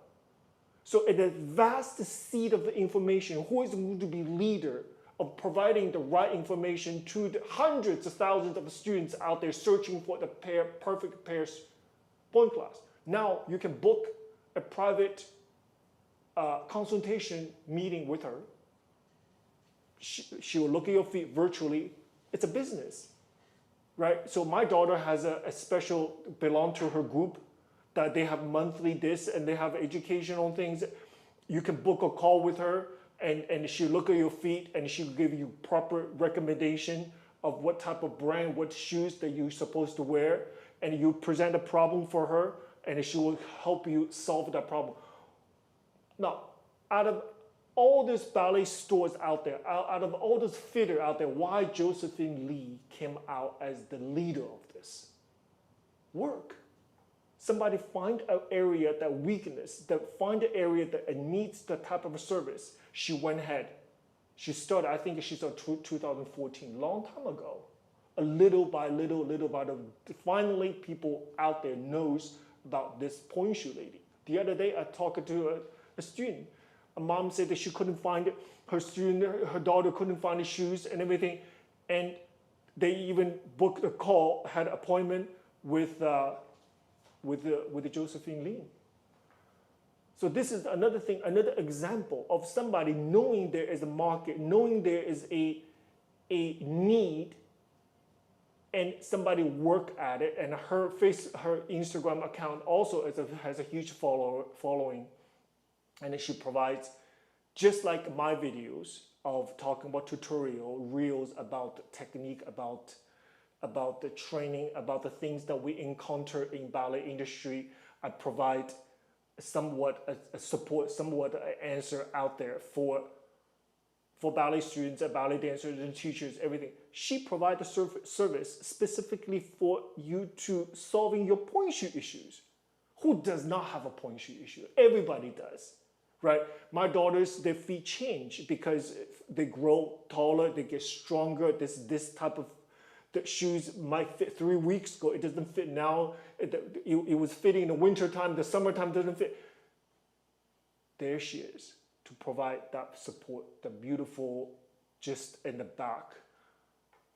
So at the vast seed of the information, who is going to be leader of providing the right information to the hundreds of thousands of students out there searching for the perfect pairs point class? Now you can book a private consultation meeting with her. She will look at your feet virtually. It's a business, right? So my daughter has a special, belong to her group, that they have monthly this and they have educational things. You can book a call with her and she'll look at your feet and she'll give you proper recommendation of what type of brand, what shoes that you're supposed to wear, and you present a problem for her and she will help you solve that problem. Now, out of all these ballet stores out there, out of all those fitters out there, why Josephine Lee came out as the leader of this work? Somebody find an area that weakness, that find an area that it needs the type of service. She went ahead. She started, I think she started 2014, long time ago. A little by little, finally people out there knows about this point shoe lady. The other day I talked to a student. A mom said that she couldn't find it. Her daughter couldn't find the shoes and everything. And they even booked a call, had an appointment with the Josephine Lee. So this is another thing, another example of somebody knowing there is a market, knowing there is a need, and somebody work at it. And her Instagram account also has a huge following, and she provides, just like my videos of talking about tutorial, reels about the technique, about the training, about the things that we encounter in ballet industry. I provide somewhat a support, somewhat an answer out there for ballet students and ballet dancers and teachers, everything. She provides a service specifically for you to solving your point shoe issues. Who does not have a point shoe issue? Everybody does, right? My daughters, their feet change because they grow taller, they get stronger. This type of the shoes might fit 3 weeks ago. It doesn't fit now. It was fitting in the winter time. The summertime doesn't fit. There she is to provide that support, the beautiful just in the back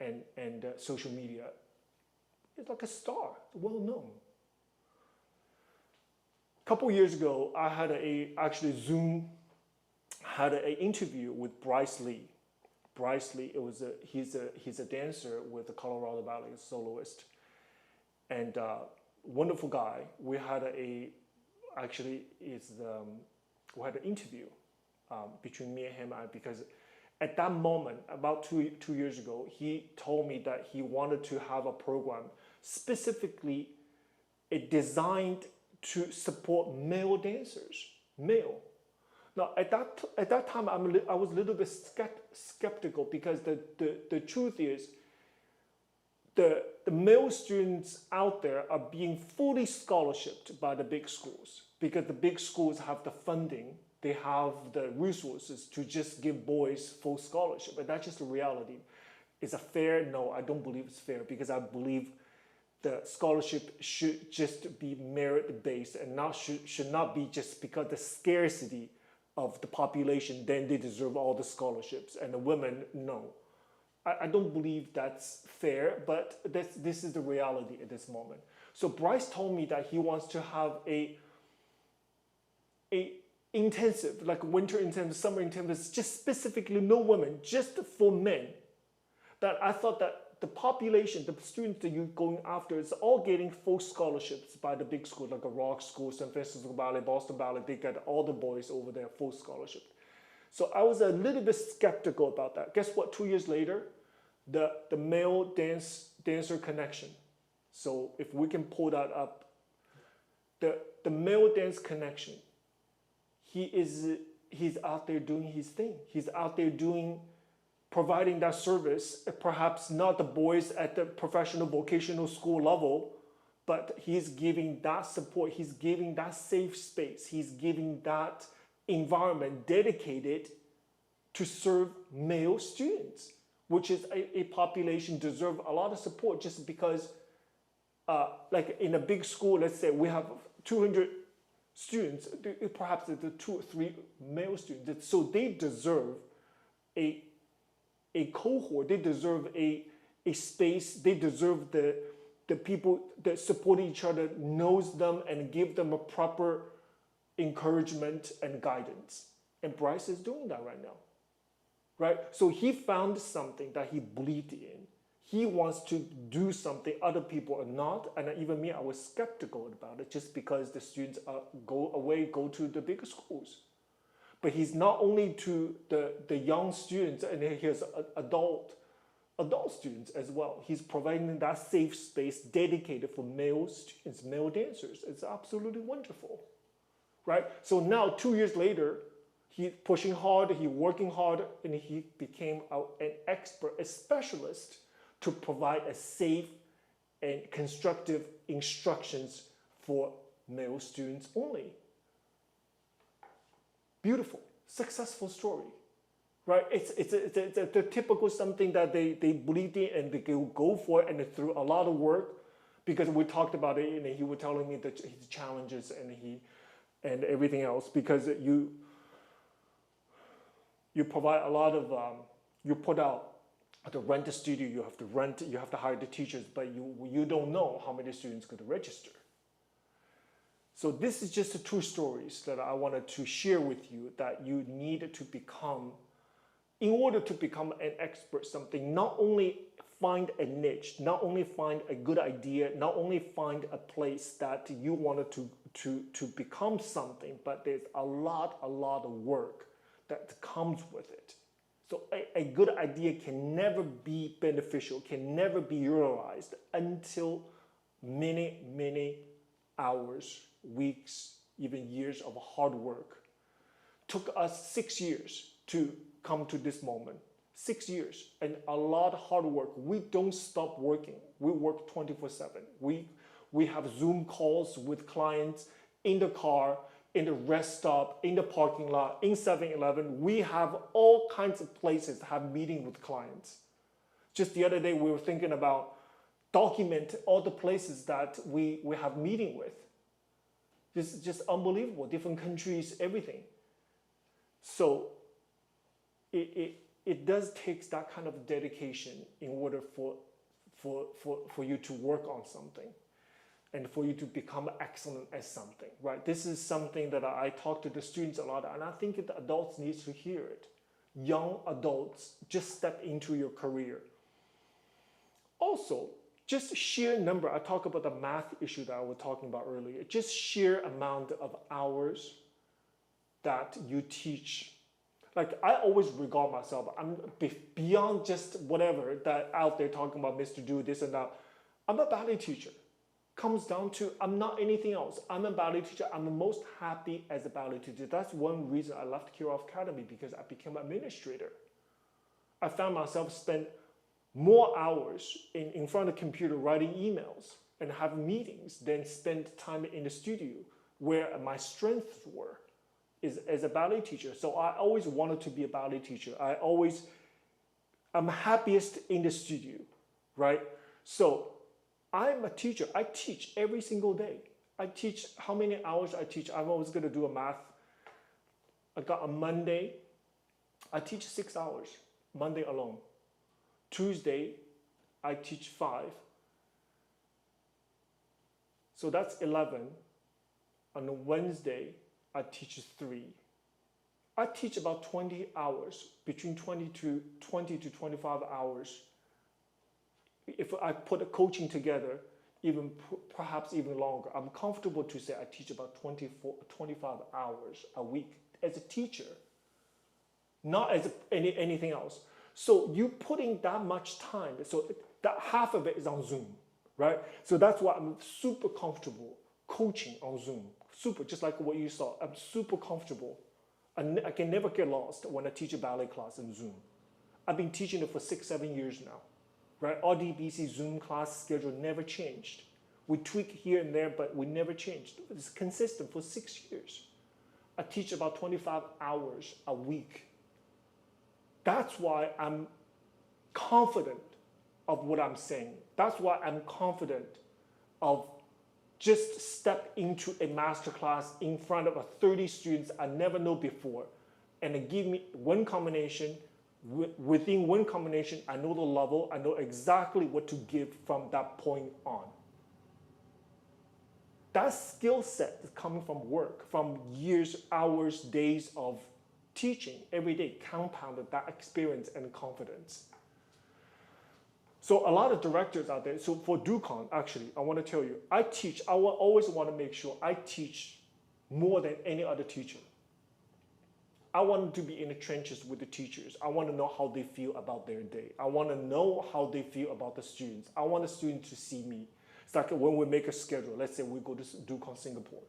and social media. It's like a star, well known. A couple years ago, I had Zoom had an interview with Bryce Lee. Bryce Lee, he's a dancer with the Colorado Ballet, a soloist, and wonderful guy. We had we had an interview between me and him because at that moment, about two years ago, he told me that he wanted to have a program specifically designed to support male dancers, Now, at that time, I was a little bit skeptical because the truth is the male students out there are being fully scholarshiped by the big schools because the big schools have the funding, they have the resources to just give boys full scholarship. But that's just the reality. Is it fair? No, I don't believe it's fair because I believe the scholarship should just be merit-based and should not be just because the scarcity of the population, then they deserve all the scholarships. And the women, no. I don't believe that's fair, but this is the reality at this moment. So Bryce told me that he wants to have a intensive, like winter intensive, summer intensive, just specifically no women, just for men. That I thought that the population, the students that you're going after, is all getting full scholarships by the big schools, like a Rock School, San Francisco Ballet, Boston Ballet. They got all the boys over there full scholarship. So I was a little bit skeptical about that. Guess what? 2 years later, the male dancer connection. So if we can pull that up, the male dance connection. He's out there doing his thing. He's out there providing that service, perhaps not the boys at the professional vocational school level, but he's giving that support, he's giving that safe space, he's giving that environment dedicated to serve male students, which is a population deserve a lot of support just because like in a big school, let's say we have 200 students, perhaps the 2 or 3 male students, so they deserve a cohort, they deserve a space, they deserve the people that support each other, knows them, and give them a proper encouragement and guidance. And Bryce is doing that right now, right? So he found something that he believed in. He wants to do something other people are not, and even me, I was skeptical about it just because the students go to the bigger schools. But he's not only to the young students, and he has adult students as well. He's providing that safe space dedicated for male students, male dancers. It's absolutely wonderful, right? So now 2 years later, he's pushing hard, he's working hard, and he became an expert, a specialist to provide a safe and constructive instructions for male students only. Beautiful, successful story, right? It's a typical something that they believed in and they go for it, and through a lot of work, because we talked about it and he was telling me that his challenges and everything else, because you provide a lot of you put out to rent a studio, you have to hire the teachers, but you don't know how many students could register. So this is just the 2 stories that I wanted to share with you, that you need to become, in order to become an expert something, not only find a niche, not only find a good idea, not only find a place that you wanted to become something, but there's a lot of work that comes with it. So a good idea can never be beneficial, can never be utilized until many hours, weeks, even years of hard work. Took us 6 years to come to this moment. 6 years and a lot of hard work. We don't stop working. We work 24/7. We have Zoom calls with clients in the car, in the rest stop, in the parking lot, in 7-Eleven. We have all kinds of places to have meeting with clients. Just the other day, we were thinking about document all the places that we have meeting with. This is just unbelievable, different countries, everything. So it does take that kind of dedication in order for you to work on something, and for you to become excellent at something, right? This is something that I talk to the students a lot, and I think the adults need to hear it. Young adults, just step into your career. Also, just sheer number, I talk about the math issue that I was talking about earlier, just sheer amount of hours that you teach. Like, I always regard myself, I'm beyond just whatever that out there talking about Mr. Do this and that. I'm a ballet teacher. Comes down to, I'm not anything else. I'm a ballet teacher. I'm the most happy as a ballet teacher. That's one reason I left Kirov Academy, because I became an administrator. I found myself spend more hours in front of the computer writing emails and have meetings than spend time in the studio where my strengths were as a ballet teacher. So I always wanted to be a ballet teacher. I'm happiest in the studio, right? So I'm a teacher. I teach every single day. I teach how many hours I teach. I'm always going to do a math. I got a Monday. I teach 6 hours, Monday alone. Tuesday, I teach 5. So that's 11. On Wednesday, I teach 3. I teach about 20 hours, between 20 to 25 hours. If I put the coaching together, perhaps even longer, I'm comfortable to say I teach about 25 hours a week as a teacher, not as anything else. So you putting that much time, so that half of it is on Zoom, right? So that's why I'm super comfortable coaching on Zoom. Super, just like what you saw. I'm super comfortable. I can never get lost when I teach a ballet class in Zoom. I've been teaching it for 6-7 years now, right? RDBC Zoom class schedule never changed. We tweak here and there, but we never changed. It's consistent for 6 years. I teach about 25 hours a week. That's why I'm confident of what I'm saying. That's why I'm confident of just step into a master class in front of 30 students I never know before, and they give me one combination. Within one combination, I know the level, I know exactly what to give from that point on. That skill set is coming from work, from years, hours, days of teaching every day, compounded that experience and confidence. So a lot of directors out there, so for DUCON, actually, I want to tell you, I always want to make sure I teach more than any other teacher. I want to be in the trenches with the teachers. I want to know how they feel about their day. I want to know how they feel about the students. I want the students to see me. It's like when we make a schedule, let's say we go to DUCON Singapore,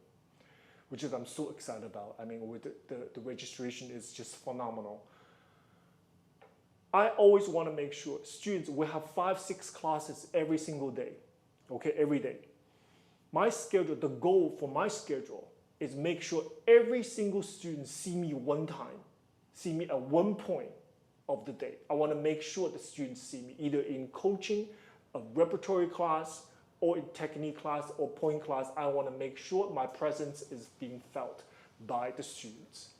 which is I'm so excited about. I mean, with the registration is just phenomenal. I always want to make sure students, we have 5-6 classes every single day, okay, every day. My schedule, the goal for my schedule is make sure every single student see me one time, see me at one point of the day. I want to make sure the students see me either in coaching, a repertory class, or in technique class or point class. I want to make sure my presence is being felt by the students.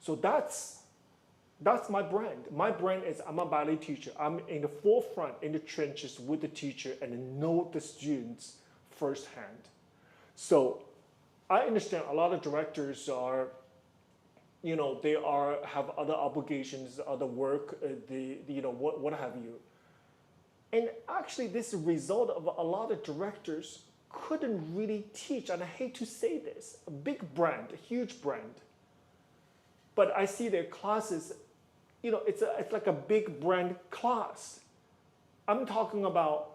So that's my brand. My brand is I'm a ballet teacher. I'm in the forefront, in the trenches with the teacher and know the students firsthand. So I understand a lot of directors are, you know, they have other obligations, other work, what have you. And actually, this is a result of a lot of directors couldn't really teach, and I hate to say this, a big brand, a huge brand. But I see their classes, you know, it's like a big brand class. I'm talking about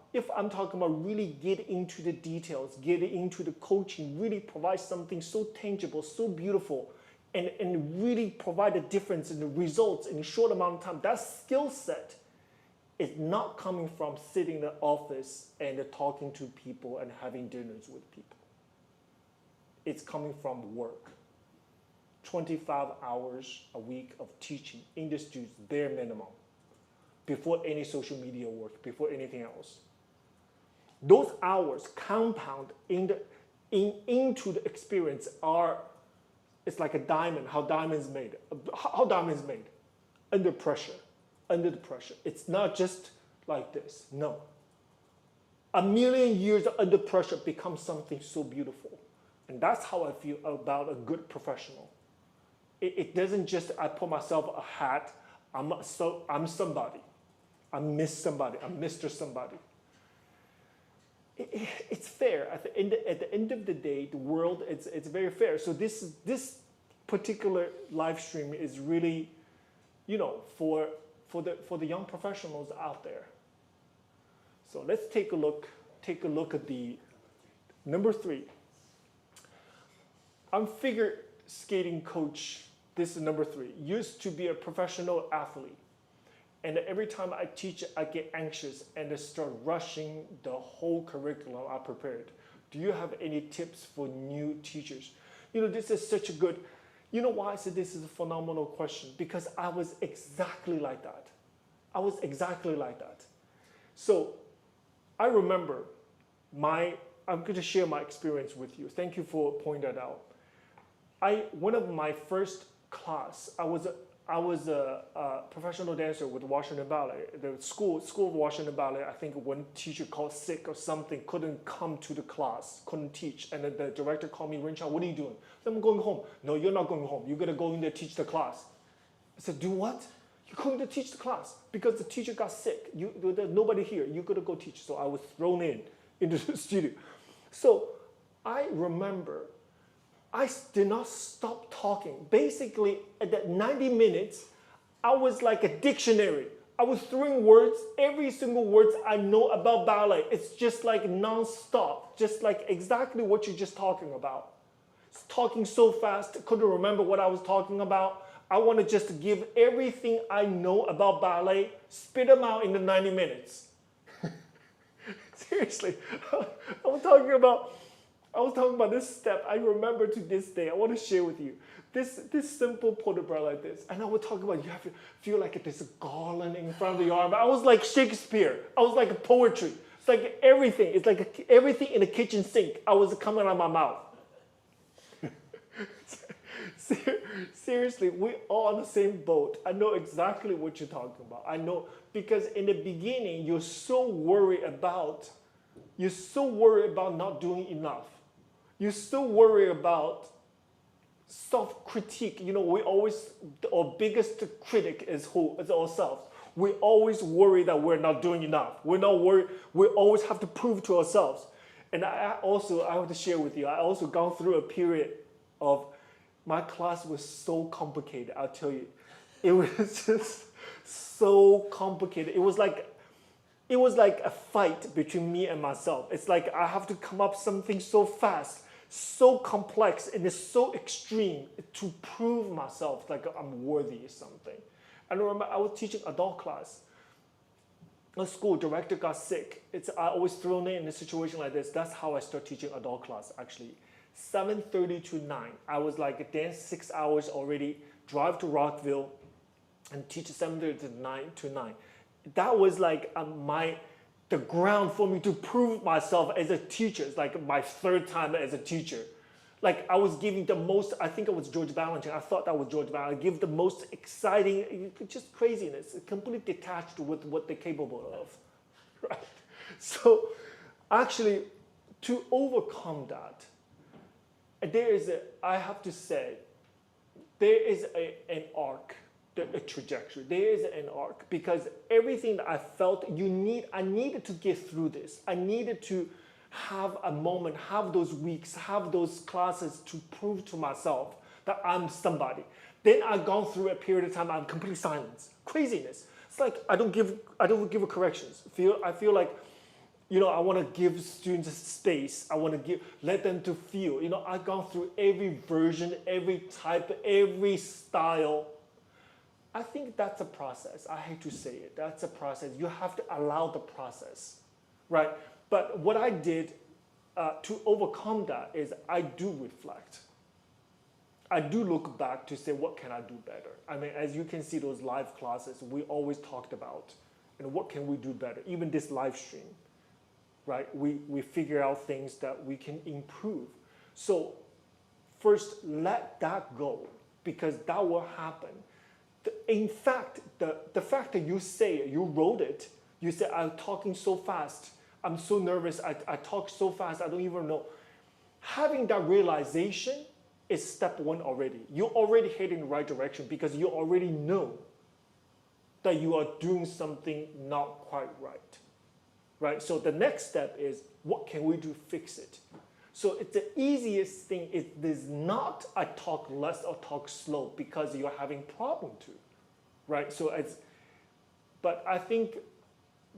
really get into the details, get into the coaching, really provide something so tangible, so beautiful, and really provide a difference in the results in a short amount of time. That skill set is not coming from sitting in the office and talking to people and having dinners with people. It's coming from work. 25 hours a week of teaching in the students, bare minimum, before any social media work, before anything else. Those hours compound into the experience it's like a diamond, how diamonds made. How diamonds made? Under pressure, under the pressure. It's not just like this, no. A million years under pressure becomes something so beautiful. And that's how I feel about a good professional. It doesn't just, I put myself a hat, I'm somebody. I'm Miss somebody, I'm Mr. somebody. It's fair. At the end of the day, the world, it's very fair. So this particular live stream is really, you know, for the young professionals out there. So let's take a look at the number 3. I'm figure skating coach. This is number 3. Used to be a professional athlete. And every time I teach, I get anxious and I start rushing the whole curriculum I prepared. Do you have any tips for new teachers? You know, this is such a good, you know why I said this is a phenomenal question? Because I was exactly like that. I was exactly like that. So I remember I'm going to share my experience with you. Thank you for pointing that out. One of my first class, I was a professional dancer with Washington Ballet. The school of Washington Ballet, I think one teacher called sick or something, couldn't come to the class, couldn't teach. And then the director called me, Rincha, what are you doing? I said, I'm going home. No, you're not going home. You're going to go in there teach the class. I said, do what? You're going to teach the class because the teacher got sick. There's nobody here. You're going to go teach. So I was thrown into the studio. So I remember I did not stop talking. Basically, at that 90 minutes, I was like a dictionary. I was throwing words, every single word I know about ballet. It's just like non-stop, just like exactly what you're just talking about. It's talking so fast, couldn't remember what I was talking about. I want to just give everything I know about ballet, spit them out in the 90 minutes. Seriously, I was talking about this step. I remember to this day. I want to share with you this simple port-de-bras like this. And I would talk about you have to feel like there's a garland in front of your arm. I was like Shakespeare. I was like poetry. It's like everything. It's like everything in the kitchen sink. I was coming out of my mouth. Seriously, we're all on the same boat. I know exactly what you're talking about. I know because in the beginning you're so worried about not doing enough. You're so worried about self-critique. You know, our biggest critic is ourselves. We always worry that we're not doing enough. We're not worried. We always have to prove to ourselves. And I have to share with you, I also gone through a period of, my class was so complicated, I'll tell you. It was just so complicated. It was like a fight between me and myself. It's like I have to come up something so fast, so complex, and it's so extreme to prove myself like I'm worthy of something. I remember I was teaching adult class. The school director got sick. I always thrown in a situation like this. That's how I start teaching adult class, actually. 7:30 to 9. I was like dance 6 hours already, drive to Rockville, and teach 7:30 to 9. That was like the ground for me to prove myself as a teacher. It's like my third time as a teacher. Like I was giving the most, I think it was George Ballantyne. I thought that was George Ballantyne. I give the most exciting, just craziness, completely detached with what they're capable of, right? So actually, to overcome that, I have to say, there is an arc, a trajectory. There is an arc because everything that I felt I needed to get through this. I needed to have a moment, have those weeks, have those classes to prove to myself that I'm somebody. Then I've gone through a period of time I'm complete silence, craziness. It's like I don't give corrections. I feel like, you know, I want to give students space. I want to let them to feel. You know, I've gone through every version, every type, every style. I think that's a process. I hate to say it. That's a process. You have to allow the process, right? But what I did to overcome that is I do reflect. I do look back to say, what can I do better? I mean, as you can see, those live classes, we always talked about, and what can we do better? Even this live stream, right? We figure out things that we can improve. So first, let that go, because that will happen. In fact, the fact that you wrote it, you say, I'm talking so fast, I'm so nervous, I talk so fast, I don't even know. Having that realization is step one already. You're already heading in the right direction because you already know that you are doing something not quite right, right? So the next step is, what can we do to fix it? So it's the easiest thing. It is not I talk less or talk slow because you're having problem too, right? So but I think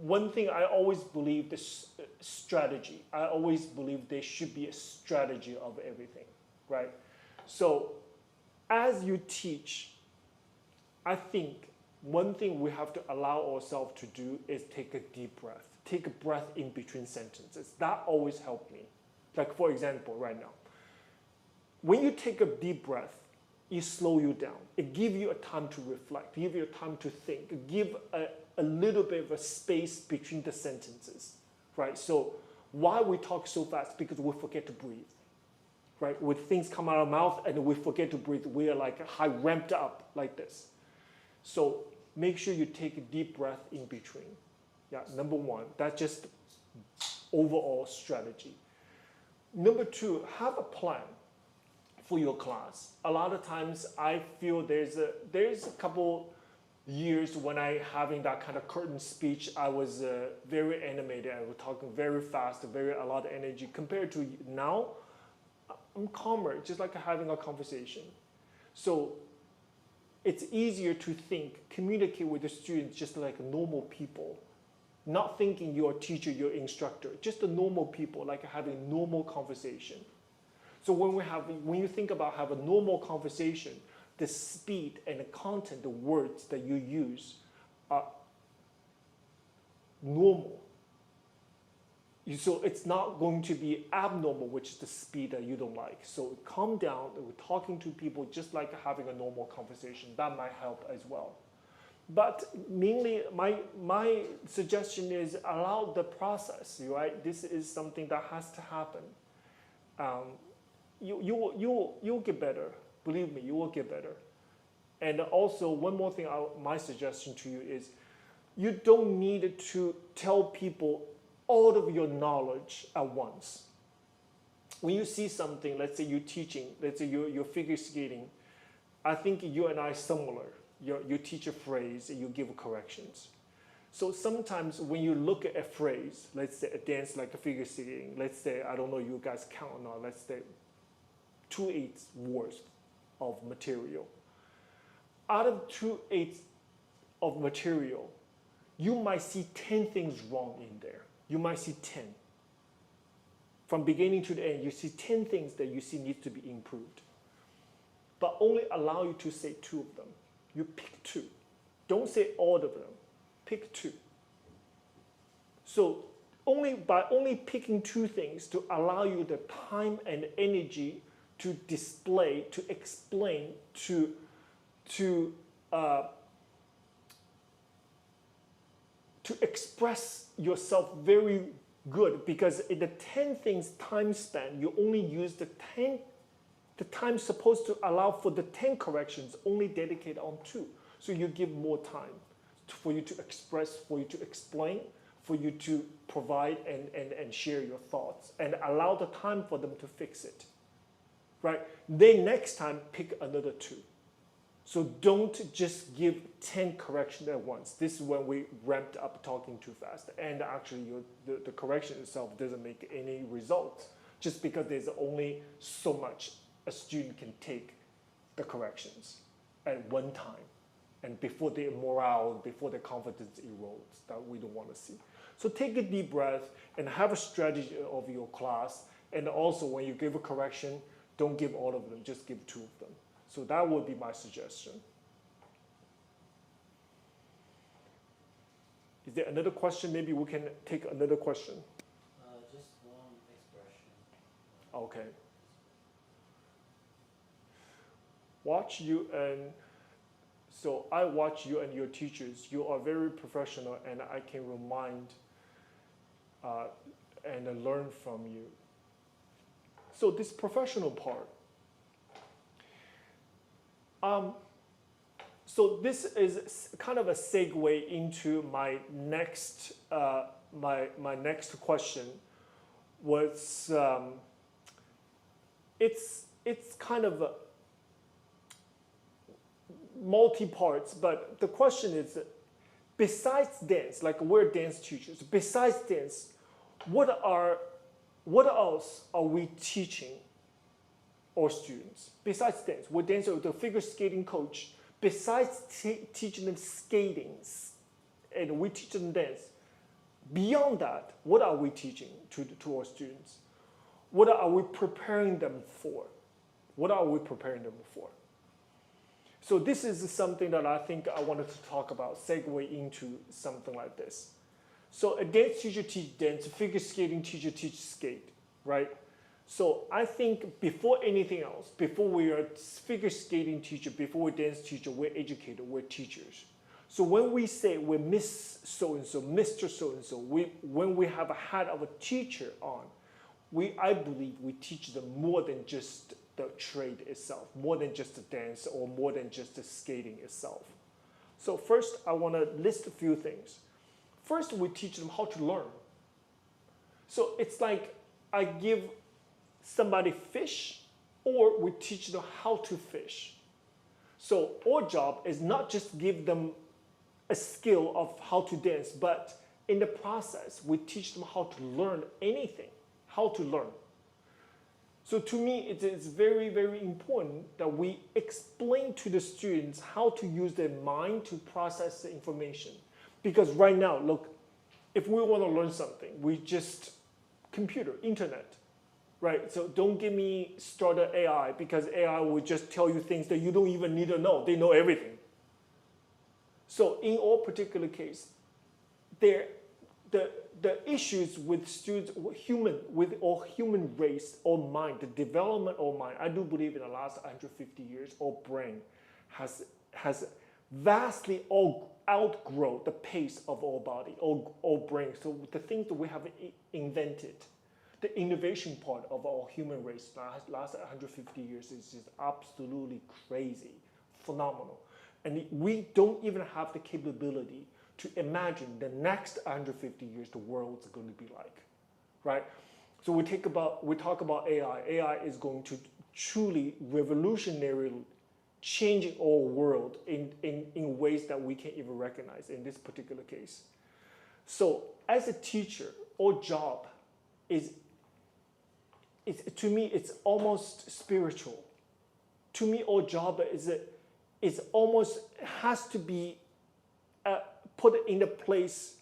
one thing I always believe this strategy. I always believe there should be a strategy of everything, right? So as you teach, I think one thing we have to allow ourselves to do is take a deep breath. Take a breath in between sentences. That always helped me. Like for example, right now, when you take a deep breath, it slows you down. It gives you a time to reflect, give you a time to think, give a little bit of a space between the sentences, right? So why we talk so fast? Because we forget to breathe, right? When things come out of our mouth and we forget to breathe, we are like high ramped up like this. So make sure you take a deep breath in between. Yeah, number one, that's just overall strategy. Number two, have a plan for your class. A lot of times I feel there's a couple years when I having that kind of curtain speech, I was very animated. I was talking very fast, a lot of energy. Compared to now, I'm calmer, just like having a conversation. So it's easier to communicate with the students just like normal people. Not thinking you're a teacher, you're an instructor, just the normal people, like having a normal conversation. So when you think about have a normal conversation, the speed and the content, the words that you use are normal. So it's not going to be abnormal, which is the speed that you don't like. So calm down, we're talking to people just like having a normal conversation. That might help as well. But mainly, my suggestion is allow the process, right? This is something that has to happen. You'll get better. Believe me, you will get better. And also, one more thing, my suggestion to you is, you don't need to tell people all of your knowledge at once. When you see something, let's say you're teaching, let's say you're figure skating, I think you and I are similar. You teach a phrase and you give corrections. So sometimes when you look at a phrase, let's say a dance like a figure skating, let's say, I don't know you guys count or not, let's say 2/8 worth of material. Out of 2/8 of material, you might see 10 things wrong in there. You might see 10. From beginning to the end, you see 10 things that you see need to be improved. But only allow you to say 2 of them. You pick 2. Don't say all of them. Pick 2. So by only picking 2 things to allow you the time and energy to display, to explain, to express yourself very good, because in the 10 things time span, you only use the time supposed to allow for the 10 corrections, only dedicate on 2. So you give more time for you to express, for you to explain, for you to provide and share your thoughts, and allow the time for them to fix it, right? Then next time, pick another 2. So don't just give 10 corrections at once. This is when we ramped up talking too fast. And actually, the correction itself doesn't make any results, just because there's only so much a student can take the corrections at one time. And before their morale, before their confidence erodes, that we don't want to see. So take a deep breath and have a strategy of your class. And also, when you give a correction, don't give all of them, just give 2 of them. So that would be my suggestion. Is there another question? Maybe we can take another question. Just one expression. Okay. So I watch you and your teachers. You are very professional, and I can remind and learn from you. So this professional part. So this is kind of a segue into my next my next question. Was it's kind of multi-parts, but the question is, besides dance, like we're dance teachers, besides dance, what else are we teaching our students? Besides dance, we're dancer, the figure skating coach. Besides teaching them skating, and we teach them dance, beyond that, what are we teaching to our students? What are we preparing them for? What are we preparing them for? So this is something that I think I wanted to talk about, segue into something like this. So a dance teacher teaches dance, a figure skating teacher teaches skate, right? So I think before anything else, before we are figure skating teacher, before we're dance teacher, we're educator, we're teachers. So when we say we're Miss So-and-so, Mr. So-and-so, when we have a hat of a teacher on, I believe we teach them more than just the trade itself, more than just the dance, or more than just the skating itself. So first, I want to list a few things. First, we teach them how to learn. So it's like I give somebody fish, or we teach them how to fish. So our job is not just give them a skill of how to dance, but in the process, we teach them how to learn anything, how to learn. So to me, it is very, very important that we explain to the students how to use their mind to process the information. Because right now, look, if we want to learn something, we just computer, internet, right? So don't give me started AI, because AI will just tell you things that you don't even need to know. They know everything. So in our particular case, the issues with students, with our human race or mind, the development of mind, I do believe in the last 150 years, our brain has vastly outgrow the pace of our body or brain. So the things that we have invented, the innovation part of our human race last 150 years is just absolutely crazy, phenomenal. And we don't even have the capability to imagine the next 150 years the world's going to be like, right? So we talk about AI. AI is going to truly revolutionarily changing our world in ways that we can't even recognize in this particular case. So as a teacher, our job is to me, it's almost spiritual. To me, our job is almost has to be put in a place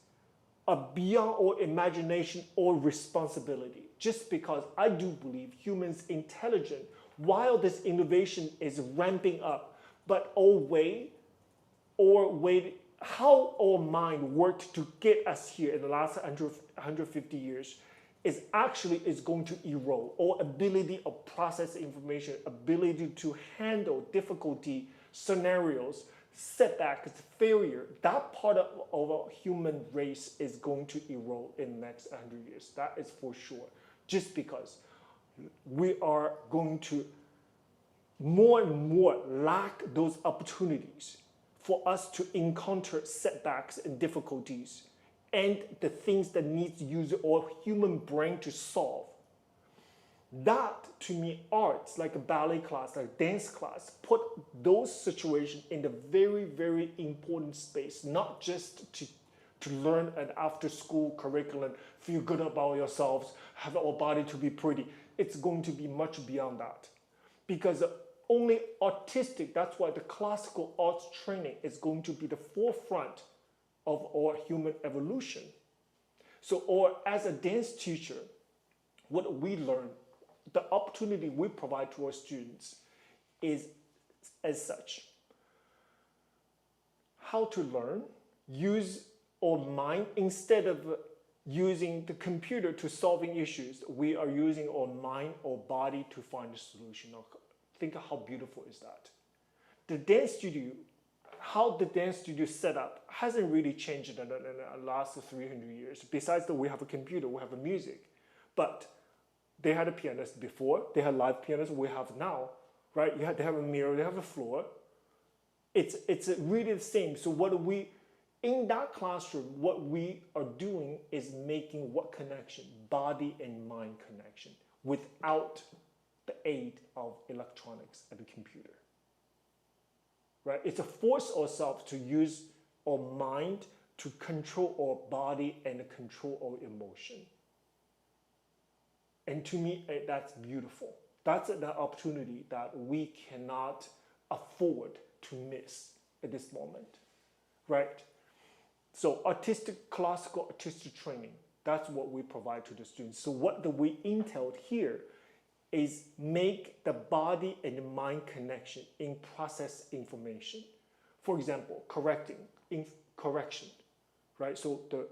beyond our imagination or responsibility. Just because I do believe humans intelligent, while this innovation is ramping up, but how our mind worked to get us here in the last 150 years is going to erode. Our ability of process information, ability to handle difficulty scenarios, setbacks, failure, that part of our human race is going to erode in the next 100 years. That is for sure. Just because we are going to more and more lack those opportunities for us to encounter setbacks and difficulties and the things that need to use our human brain to solve. That, to me, arts, like a ballet class, like a dance class, put those situations in the very, very important space, not just to learn an after-school curriculum, feel good about yourselves, have our body to be pretty. It's going to be much beyond that. Because only artistic, that's why the classical arts training is going to be the forefront of our human evolution. So, or as a dance teacher, what we learn, the opportunity we provide to our students is as such. How to learn, use our mind instead of using the computer to solving issues. We are using our mind or body to find a solution. Think of how beautiful is that. The dance studio, how the dance studio set up hasn't really changed in the last 300 years. Besides that, we have a computer, we have a music, but they had a pianist before, they had live pianists, we have now, right? They have a mirror, they have a floor. It's really the same. So in that classroom, what we are doing is making what connection? Body and mind connection without the aid of electronics and the computer, right? It's a force ourselves to use our mind to control our body and control our emotion. And to me, that's beautiful. That's the opportunity that we cannot afford to miss at this moment, right? So classical artistic training, that's what we provide to the students. So what we entailed here is make the body and the mind connection in process information. For example, correction, right? So the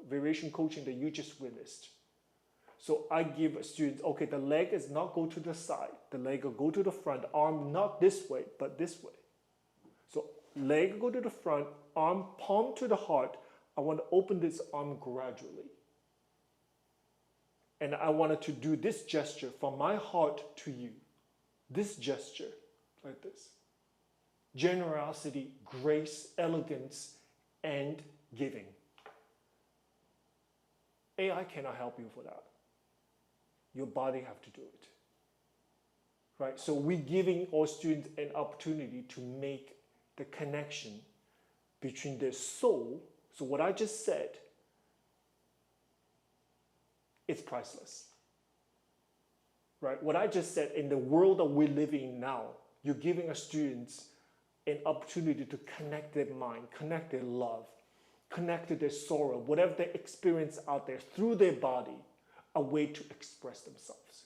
variation coaching that you just witnessed. So I give students, okay, the leg is not go to the side. The leg will go to the front, arm not this way, but this way. So leg go to the front, arm palm to the heart. I want to open this arm gradually. And I wanted to do this gesture from my heart to you. This gesture, like this. Generosity, grace, elegance, and giving. AI cannot help you for that. Your body have to do it, right? So we're giving our students an opportunity to make the connection between their soul. So what I just said, it's priceless, right? What I just said, in the world that we're living in now, you're giving our students an opportunity to connect their mind, connect their love, connect to their sorrow, whatever they experience out there through their body, a way to express themselves.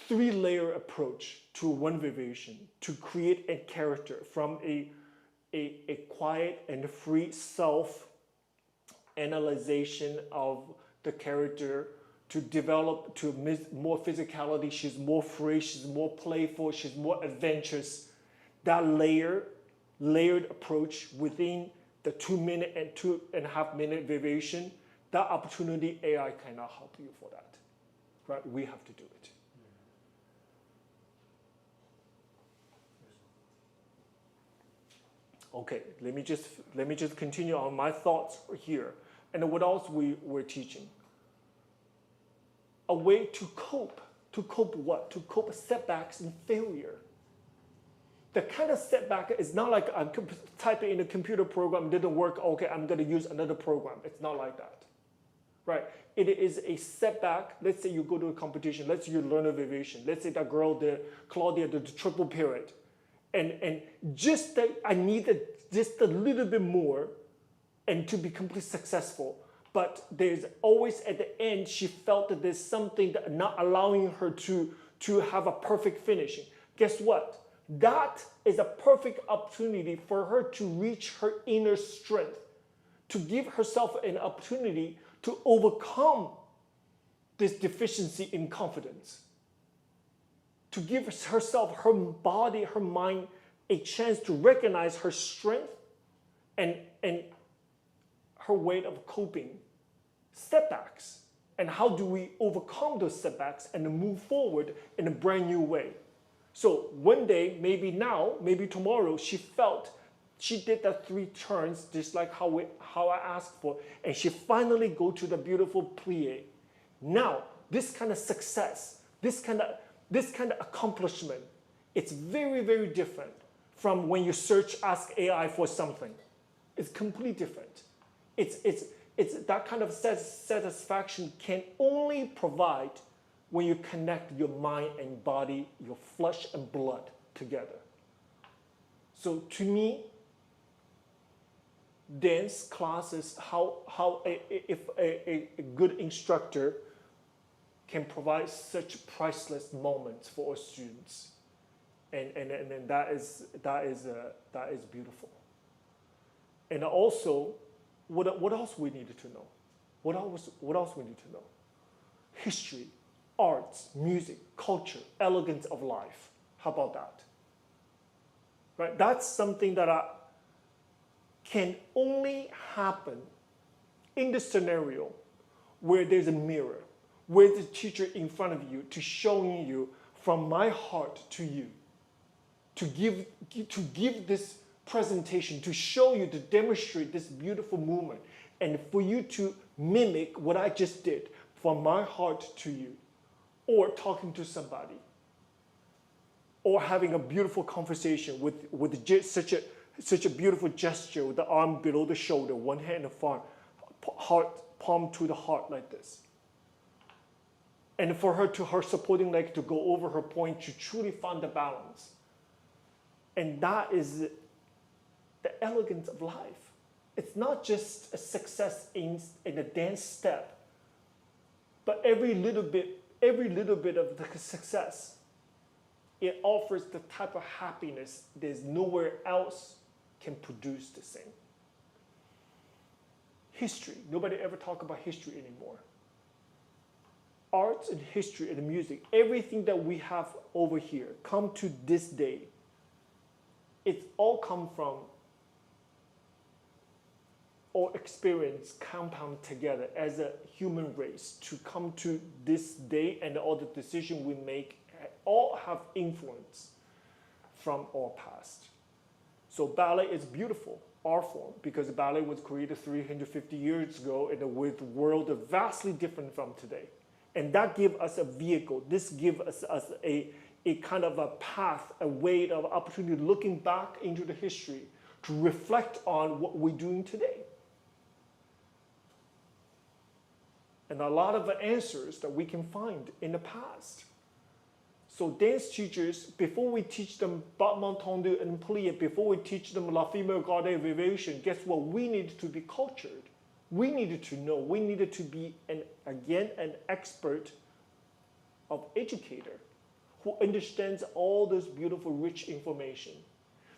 3-layer approach to one variation to create a character from a quiet and free self-analyzation of the character to develop to more physicality. She's more free, she's more playful, she's more adventurous. that layered approach within the 2-minute and 2.5-minute variation, that opportunity, AI cannot help you for that, right? We have to do it. Okay, let me just continue on my thoughts here. And what else we're teaching? A way to cope. To cope what? To cope with setbacks and failure. The kind of setback is not like I'm typing in a computer program, didn't work, okay, I'm gonna use another program. It's not like that, right? It is a setback. Let's say you go to a competition, let's say you learn a variation. Let's say that girl, Claudia, did the triple pirouette. And just that I needed just a little bit more and to be completely successful. But there's always at the end, she felt that there's something that not allowing her to have a perfect finishing. Guess what? That is a perfect opportunity for her to reach her inner strength, to give herself an opportunity to overcome this deficiency in confidence, to give herself, her body, her mind, a chance to recognize her strength and her way of coping setbacks. And how do we overcome those setbacks and move forward in a brand new way? So one day, maybe now, maybe tomorrow, she felt she did the 3 turns just like how I asked for, and she finally go to the beautiful plie. Now, this kind of success, this kind of accomplishment, it's very, very different from when you ask AI for something. It's completely different. It's that kind of satisfaction can only provide when you connect your mind and body, your flesh and blood together. So to me, dance classes, if a good instructor can provide such priceless moments for our students, and that is beautiful. And also, what else we needed to know? What else we need to know? History, arts, music, culture, elegance of life. How about that? Right? That's something that can only happen in the scenario where there's a mirror, where the teacher in front of you to showing you from my heart to you, to give this presentation, to show you, to demonstrate this beautiful movement, and for you to mimic what I just did from my heart to you, or talking to somebody, or having a beautiful conversation with just such a beautiful gesture with the arm below the shoulder, one hand in front, heart, palm to the heart like this. And for her supporting leg to go over her point to truly find the balance. And that is the elegance of life. It's not just a success in a dance step, but every little bit of the success, it offers the type of happiness there's nowhere else can produce the same. History, nobody ever talk about history anymore. Arts and history and music, everything that we have over here, come to this day, it's all come from or experience compound together as a human race to come to this day, and all the decisions we make all have influence from our past. So ballet is beautiful art form because ballet was created 350 years ago in a world vastly different from today. And that gives us a vehicle. This gives us a kind of a path, a way of opportunity looking back into the history to reflect on what we're doing today. And a lot of the answers that we can find in the past. So dance teachers, before we teach them battement tendu and plie, before we teach them la femelle gardée variation, guess what? We needed to be cultured. We needed to know. We needed to be, an expert of educator who understands all this beautiful, rich information.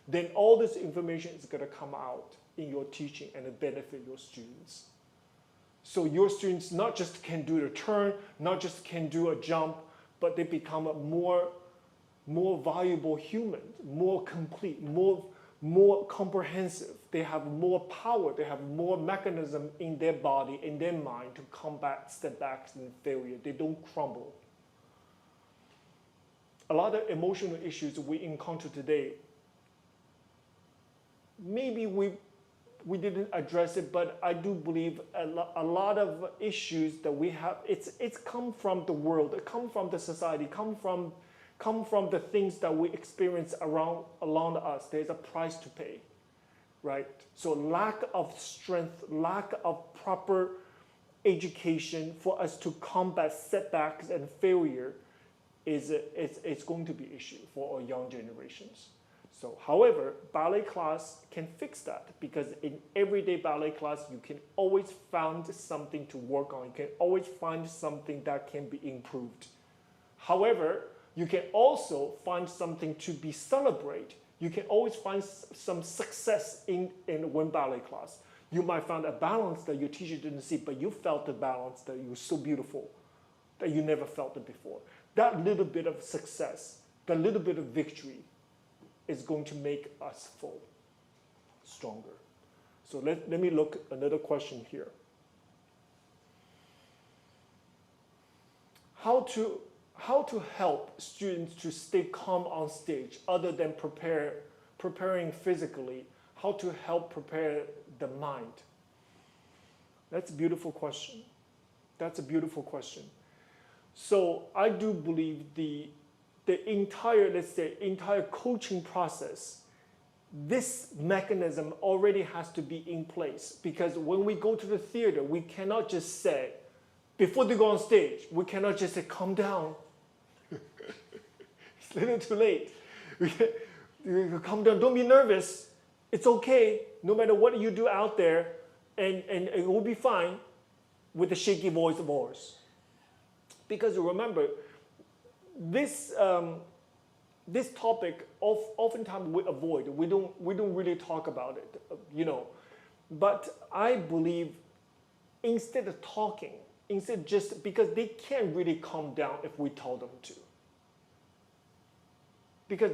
Then all this information is going to come out in your teaching and benefit your students. So your students not just can do the turn, not just can do a jump, but they become more more valuable humans, more complete, more comprehensive. They have more power, they have more mechanism in their body, in their mind to combat setbacks and failure. They don't crumble. A lot of emotional issues we encounter today, maybe we didn't address it, but I do believe a lot of issues that we have, it's come from the world, it come from the society, come from the things that we experience around us. There's a price to pay, right? So lack of strength, lack of proper education for us to combat setbacks and failure it's going to be an issue for our young generations. So, however, ballet class can fix that, because in everyday ballet class, you can always find something to work on. You can always find something that can be improved. However, you can also find something to be celebrated. You can always find some success in one ballet class. You might find a balance that your teacher didn't see, but you felt the balance that it was so beautiful that you never felt it before. That little bit of success, that little bit of victory is going to make us full, stronger. So let me look at another question here. How to help students to stay calm on stage other than preparing physically? How to help prepare the mind? That's a beautiful question. That's a beautiful question. So I do believe the entire, let's say, entire coaching process, this mechanism already has to be in place, because when we go to the theater, we cannot just say, before they go on stage, we cannot just say, calm down. It's a little too late. Calm down, don't be nervous. It's okay, no matter what you do out there, and it will be fine with the shaky voice of ours. Because remember, this topic oftentimes we avoid. We don't really talk about it, you know. But I believe instead of talking, instead just because they can't really calm down if we tell them to. Because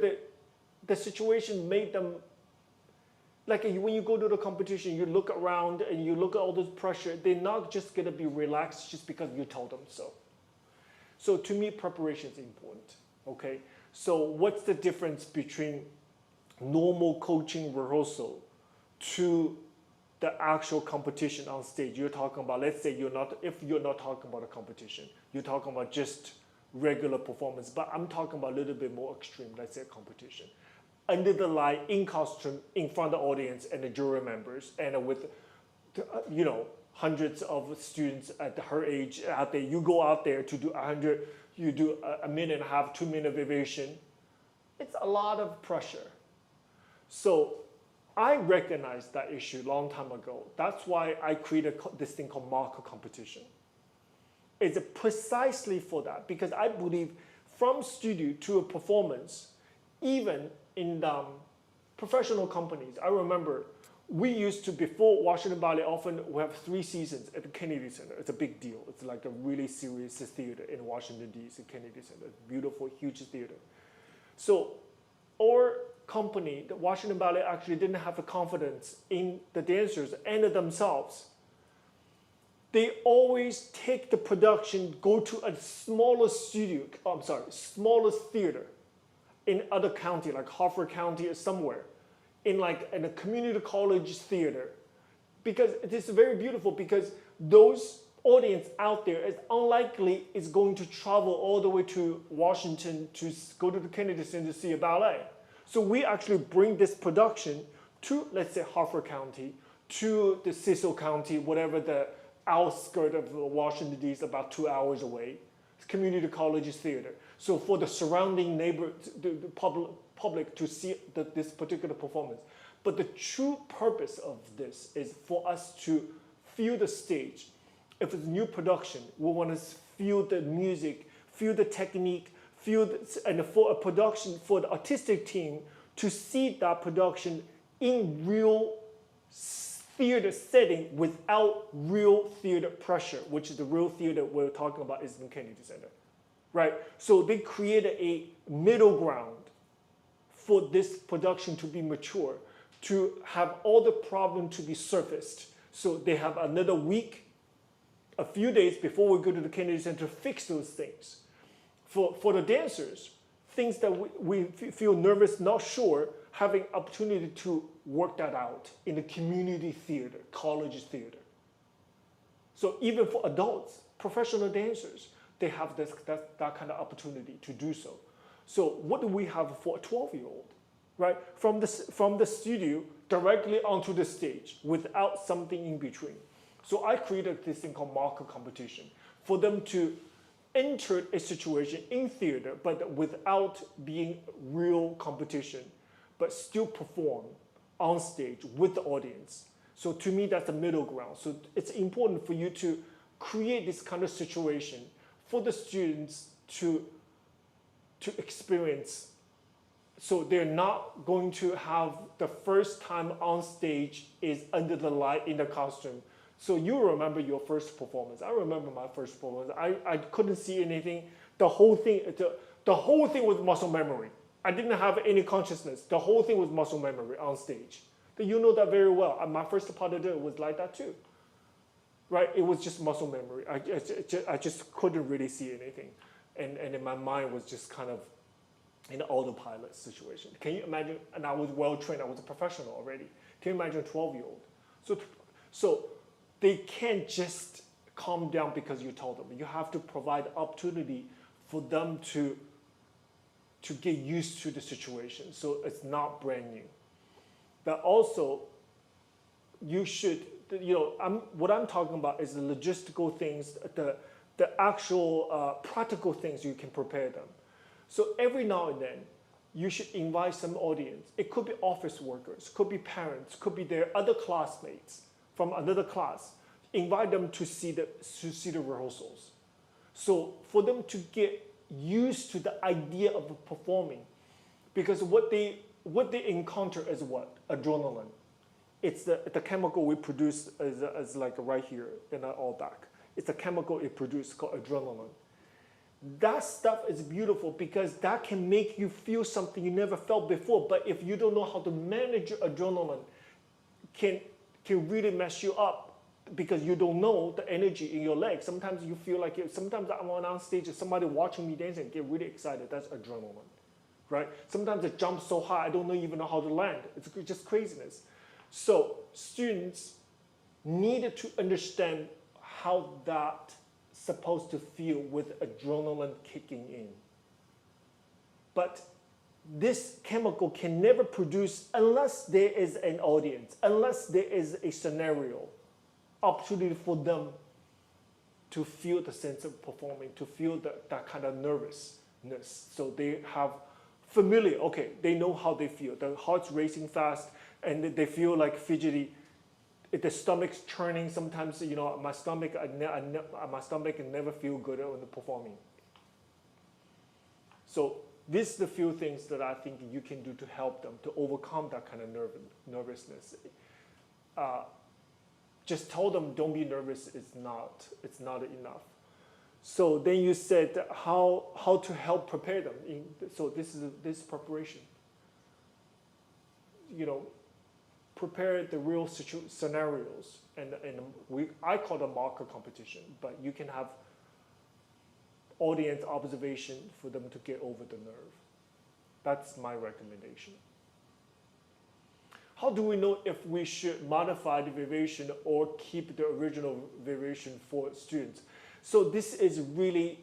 the situation made them, like when you go to the competition, you look around and you look at all this pressure, they're not just gonna be relaxed just because you told them so. So to me, preparation is important, okay? So what's the difference between normal coaching rehearsal to the actual competition on stage? You're talking about, let's say if you're not talking about a competition, you're talking about just regular performance, but I'm talking about a little bit more extreme, let's say a competition. Under the light, in costume, in front of the audience and the jury members, and with, you know, hundreds of students at her age out there. You go out there to do 100, you do a minute and a half, 2 minute ovation. It's a lot of pressure. So I recognized that issue a long time ago. That's why I created this thing called marker competition. It's precisely for that, because I believe from studio to a performance, even in professional companies, I remember we used to, before Washington Ballet, often we have 3 seasons at the Kennedy Center. It's a big deal. It's like a really serious theater in Washington, D.C., Kennedy Center. Beautiful, huge theater. So our company, the Washington Ballet, actually didn't have the confidence in the dancers and themselves. They always take the production, go to a smaller studio, smaller theater in other county, like Harford County or somewhere. In a community college theater, because it is very beautiful, because those audience out there is unlikely is going to travel all the way to Washington to go to the Kennedy Center to see a ballet. So we actually bring this production to, let's say, Harford County, to the Cecil County, whatever the outskirt of Washington, D.C., about 2 hours away. It's community college theater. So for the surrounding the public to see this particular performance. But the true purpose of this is for us to feel the stage. If it's new production, we want to feel the music, feel the technique, and for a production, for the artistic team to see that production in real theater setting without real theater pressure, which is the real theater we're talking about is in Kennedy Center. right? So they created a middle ground for this production to be mature, to have all the problem to be surfaced. So they have another week, a few days before we go to the Kennedy Center to fix those things. For the dancers, things that we feel nervous, not sure, having opportunity to work that out in the community theater, college theater. So even for adults, professional dancers, they have that kind of opportunity to do so. So what do we have for a 12-year-old, right? From the studio directly onto the stage without something in between. So I created this thing called marker competition for them to enter a situation in theater, but without being real competition, but still perform on stage with the audience. So to me, that's the middle ground. So it's important for you to create this kind of situation for the students to experience. So they're not going to have the first time on stage is under the light in the costume. So you remember your first performance. I remember my first performance. I couldn't see anything. The whole thing was muscle memory. I didn't have any consciousness. The whole thing was muscle memory on stage. You know that very well. My first part of it was like that too. Right? It was just muscle memory. I just couldn't really see anything. And in my mind was just kind of in an autopilot situation. Can you imagine? And I was well trained. I was a professional already. Can you imagine a 12-year-old? So they can't just calm down because you told them. You have to provide opportunity for them to get used to the situation. So it's not brand new. But also, you should, what I'm talking about is the logistical things, the actual practical things you can prepare them. So every now and then, you should invite some audience. It could be office workers, could be parents, could be their other classmates from another class. Invite them to see the rehearsals. So for them to get used to the idea of performing, because what they encounter is what? Adrenaline. It's the chemical we produce as like right here in our back. It's a chemical it produces called adrenaline. That stuff is beautiful because that can make you feel something you never felt before. But if you don't know how to manage your adrenaline, can really mess you up because you don't know the energy in your legs. Sometimes you feel like sometimes I'm on stage and somebody watching me dancing and get really excited. That's adrenaline, right? Sometimes it jumps so high I don't even know how to land. It's just craziness. So students needed to understand how that's supposed to feel with adrenaline kicking in. But this chemical can never produce unless there is an audience, unless there is a scenario, opportunity for them to feel the sense of performing, to feel that kind of nervousness. So they have familiar, okay, they know how they feel. The heart's racing fast and they feel like fidgety. If the stomach's churning, sometimes, my stomach can never feel good when performing. So these are the few things that I think you can do to help them to overcome that kind of nervousness. Just tell them don't be nervous. It's not enough. So then you said how to help prepare them. So this is preparation. Prepare the real scenarios, and I call it a marker competition, but you can have audience observation for them to get over the nerve. That's my recommendation. How do we know if we should modify the variation or keep the original variation for students? So this is really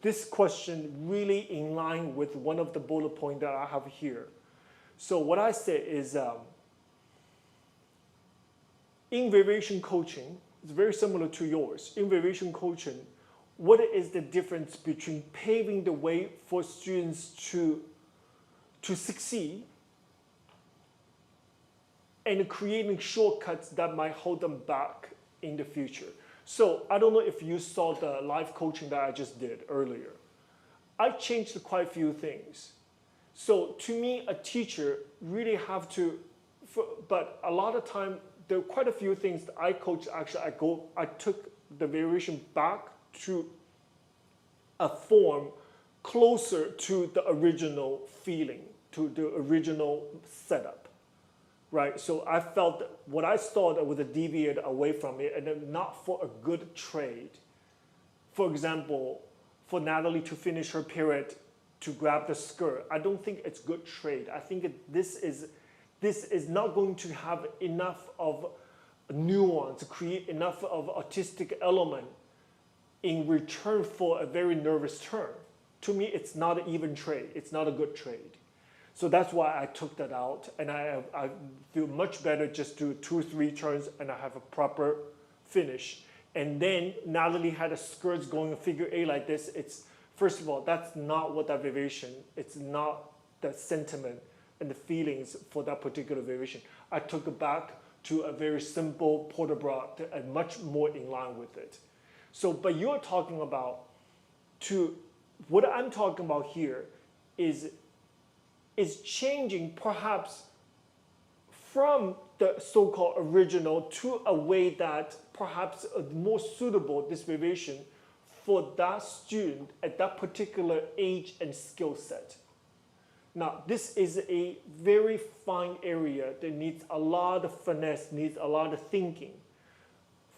this question really in line with one of the bullet points that I have here. So what I say is in variation coaching, it's very similar to yours. In variation coaching, what is the difference between paving the way for students to succeed and creating shortcuts that might hold them back in the future? So I don't know if you saw the live coaching that I just did earlier. I changed quite a few things. So to me, a teacher really have to, but a lot of time, there are quite a few things that I coach. Actually, I took the variation back to a form closer to the original feeling, to the original setup, right? So I felt that what I saw that was a deviate away from it, and then not for a good trade. For example, for Natalie to finish her pirouette to grab the skirt, I don't think it's good trade. I think this is not going to have enough of nuance, create enough of artistic element in return for a very nervous turn. To me, it's not an even trade. It's not a good trade. So that's why I took that out, and I feel much better just do 2 or 3 turns and I have a proper finish. And then Natalie had a skirts going figure 8 like this. It's, first of all, that's not what that variation, it's not the sentiment and the feelings for that particular variation. I took it back to a very simple port de bras and much more in line with it. So, but you're talking about what I'm talking about here is changing perhaps from the so-called original to a way that perhaps more suitable, this variation, for that student at that particular age and skill set. Now, this is a very fine area that needs a lot of finesse, needs a lot of thinking.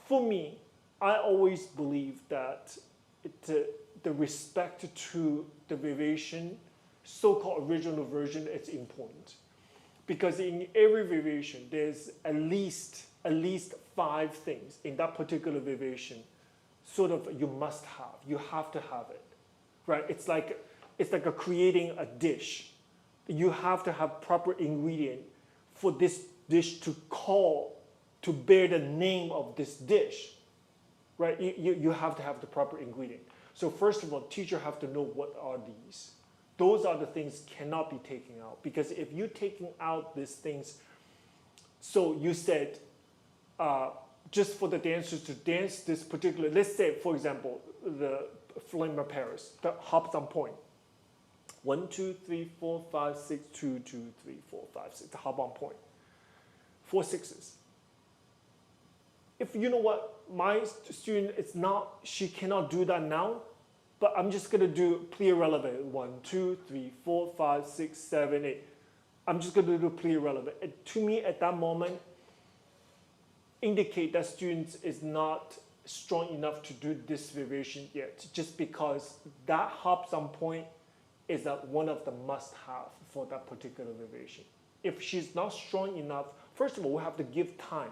For me, I always believe that the respect to the variation, so-called original version, is important. Because in every variation, there's at least 5 things in that particular variation, sort of you must have. You have to have it, right? It's like creating a dish. You have to have proper ingredient for this dish to bear the name of this dish, right? You have to have the proper ingredient. So first of all, teacher have to know what are these. Those are the things cannot be taken out, because if you're taking out these things, so you said just for the dancers to dance this particular, let's say for example the Flame of Paris, the hops on point. 1, 2, 3, 4, 5, 6, 2, 2, 3, 4, 5, 6, the hop on point. 4 6s. If you know what, my student is not, she cannot do that now, but I'm just gonna do plie releve. 1, 2, 3, 4, 5, 6, 7, 8. I'm just gonna do plie releve. To me, at that moment, indicate that student is not strong enough to do this variation yet, just because that hops on point is one of the must-have for that particular variation. If she's not strong enough, first of all, we have to give time.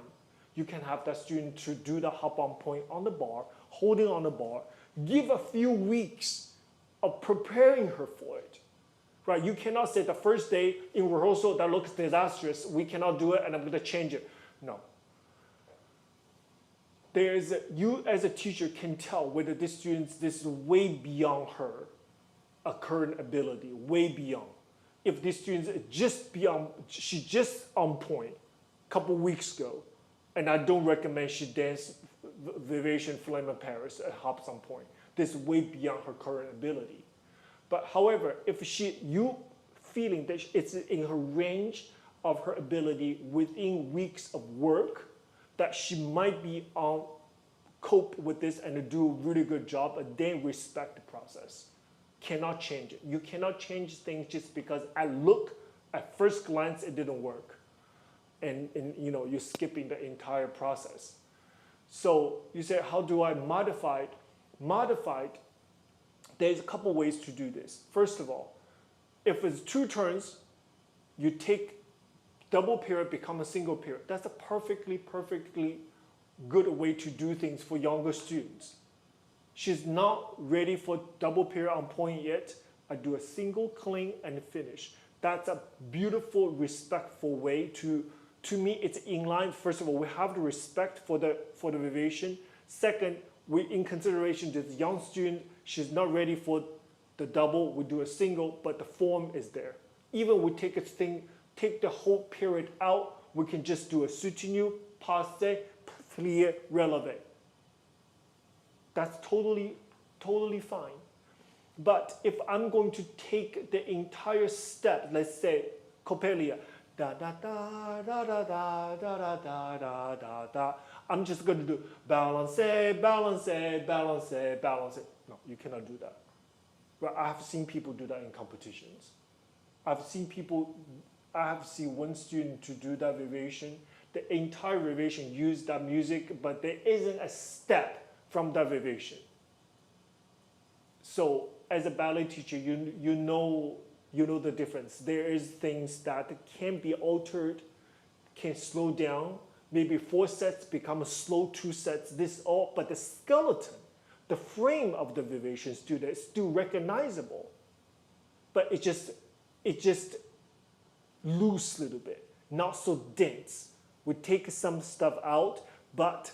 You can have that student to do the hop on point on the bar, holding on the bar, give a few weeks of preparing her for it, right? You cannot say the first day in rehearsal that looks disastrous, we cannot do it and I'm gonna change it. No. You as a teacher can tell whether this student is way beyond her current ability, way beyond. If this student is just beyond, she's just on point a couple weeks ago, and I don't recommend she dance variation Flame of Paris at hops on point. This is way beyond her current ability. But however, if you feeling that it's in her range of her ability within weeks of work, that she might be on cope with this and do a really good job, and then respect the process. Cannot change it. You cannot change things just because at first glance it didn't work, and you know you're skipping the entire process. So you say, how do I modify it? Modified, there's a couple ways to do this. First of all, if it's 2 turns, you take double period, become a single period. That's a perfectly good way to do things for younger students. She's not ready for double period on point yet. I do a single clean and finish. That's a beautiful, respectful way to me, it's in line. First of all, we have the respect for the variation. Second, in consideration this young student, she's not ready for the double, we do a single, but the form is there. Even we take the whole period out, we can just do a soutenu, passe, plie, releve. That's totally fine. But if I'm going to take the entire step, let's say Coppelia, da da da da da da da da da da da, I'm just going to do balance, balance, balance, balance. No, you cannot do that. Right? I have seen people do that in competitions. I have seen one student to do that variation. The entire variation used that music, but there isn't a step from that variation. So as a ballet teacher, you know the difference. There is things that can be altered, can slow down. Maybe 4 sets become a slow 2 sets. This all, but the skeleton, the frame of the variation is still recognizable, but it just loose a little bit, not so dense. We take some stuff out, but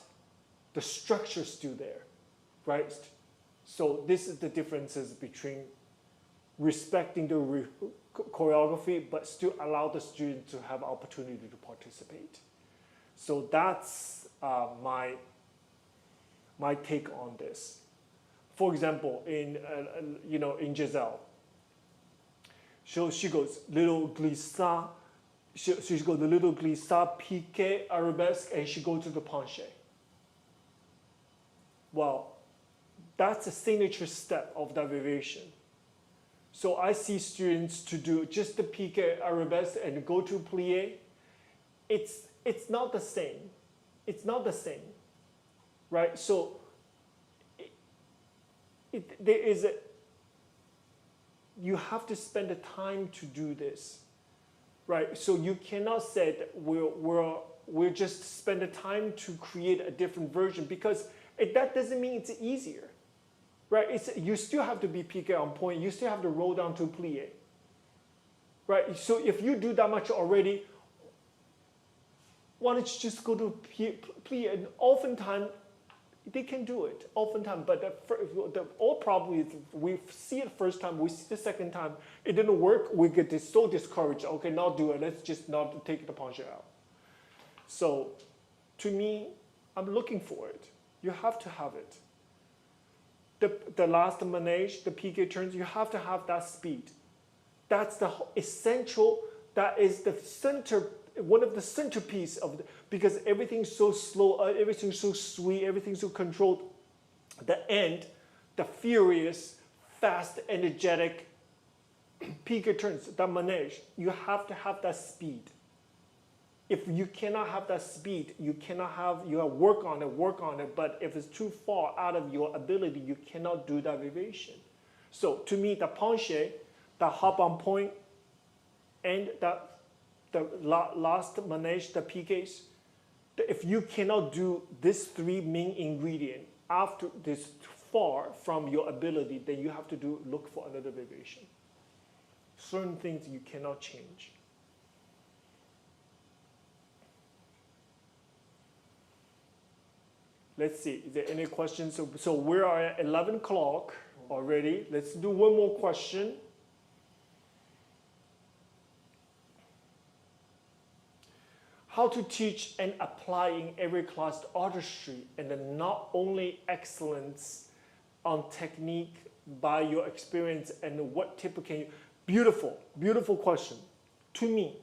the structure is still there, right? So this is the differences between respecting the choreography, but still allow the student to have opportunity to participate. So that's my take on this. For example, in Giselle, so she goes little glissade. She goes the little glissade, piqué, arabesque, and she goes to the penché. Well, that's a signature step of that variation. So I see students to do just the piqué, arabesque, and go to plié. It's not the same. It's not the same, right? So you have to spend the time to do this, right? So you cannot say that we're just spend the time to create a different version, because that doesn't mean it's easier, right? You still have to be piqué on point. You still have to roll down to plié, right? So if you do that much already, why don't you just go to plié? And oftentimes, they can do it, oftentimes, but all probably is we see it first time, we see the second time, it didn't work, we get so discouraged, okay, not do it, let's just not take the penché out. So, to me, I'm looking for it. You have to have it. The last manège, the piqué turns, you have to have that speed. That's the essential, that is the center, one of the centerpiece of because everything's so slow, everything's so sweet, everything's so controlled. The end, the furious, fast, energetic piqué turns, that manège, you have to have that speed. If you cannot have that speed, you have work on it, but if it's too far out of your ability, you cannot do that variation. So to me, the penché, the hop on point, and the last manège, the piqués, if you cannot do these 3 main ingredients after this far from your ability, then you have to look for another variation. Certain things you cannot change. Let's see, is there any questions? So we are at 11 o'clock already. Let's do one more question. How to teach and apply in every class the artistry, and then not only excellence on technique by your experience, and what tip can you... Beautiful, beautiful question. To me,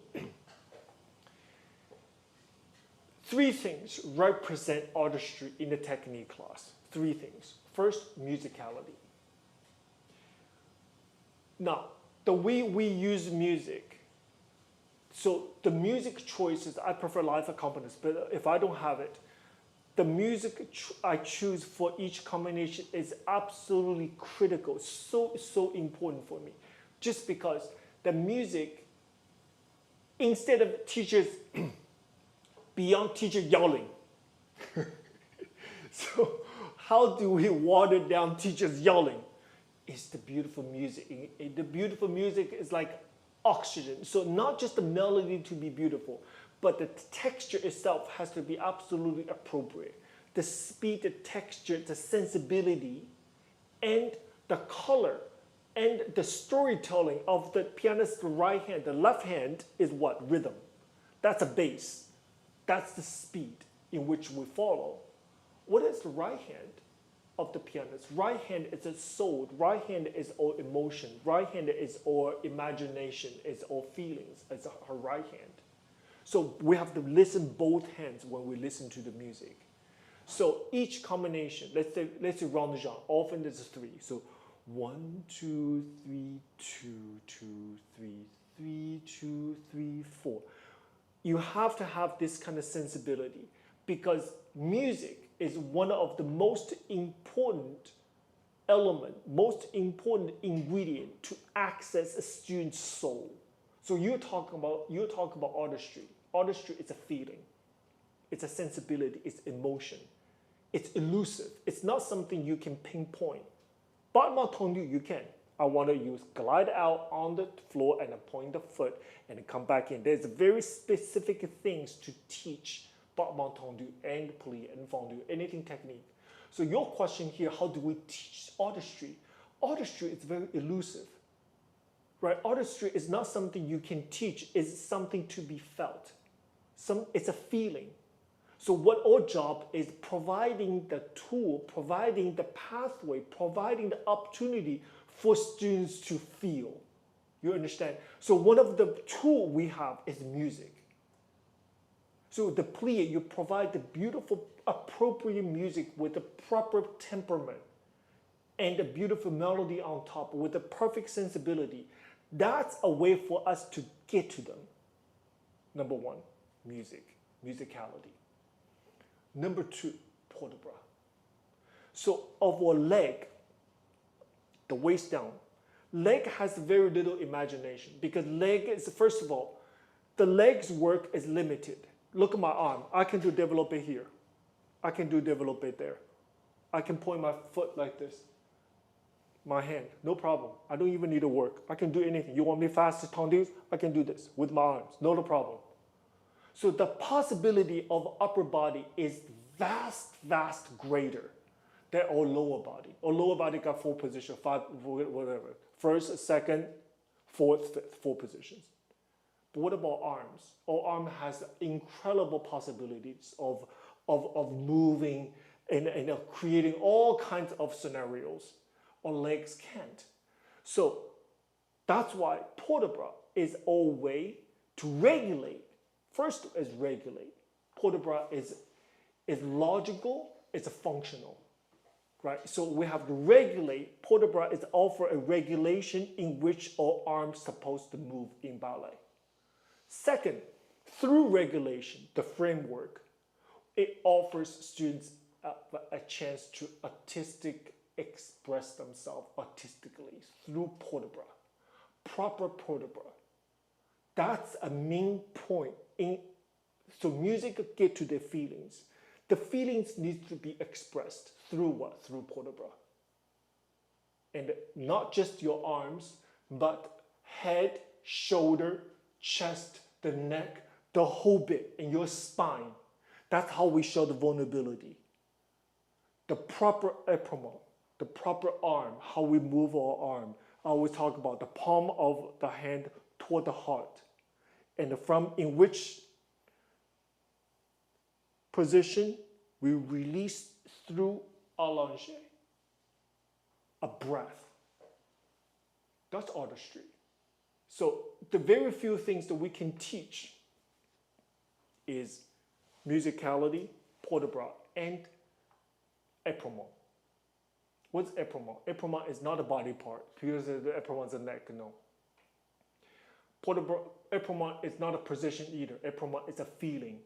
3 things represent artistry in the technique class. 3 things. First, musicality. Now, the way we use music, so the music choices, I prefer live accompanist, but if I don't have it, the music I choose for each combination is absolutely critical, so important for me. Just because the music, instead of teachers, beyond teacher yelling. So how do we water down teachers yelling? It's the beautiful music. The beautiful music is like oxygen. So not just the melody to be beautiful, but the texture itself has to be absolutely appropriate. The speed, the texture, the sensibility, and the color, and the storytelling of the pianist's right hand. The left hand is what? Rhythm. That's a bass. That's the speed in which we follow. What is the right hand of the pianist? Right hand is a soul. Right hand is all emotion. Right hand is all imagination. It's all feelings. It's her right hand. So we have to listen both hands when we listen to the music. So each combination, let's say round the genre, often there's 3. So 1, 2, 3, 2, 2, 3, 3, 2, 3, 4. You have to have this kind of sensibility because music is one of the most important element, most important ingredient to access a student's soul. So you're talking about artistry. Artistry is a feeling, it's a sensibility, it's emotion, it's elusive. It's not something you can pinpoint. But you can. I want to use glide out on the floor and point the foot and then come back in. There's very specific things to teach battement tendu and plie and fondu, anything technique. So your question here, how do we teach artistry? Artistry is very elusive, right? Artistry is not something you can teach. It's something to be felt. It's a feeling. So what our job is providing the tool, providing the pathway, providing the opportunity for students to feel. You understand? So one of the tools we have is music. So the plie, you provide the beautiful, appropriate music with the proper temperament and the beautiful melody on top with the perfect sensibility. That's a way for us to get to them. Number one, music, musicality. Number two, port de bras. So of our leg, the waist down, leg has very little imagination because leg is, first of all, the leg's work is limited. Look at my arm. I can do develop it here. I can do develop it there. I can point my foot like this. My hand, no problem. I don't even need to work. I can do anything. You want me fast to tendus? I can do this with my arms, no problem. So the possibility of upper body is vast greater than our lower body. Our lower body got 4 positions, 5, whatever. First, second, fourth, fifth, 4 positions. But what about arms? Our arm has incredible possibilities of moving and creating all kinds of scenarios. Our legs can't. So that's why port de bras is a way to regulate. First is regulate. Port de bras is logical, it's functional, right? So we have to regulate. Port de bras is offer a regulation in which our arms supposed to move in ballet. Second, through regulation, the framework, it offers students a chance to express themselves artistically through port de bras, proper port de bras. That's a main point. So music get to their feelings. The feelings need to be expressed through what? Through port de bras. And not just your arms, but head, shoulder, chest, the neck, the whole bit, and your spine. That's how we show the vulnerability. The proper epaulement, the proper arm, how we move our arm. I always talk about the palm of the hand toward the heart. And in which position we release through allonge, a breath. That's artistry. So the very few things that we can teach is musicality, port de bras, and epaulement. What's epaulement? Epaulement is not a body part because the epaulement is a neck, no. Port de bras, epaulement is not a position either. Epaulement is a feeling.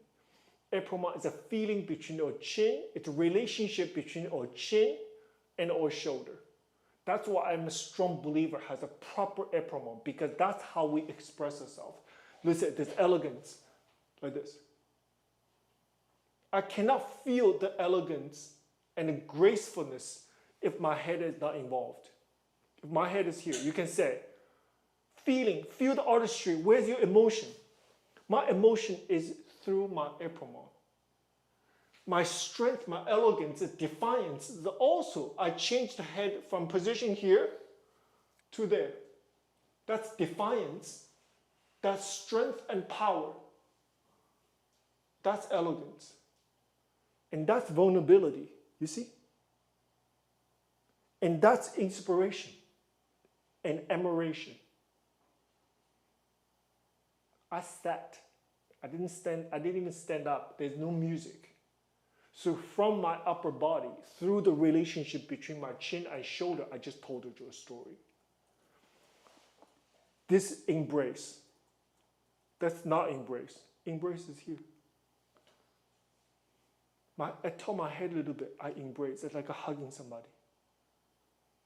Epaulement is a feeling between our chin. It's a relationship between our chin and our shoulder. That's why I'm a strong believer has a proper epaulement because that's how we express ourselves. Listen, this elegance, like this. I cannot feel the elegance and the gracefulness if my head is not involved. If my head is here, you can say, feel the artistry, where's your emotion? My emotion is through my epaulement. My strength, my elegance, defiance, also I change the head from position here to there. That's defiance. That's strength and power. That's elegance. And that's vulnerability, you see? And that's inspiration and admiration. I sat. I didn't even stand up. There's no music. So from my upper body, through the relationship between my chin and shoulder, I just told you a story. This embrace, that's not embrace. Embrace is here. I tilt my head a little bit, I embrace. It's like hugging somebody.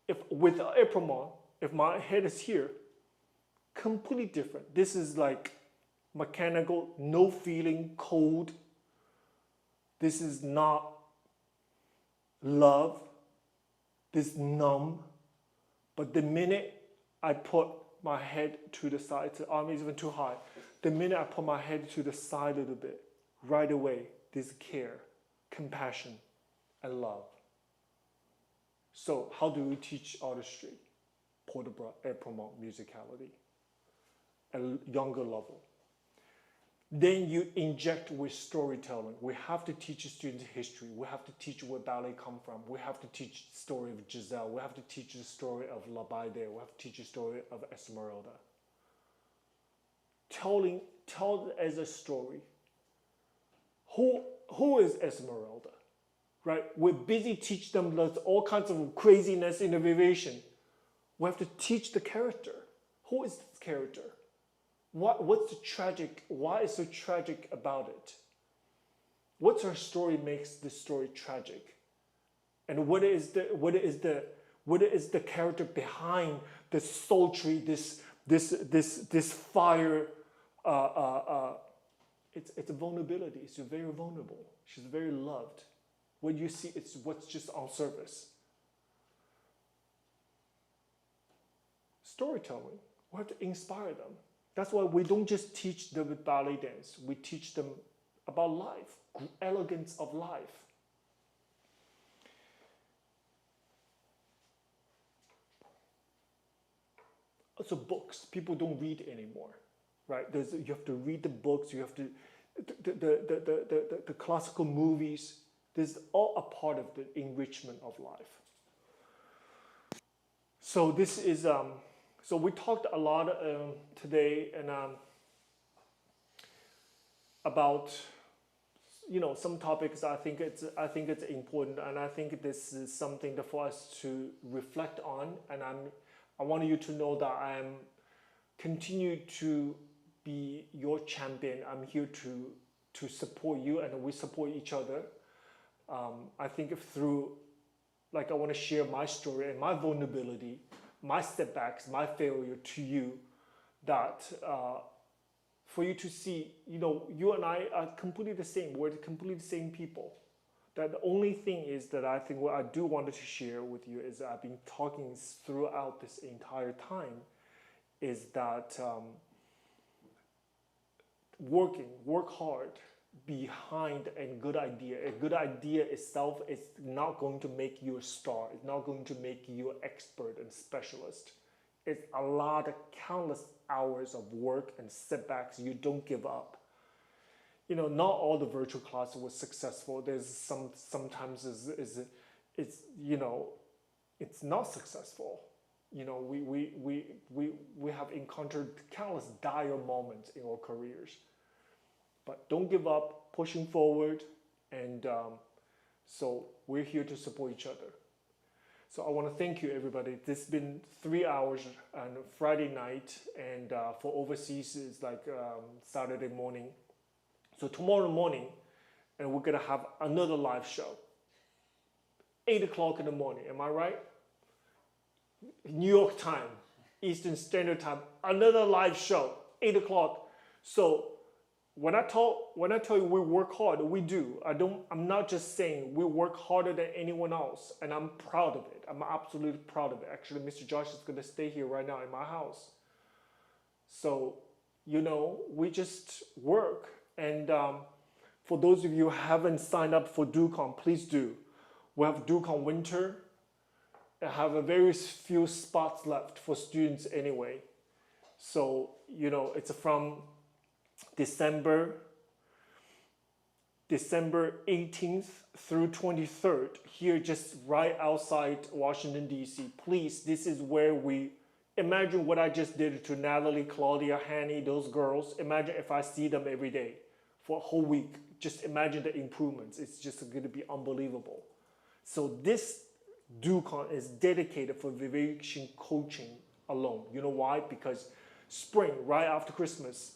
If with Epramon, if my head is here, completely different. This is like mechanical, no feeling, cold. This is not love. This is numb. But the minute I put my head to the side, the arm is even too high. The minute I put my head to the side a little bit, right away, there's care, compassion, and love. So how do we teach artistry? Portable and promote musicality at a younger level. Then you inject with storytelling. We have to teach students history. We have to teach where ballet come from. We have to teach the story of Giselle. We have to teach the story of La Baide. We have to teach the story of Esmeralda. Tell as a story. Who is Esmeralda? Right? We're busy teach them all kinds of craziness, innovation. We have to teach the character. Who is this character? What's the tragic? Why is so tragic about it? What's her story makes the story tragic? And what is the character behind the sultry, this fire? It's a vulnerability. She's very vulnerable. She's very loved. When you see it's what's just on surface. Storytelling. We have to inspire them. That's why we don't just teach them ballet dance. We teach them about life, elegance of life. Also books. People don't read anymore, right? You have to read the books. You have to the classical movies. This is all a part of the enrichment of life. So this is so we talked a lot today and about some topics. I think it's important, and I think this is something for us to reflect on. And I want you to know that I am continue to be your champion. I'm here to support you, and we support each other. I think through, I want to share my story and my vulnerability, my setbacks, my failure to you, that for you to see, you and I are completely the same. We're completely the same people. That the only thing is that I think what I do wanted to share with you is I've been talking throughout this entire time is that work hard behind a good idea. A good idea itself is not going to make you a star. It's not going to make you an expert and specialist. It's a lot of countless hours of work and setbacks. You don't give up. Not all the virtual classes were successful. There's sometimes it's not successful. We have encountered countless dire moments in our careers. But don't give up, pushing forward, and so we're here to support each other. So I want to thank you, everybody. This has been 3 hours on Friday night, and for overseas it's Saturday morning. So tomorrow morning, and we're gonna have another live show. 8 o'clock in the morning, am I right? New York time, Eastern Standard Time, another live show, 8 o'clock. So when I tell you we work hard, we do. I'm not just saying we work harder than anyone else, and I'm proud of it. I'm absolutely proud of it. Actually, Mr. Josh is gonna stay here right now in my house. So, we just work. And for those of you who haven't signed up for DUCON, please do. We have DUCON Winter. I have a very few spots left for students anyway. So, it's from December 18th through 23rd, here just right outside Washington, D.C. Please, this is where we imagine what I just did to Natalie, Claudia, Hanny, those girls. Imagine if I see them every day for a whole week. Just imagine the improvements. It's just going to be unbelievable. So this DUCON is dedicated for variation coaching alone. You know why? Because spring, right after Christmas,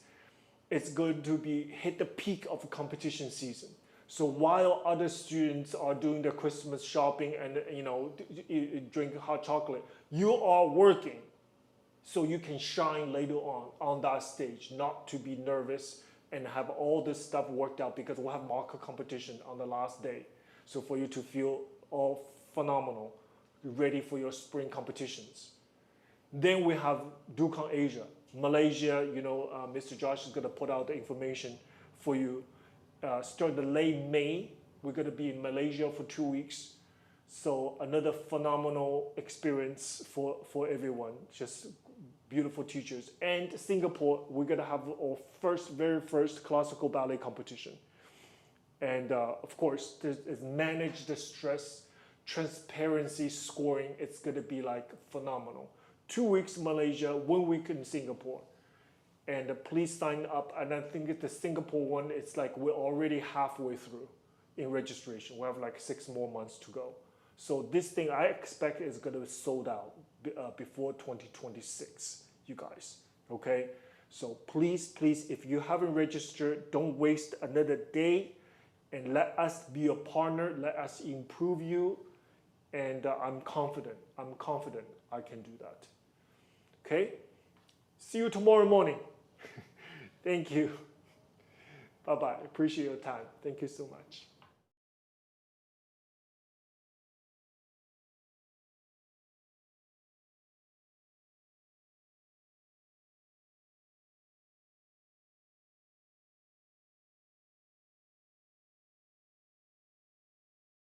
it's going to be hit the peak of competition season. So while other students are doing their Christmas shopping and drink hot chocolate, you are working so you can shine later on that stage, not to be nervous and have all this stuff worked out, because we'll have marker competition on the last day. So for you to feel all phenomenal, ready for your spring competitions. Then we have DUCON Asia. Malaysia, Mr. Josh is going to put out the information for you. Start the late May, we're going to be in Malaysia for 2 weeks. So another phenomenal experience for everyone, just beautiful teachers. And Singapore, we're going to have our very first classical ballet competition. And of course, is manage the stress, transparency, scoring. It's going to be like phenomenal. 2 weeks Malaysia, 1 week in Singapore. And please sign up. And I think the Singapore one, it's like we're already halfway through in registration. We have like 6 more months to go. So this thing I expect is going to be sold out before 2026, you guys. Okay? So please, if you haven't registered, don't waste another day, and let us be a partner. Let us improve you. And I'm confident I can do that. Okay? See you tomorrow morning. Thank you. Bye-bye. Appreciate your time. Thank you so much.